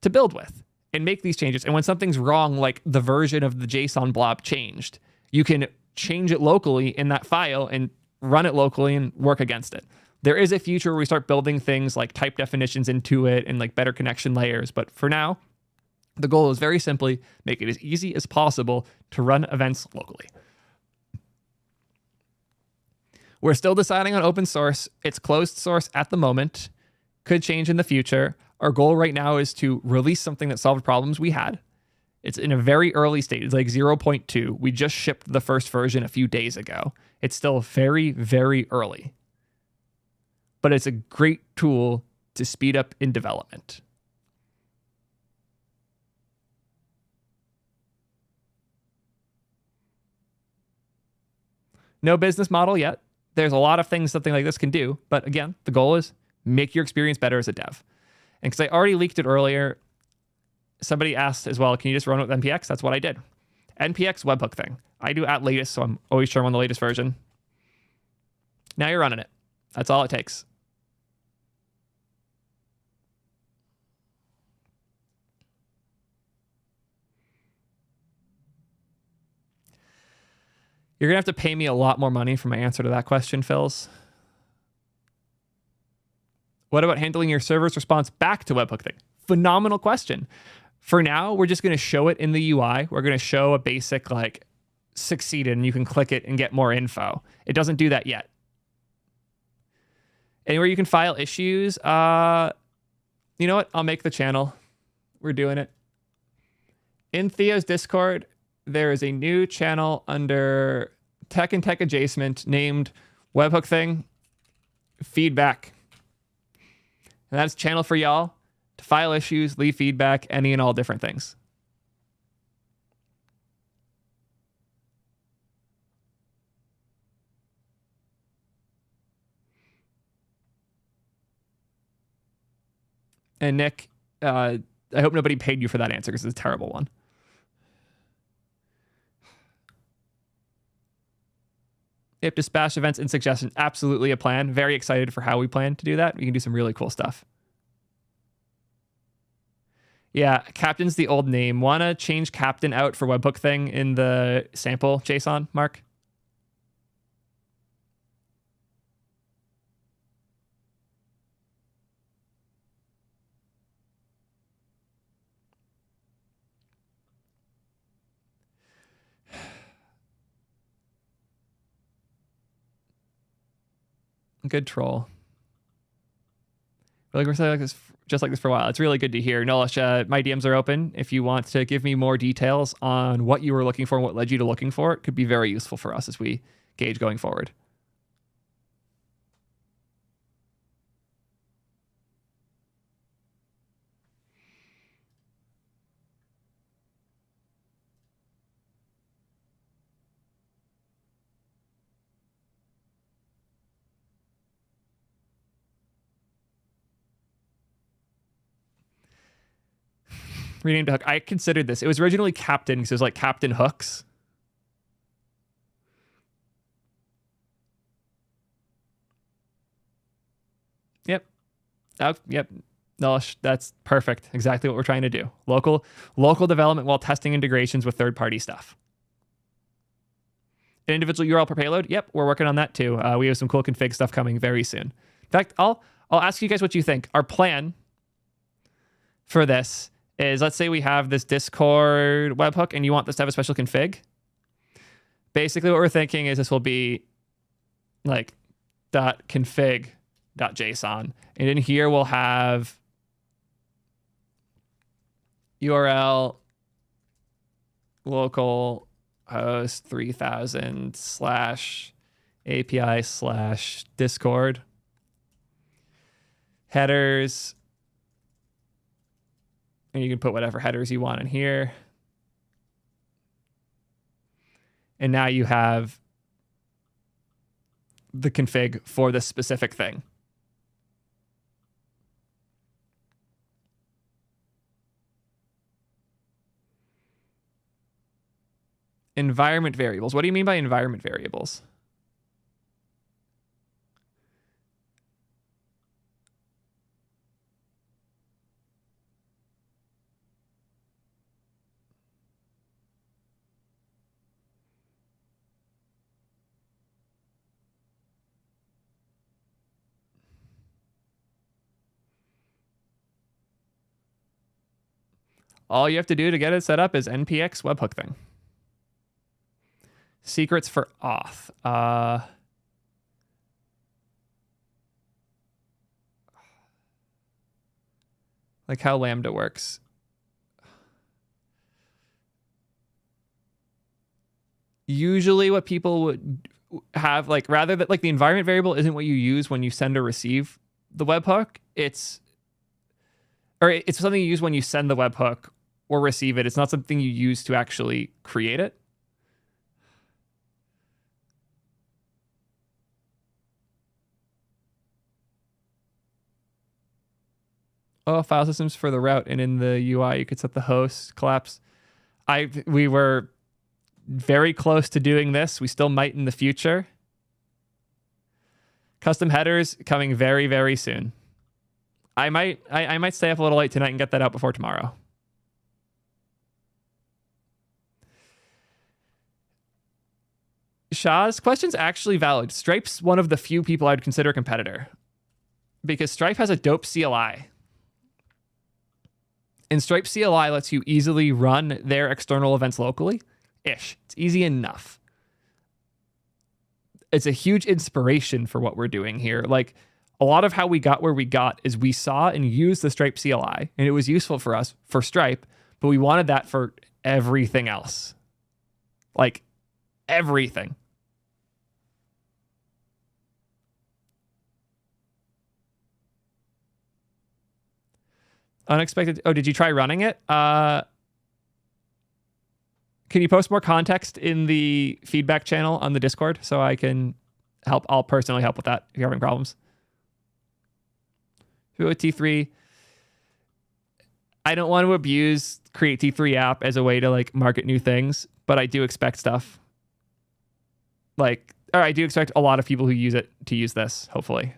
to build with and make these changes. And when something's wrong, like the version of the JSON blob changed, you can change it locally in that file and run it locally and work against it. There is a future where we start building things like type definitions into it and like better connection layers. But for now, the goal is very simply make it as easy as possible to run events locally. We're still deciding on open source. It's closed source at the moment. Could change in the future. Our goal right now is to release something that solved problems we had. It's in a very early state. It's like 0.2. We just shipped the first version a few days ago. It's still very, very early. But it's a great tool to speed up in development. No business model yet. There's a lot of things something like this can do. But again, the goal is make your experience better as a dev. And because I already leaked it earlier, somebody asked as well, can you just run it with NPX? That's what I did. NPX Webhookthing. I do at latest, so I'm always sure I'm on the latest version. Now you're running it. That's all it takes. You're going to have to pay me a lot more money for my answer to that question, Phils. What about handling your server's response back to Webhookthing? Phenomenal question. For now, we're just going to show it in the UI. We're going to show a basic like succeeded and you can click it and get more info. It doesn't do that yet. Anywhere you can file issues, you know what? I'll make the channel. We're doing it. In Theo's Discord, there is a new channel under Tech and Tech Adjacent named Webhookthing Feedback. And that's a channel for y'all to file issues, leave feedback, any and all different things. And Nick, I hope nobody paid you for that answer because it's a terrible one. If dispatch events in suggestion, absolutely a plan. Very excited for how we plan to do that. We can do some really cool stuff. Yeah, Captain's the old name. Want to change Captain out for Webhookthing in the sample JSON, Mark? Good troll. We're saying like this, just like this for a while. It's really good to hear. Nolish, my DMs are open. If you want to give me more details on what you were looking for and what led you to looking for it, could be very useful for us as we gauge going forward. Renamed Hook. I considered this. It was originally Captain because it was like Captain Hooks. Yep. Oh, yep. No, that's perfect. Exactly what we're trying to do. Local development while testing integrations with third-party stuff. An individual URL per payload. Yep, we're working on that too. We have some cool config stuff coming very soon. In fact, I'll ask you guys what you think. Our plan for this is, let's say we have this Discord webhook and you want this to have a special config. Basically what we're thinking is this will be like .config.json. And in here we'll have URL local host 3000 / API / Discord. Headers. And you can put whatever headers you want in here. And now you have the config for this specific thing. Environment variables. What do you mean by environment variables? All you have to do to get it set up is npx webhookthing. Secrets for auth. Like how Lambda works. Usually what people would have, like, rather than like the environment variable isn't what you use when you send or receive the webhook. It's something you use when you send the webhook or receive it. It's not something you use to actually create it. Oh, file systems for the route, and in the UI you could set the host collapse. We were very close to doing this. We still might in the future. Custom headers coming very, very soon. I might stay up a little late tonight and get that out before tomorrow. Shah's question's actually valid. Stripe's one of the few people I'd consider a competitor because Stripe has a dope CLI. And Stripe CLI lets you easily run their external events locally. It's easy enough. It's a huge inspiration for what we're doing here. Like, a lot of how we got where we got is we saw and used the Stripe CLI, and it was useful for us for Stripe, but we wanted that for everything else. Like, everything. Unexpected. Oh, did you try running it? Can you post more context in the feedback channel on the Discord so I can help? I'll personally help with that if you're having problems. T3. I don't want to abuse Create T3 app as a way to like market new things, but I do expect stuff. Like, or I do expect a lot of people who use it to use this, hopefully.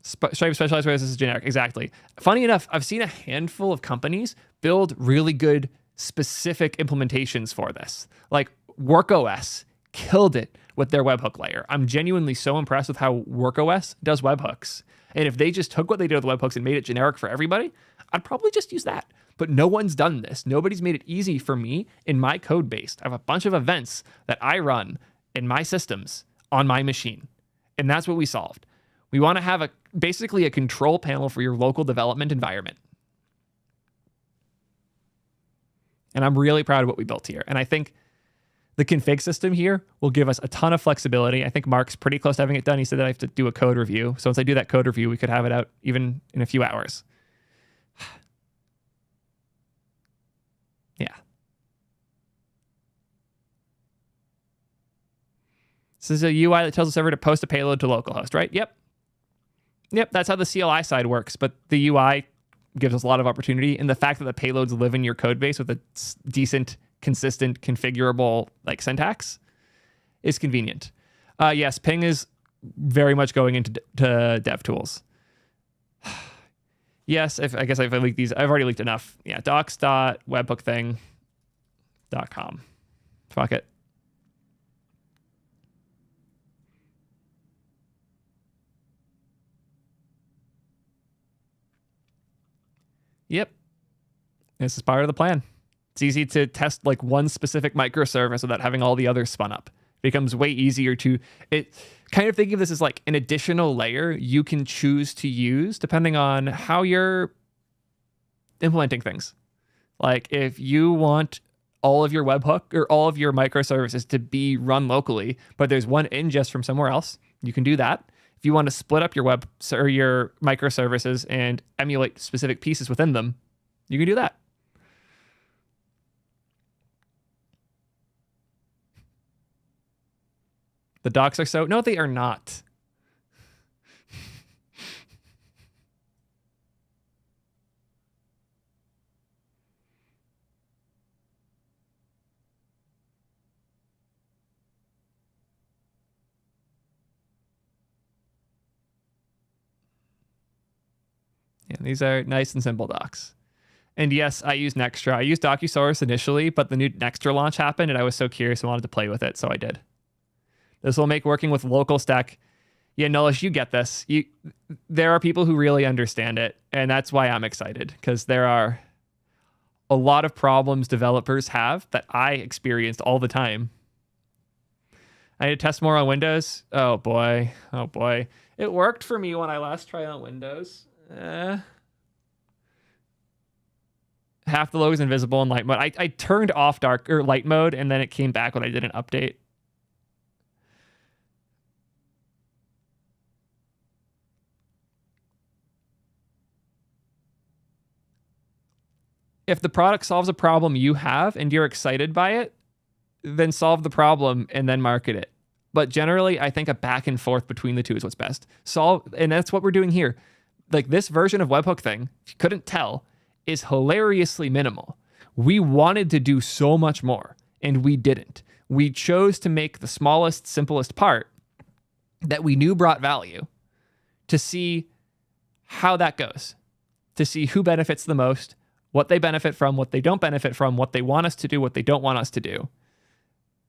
Stripe specialized whereas this is generic. Exactly. Funny enough, I've seen a handful of companies build really good specific implementations for this. Like WorkOS killed it with their webhook layer. I'm genuinely so impressed with how WorkOS does webhooks. And if they just took what they did with webhooks and made it generic for everybody, I'd probably just use that. But no one's done this. Nobody's made it easy for me in my code base. I have a bunch of events that I run in my systems on my machine. And that's what we solved. We want to have basically a control panel for your local development environment. And I'm really proud of what we built here. And I think the config system here will give us a ton of flexibility. I think Mark's pretty close to having it done. He said that I have to do a code review. So once I do that code review, we could have it out even in a few hours. Yeah. This is a UI that tells the server to post a payload to localhost, right? Yep. That's how the CLI side works. But the UI gives us a lot of opportunity. And the fact that the payloads live in your code base with a decent, consistent, configurable like syntax is convenient. Yes, ping is very much going into dev tools. Yes, I guess I've leaked these. I've already leaked enough. Yeah, docs.webhookthing.com. Fuck it. Yep. This is part of the plan. It's easy to test like one specific microservice without having all the others spun up. It becomes way easier to kind of think of this as like an additional layer you can choose to use depending on how you're implementing things. Like if you want all of your webhook or all of your microservices to be run locally, but there's one ingest from somewhere else, you can do that. If you want to split up your web or your microservices and emulate specific pieces within them, you can do that. The docs are so... No, they are not. Yeah, these are nice and simple docs. And yes, I use Nextra. I used Docusaurus initially, but the new Nextra launch happened, and I was so curious and wanted to play with it, so I did. This will make working with local stack. Yeah, Nullish, you get this. There are people who really understand it, and that's why I'm excited, because there are a lot of problems developers have that I experienced all the time. I need to test more on Windows. Oh boy. It worked for me when I last tried on Windows. Half the logo is invisible in light mode. I turned off dark or light mode, and then it came back when I did an update. If the product solves a problem you have and you're excited by it, then solve the problem and then market it. But generally, I think a back and forth between the two is what's best. And that's what we're doing here. Like this version of Webhookthing, if you couldn't tell, is hilariously minimal. We wanted to do so much more, and we didn't. We chose to make the smallest, simplest part that we knew brought value to see how that goes, to see who benefits the most, what they benefit from, what they don't benefit from, what they want us to do, what they don't want us to do.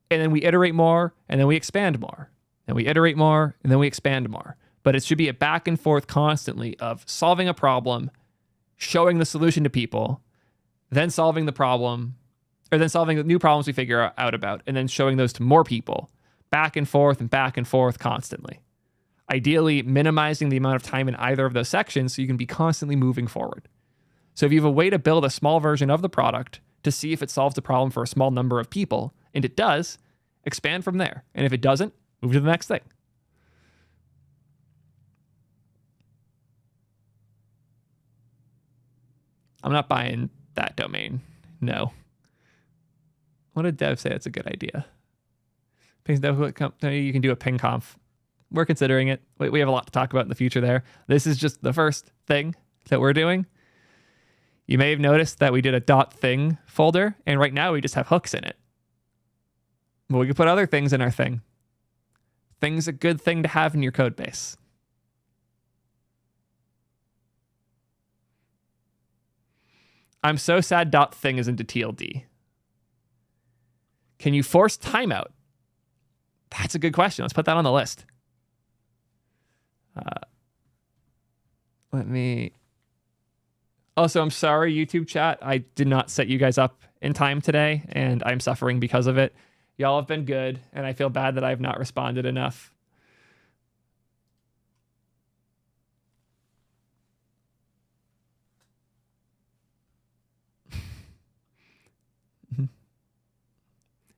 And then we iterate more, and then we expand more. And we iterate more, and then we expand more. But it should be a back and forth constantly of solving a problem, showing the solution to people, then solving the problem, or then solving the new problems we figure out about, and then showing those to more people, back and forth constantly. Ideally, minimizing the amount of time in either of those sections so you can be constantly moving forward. So if you have a way to build a small version of the product to see if it solves the problem for a small number of people, and it does, expand from there. And if it doesn't, move to the next thing. I'm not buying that domain. No. What did Dev say? That's a good idea. You can do a ping conf. We're considering it. We have a lot to talk about in the future there. This is just the first thing that we're doing. You may have noticed that we did a .thing folder, and right now we just have hooks in it. But we can put other things in our thing. Thing's a good thing to have in your code base. I'm so sad .thing is into TLD. Can you force timeout? That's a good question. Let's put that on the list. Let me... Also, I'm sorry, YouTube chat. I did not set you guys up in time today, and I'm suffering because of it. Y'all have been good, and I feel bad that I have not responded enough.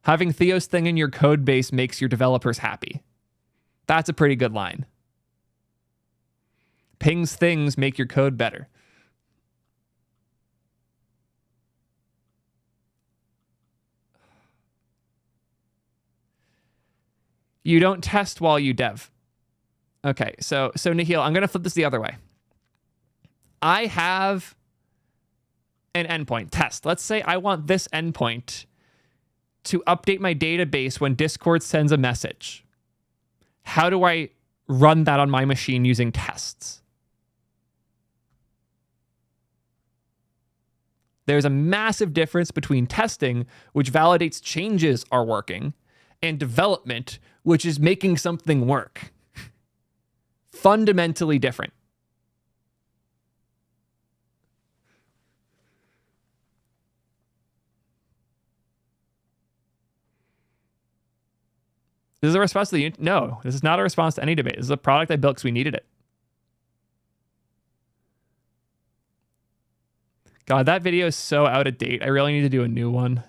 Having Theo's thing in your code base makes your developers happy. That's a pretty good line. Ping's things make your code better. You don't test while you dev. Okay, so Nihil, I'm going to flip this the other way. I have an endpoint test. Let's say I want this endpoint to update my database when Discord sends a message. How do I run that on my machine using tests? There's a massive difference between testing, which validates changes are working, and development, which is making something work. Fundamentally different. This is a response to the... No, this is not a response to any debate. This is a product I built because we needed it. God, that video is so out of date. I really need to do a new one.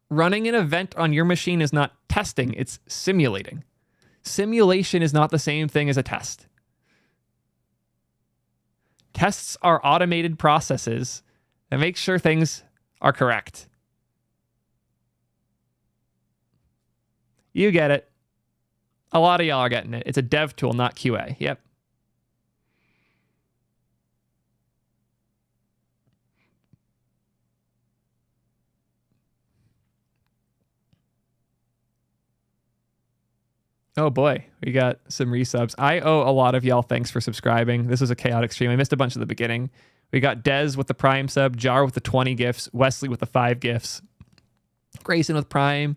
Running an event on your machine is not testing, it's simulating. Simulation is not the same thing as a test. Tests are automated processes that make sure things are correct. You get it. A lot of y'all are getting it. It's a dev tool, not QA. Yep. Oh boy, we got some resubs. I owe a lot of y'all thanks for subscribing. This was a chaotic stream. I missed a bunch at the beginning. We got Dez with the Prime sub, Jar with the 20 gifts, Wesley with the 5 gifts, Grayson with Prime,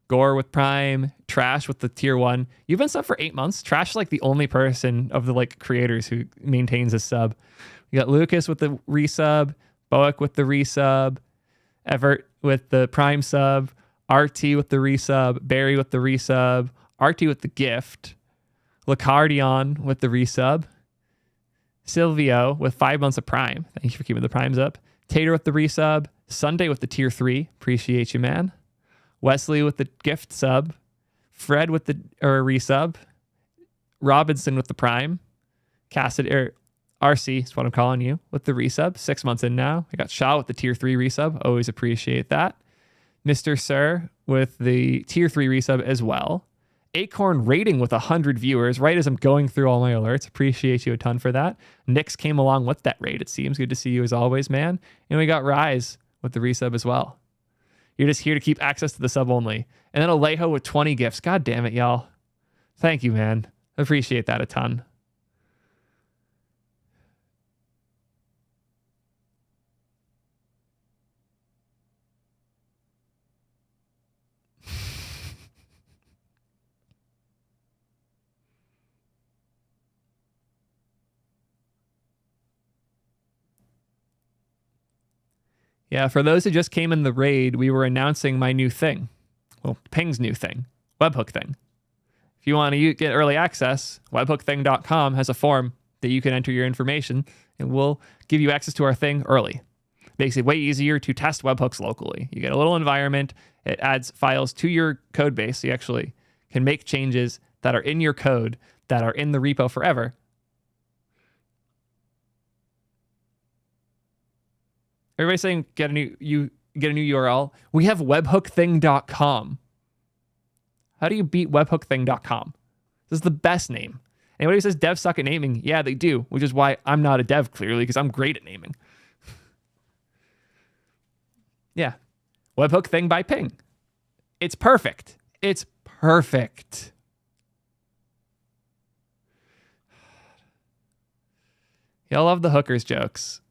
Gore with Prime, Trash with the tier 1. You've been sub for 8 months. Trash is like the only person of the like creators who maintains a sub. We got Lucas with the resub, Boak with the resub, Everett with the Prime sub, RT with the resub, Barry with the resub, RT with the gift, Lacardion with the resub, Silvio with 5 months of Prime. Thank you for keeping the Primes up. Tater with the resub, Sunday with the tier 3. Appreciate you, man. Wesley with the gift sub, Fred with the resub, Robinson with the Prime, Cassidy RC is what I'm calling you with the resub. 6 months in now. I got Shaw with the tier 3 resub. Always appreciate that. Mr. Sir with the tier 3 resub as well. Acorn rating with 100 viewers right as I'm going through all my alerts. Appreciate you a ton for that. Nix came along with that raid, it seems. Good to see you as always, man. And we got Rise with the resub as well. You're just here to keep access to the sub only. And then Alejo with 20 gifts. God damn it, y'all. Thank you, man. Appreciate that a ton. Yeah, for those who just came in the raid, we were announcing my new thing. Well, Ping's new thing, Webhookthing. If you want to get early access, webhookthing.com has a form that you can enter your information, and we'll give you access to our thing early. Makes it way easier to test webhooks locally. You get a little environment. It adds files to your code base, so you actually can make changes that are in your code that are in the repo forever. Everybody's saying get a new URL. We have webhookthing.com. How do you beat webhookthing.com? This is the best name. Anybody who says devs suck at naming, yeah, they do, which is why I'm not a dev, clearly, because I'm great at naming. Yeah. Webhook thing by Ping. It's perfect. It's perfect. Y'all love the hookers jokes.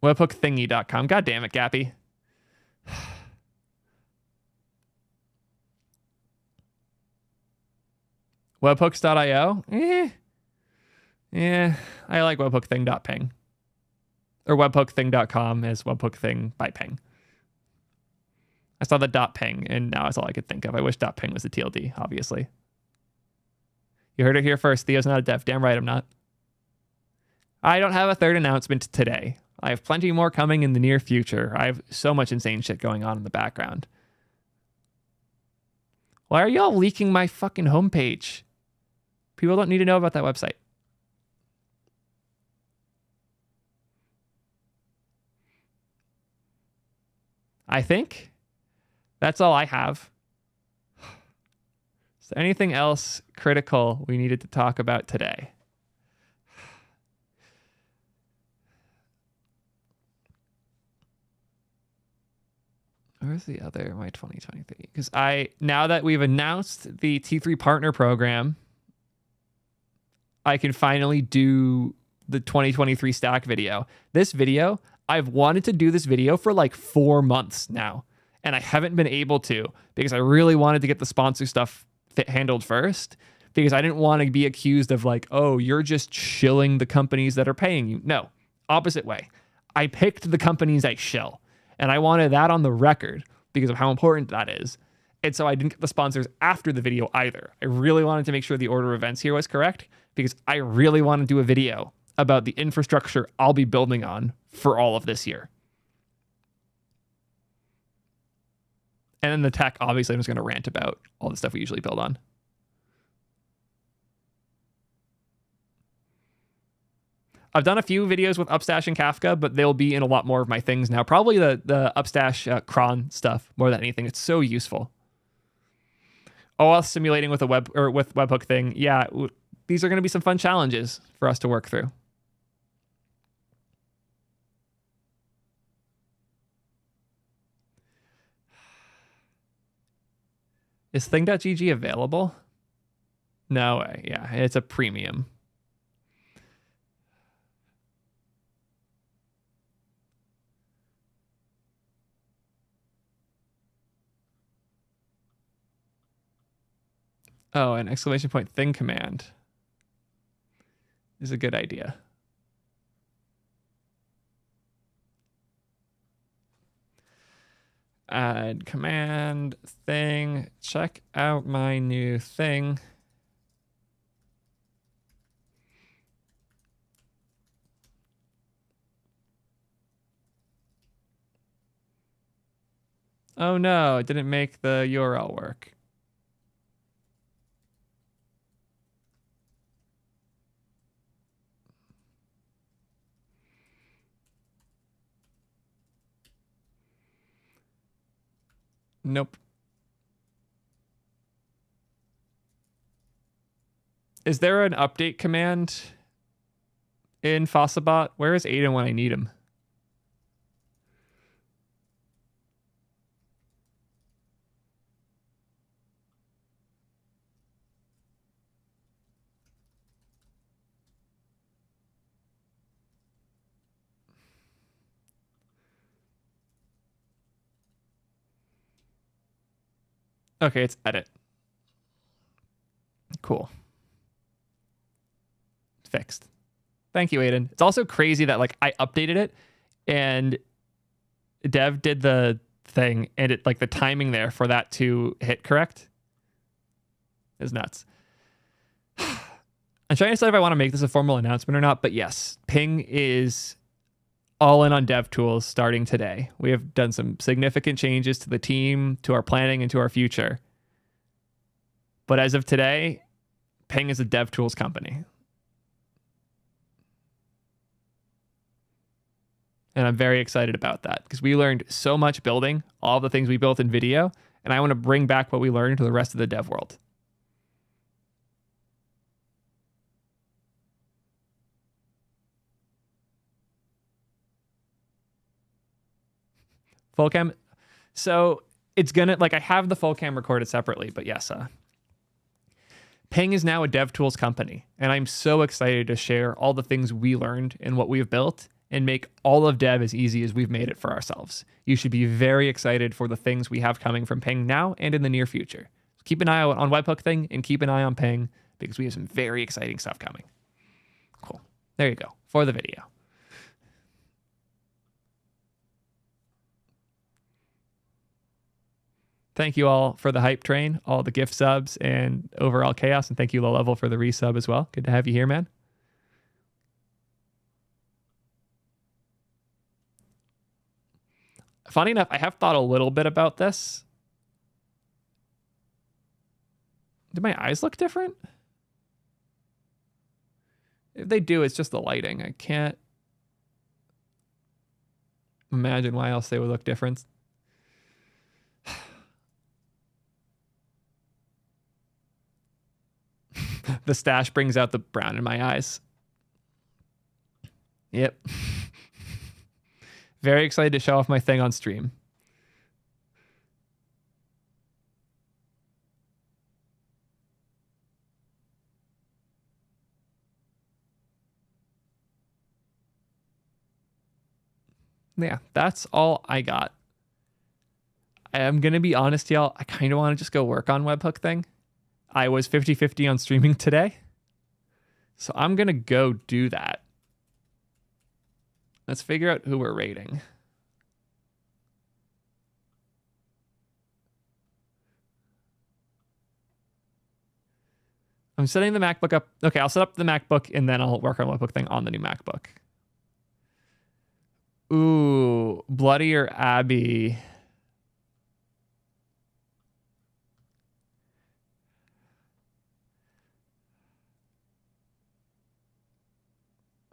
Webhookthingy.com. God damn it, Gappy. Webhooks.io? Yeah, I like webhookthing.ping. Or webhookthing.com as webhookthing by ping. I saw the .ping, and now that's all I could think of. I wish .ping was the TLD, obviously. You heard it here first. Theo's not a dev. Damn right I'm not. I don't have a third announcement today. I have plenty more coming in the near future. I have so much insane shit going on in the background. Why are y'all leaking my fucking homepage? People don't need to know about that website. I think that's all I have. Is there anything else critical we needed to talk about today? Where's the other, my 2023? Because now that we've announced the T3 partner program, I can finally do the 2023 stack video. This video, I've wanted to do this video for like 4 months now, and I haven't been able to because I really wanted to get the sponsor stuff handled first, because I didn't want to be accused of like, oh, you're just shilling the companies that are paying you. No, opposite way. I picked the companies I shill, and I wanted that on the record because of how important that is. And so I didn't get the sponsors after the video either. I really wanted to make sure the order of events here was correct because I really want to do a video about the infrastructure I'll be building on for all of this year. And then the tech, obviously, I'm just going to rant about all the stuff we usually build on. I've done a few videos with Upstash and Kafka, but they'll be in a lot more of my things now. Probably the Upstash cron stuff more than anything. It's so useful. OAuth simulating with with Webhookthing. Yeah, these are going to be some fun challenges for us to work through. Is thing.gg available? No way. Yeah, it's a premium. Oh, an exclamation point thing command is a good idea. Add command thing. Check out my new thing. Oh no, it didn't make the URL work. Nope. Is there an update command in Fossabot? Where is Aiden when I need him? Okay, it's edit. Cool. Fixed. Thank you, Aiden. It's also crazy that like I updated it and Dev did the thing and it like the timing there for that to hit correct is nuts. I'm trying to decide if I want to make this a formal announcement or not, but yes, Ping is all in on dev tools starting today. We have done some significant changes to the team, to our planning, and to our future. But as of today, Ping is a dev tools company. And I'm very excited about that because we learned so much building all the things we built in video, and I want to bring back what we learned to the rest of the dev world. Full cam. So it's gonna, like, I have the full cam recorded separately, but yes, Ping is now a DevTools company, and I'm so excited to share all the things we learned and what we've built and make all of dev as easy as we've made it for ourselves. You should be very excited for the things we have coming from Ping now and in the near future. Keep an eye out on Webhookthing and keep an eye on Ping because we have some very exciting stuff coming. Cool. There you go for the video. Thank you all for the hype train, all the gift subs, and overall chaos. And thank you, Low Level, for the resub as well. Good to have you here, man. Funny enough, I have thought a little bit about this. Do my eyes look different? If they do, it's just the lighting. I can't imagine why else they would look different. The stash brings out the brown in my eyes. Yep. Very excited to show off my thing on stream. Yeah, that's all I got. I am going to be honest, y'all. I kind of want to just go work on Webhookthing. I was 50-50 on streaming today. So I'm going to go do that. Let's figure out who we're rating. I'm setting the MacBook up. Okay, I'll set up the MacBook and then I'll work on Webhookthing on the new MacBook. Ooh, Bloody or Abby?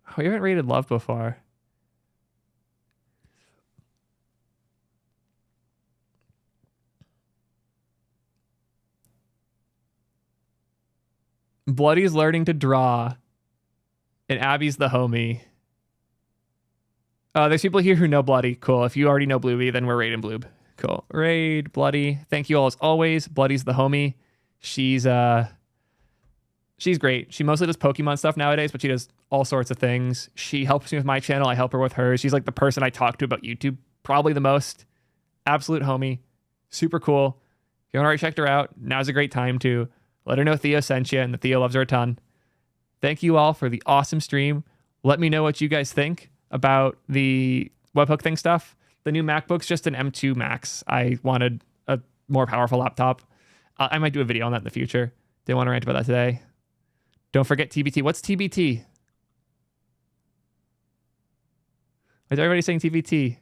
Oh, we haven't rated Love before. Bloody's learning to draw, and Abby's the homie. There's people here who know Bloody. Cool. If you already know Blueby, then we're raiding Bloob. Cool. Raid Bloody. Thank you all as always. Bloody's the homie. She's great. She mostly does Pokemon stuff nowadays, but she does all sorts of things. She helps me with my channel. I help her with hers. She's like the person I talk to about YouTube probably the most. Absolute homie. Super cool. If you haven't already checked her out, now's a great time to let her know Theo sent you and that Theo loves her a ton. Thank you all for the awesome stream. Let me know what you guys think about the Webhookthing stuff. The new MacBook's just an M2 Max. I wanted a more powerful laptop. I might do a video on that in the future. Didn't want to rant about that today. Don't forget TBT. What's TBT? Is everybody saying TBT?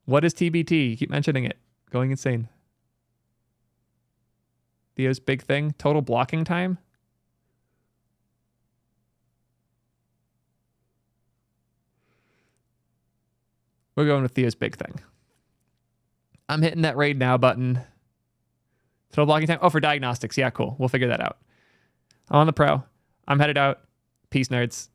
What is TBT? You keep mentioning it. Going insane. Theo's big thing. Total blocking time. We're going with Theo's big thing. I'm hitting that raid now button. Total blocking time. Oh, for diagnostics. Yeah, cool. We'll figure that out. I'm on the pro. I'm headed out. Peace, nerds.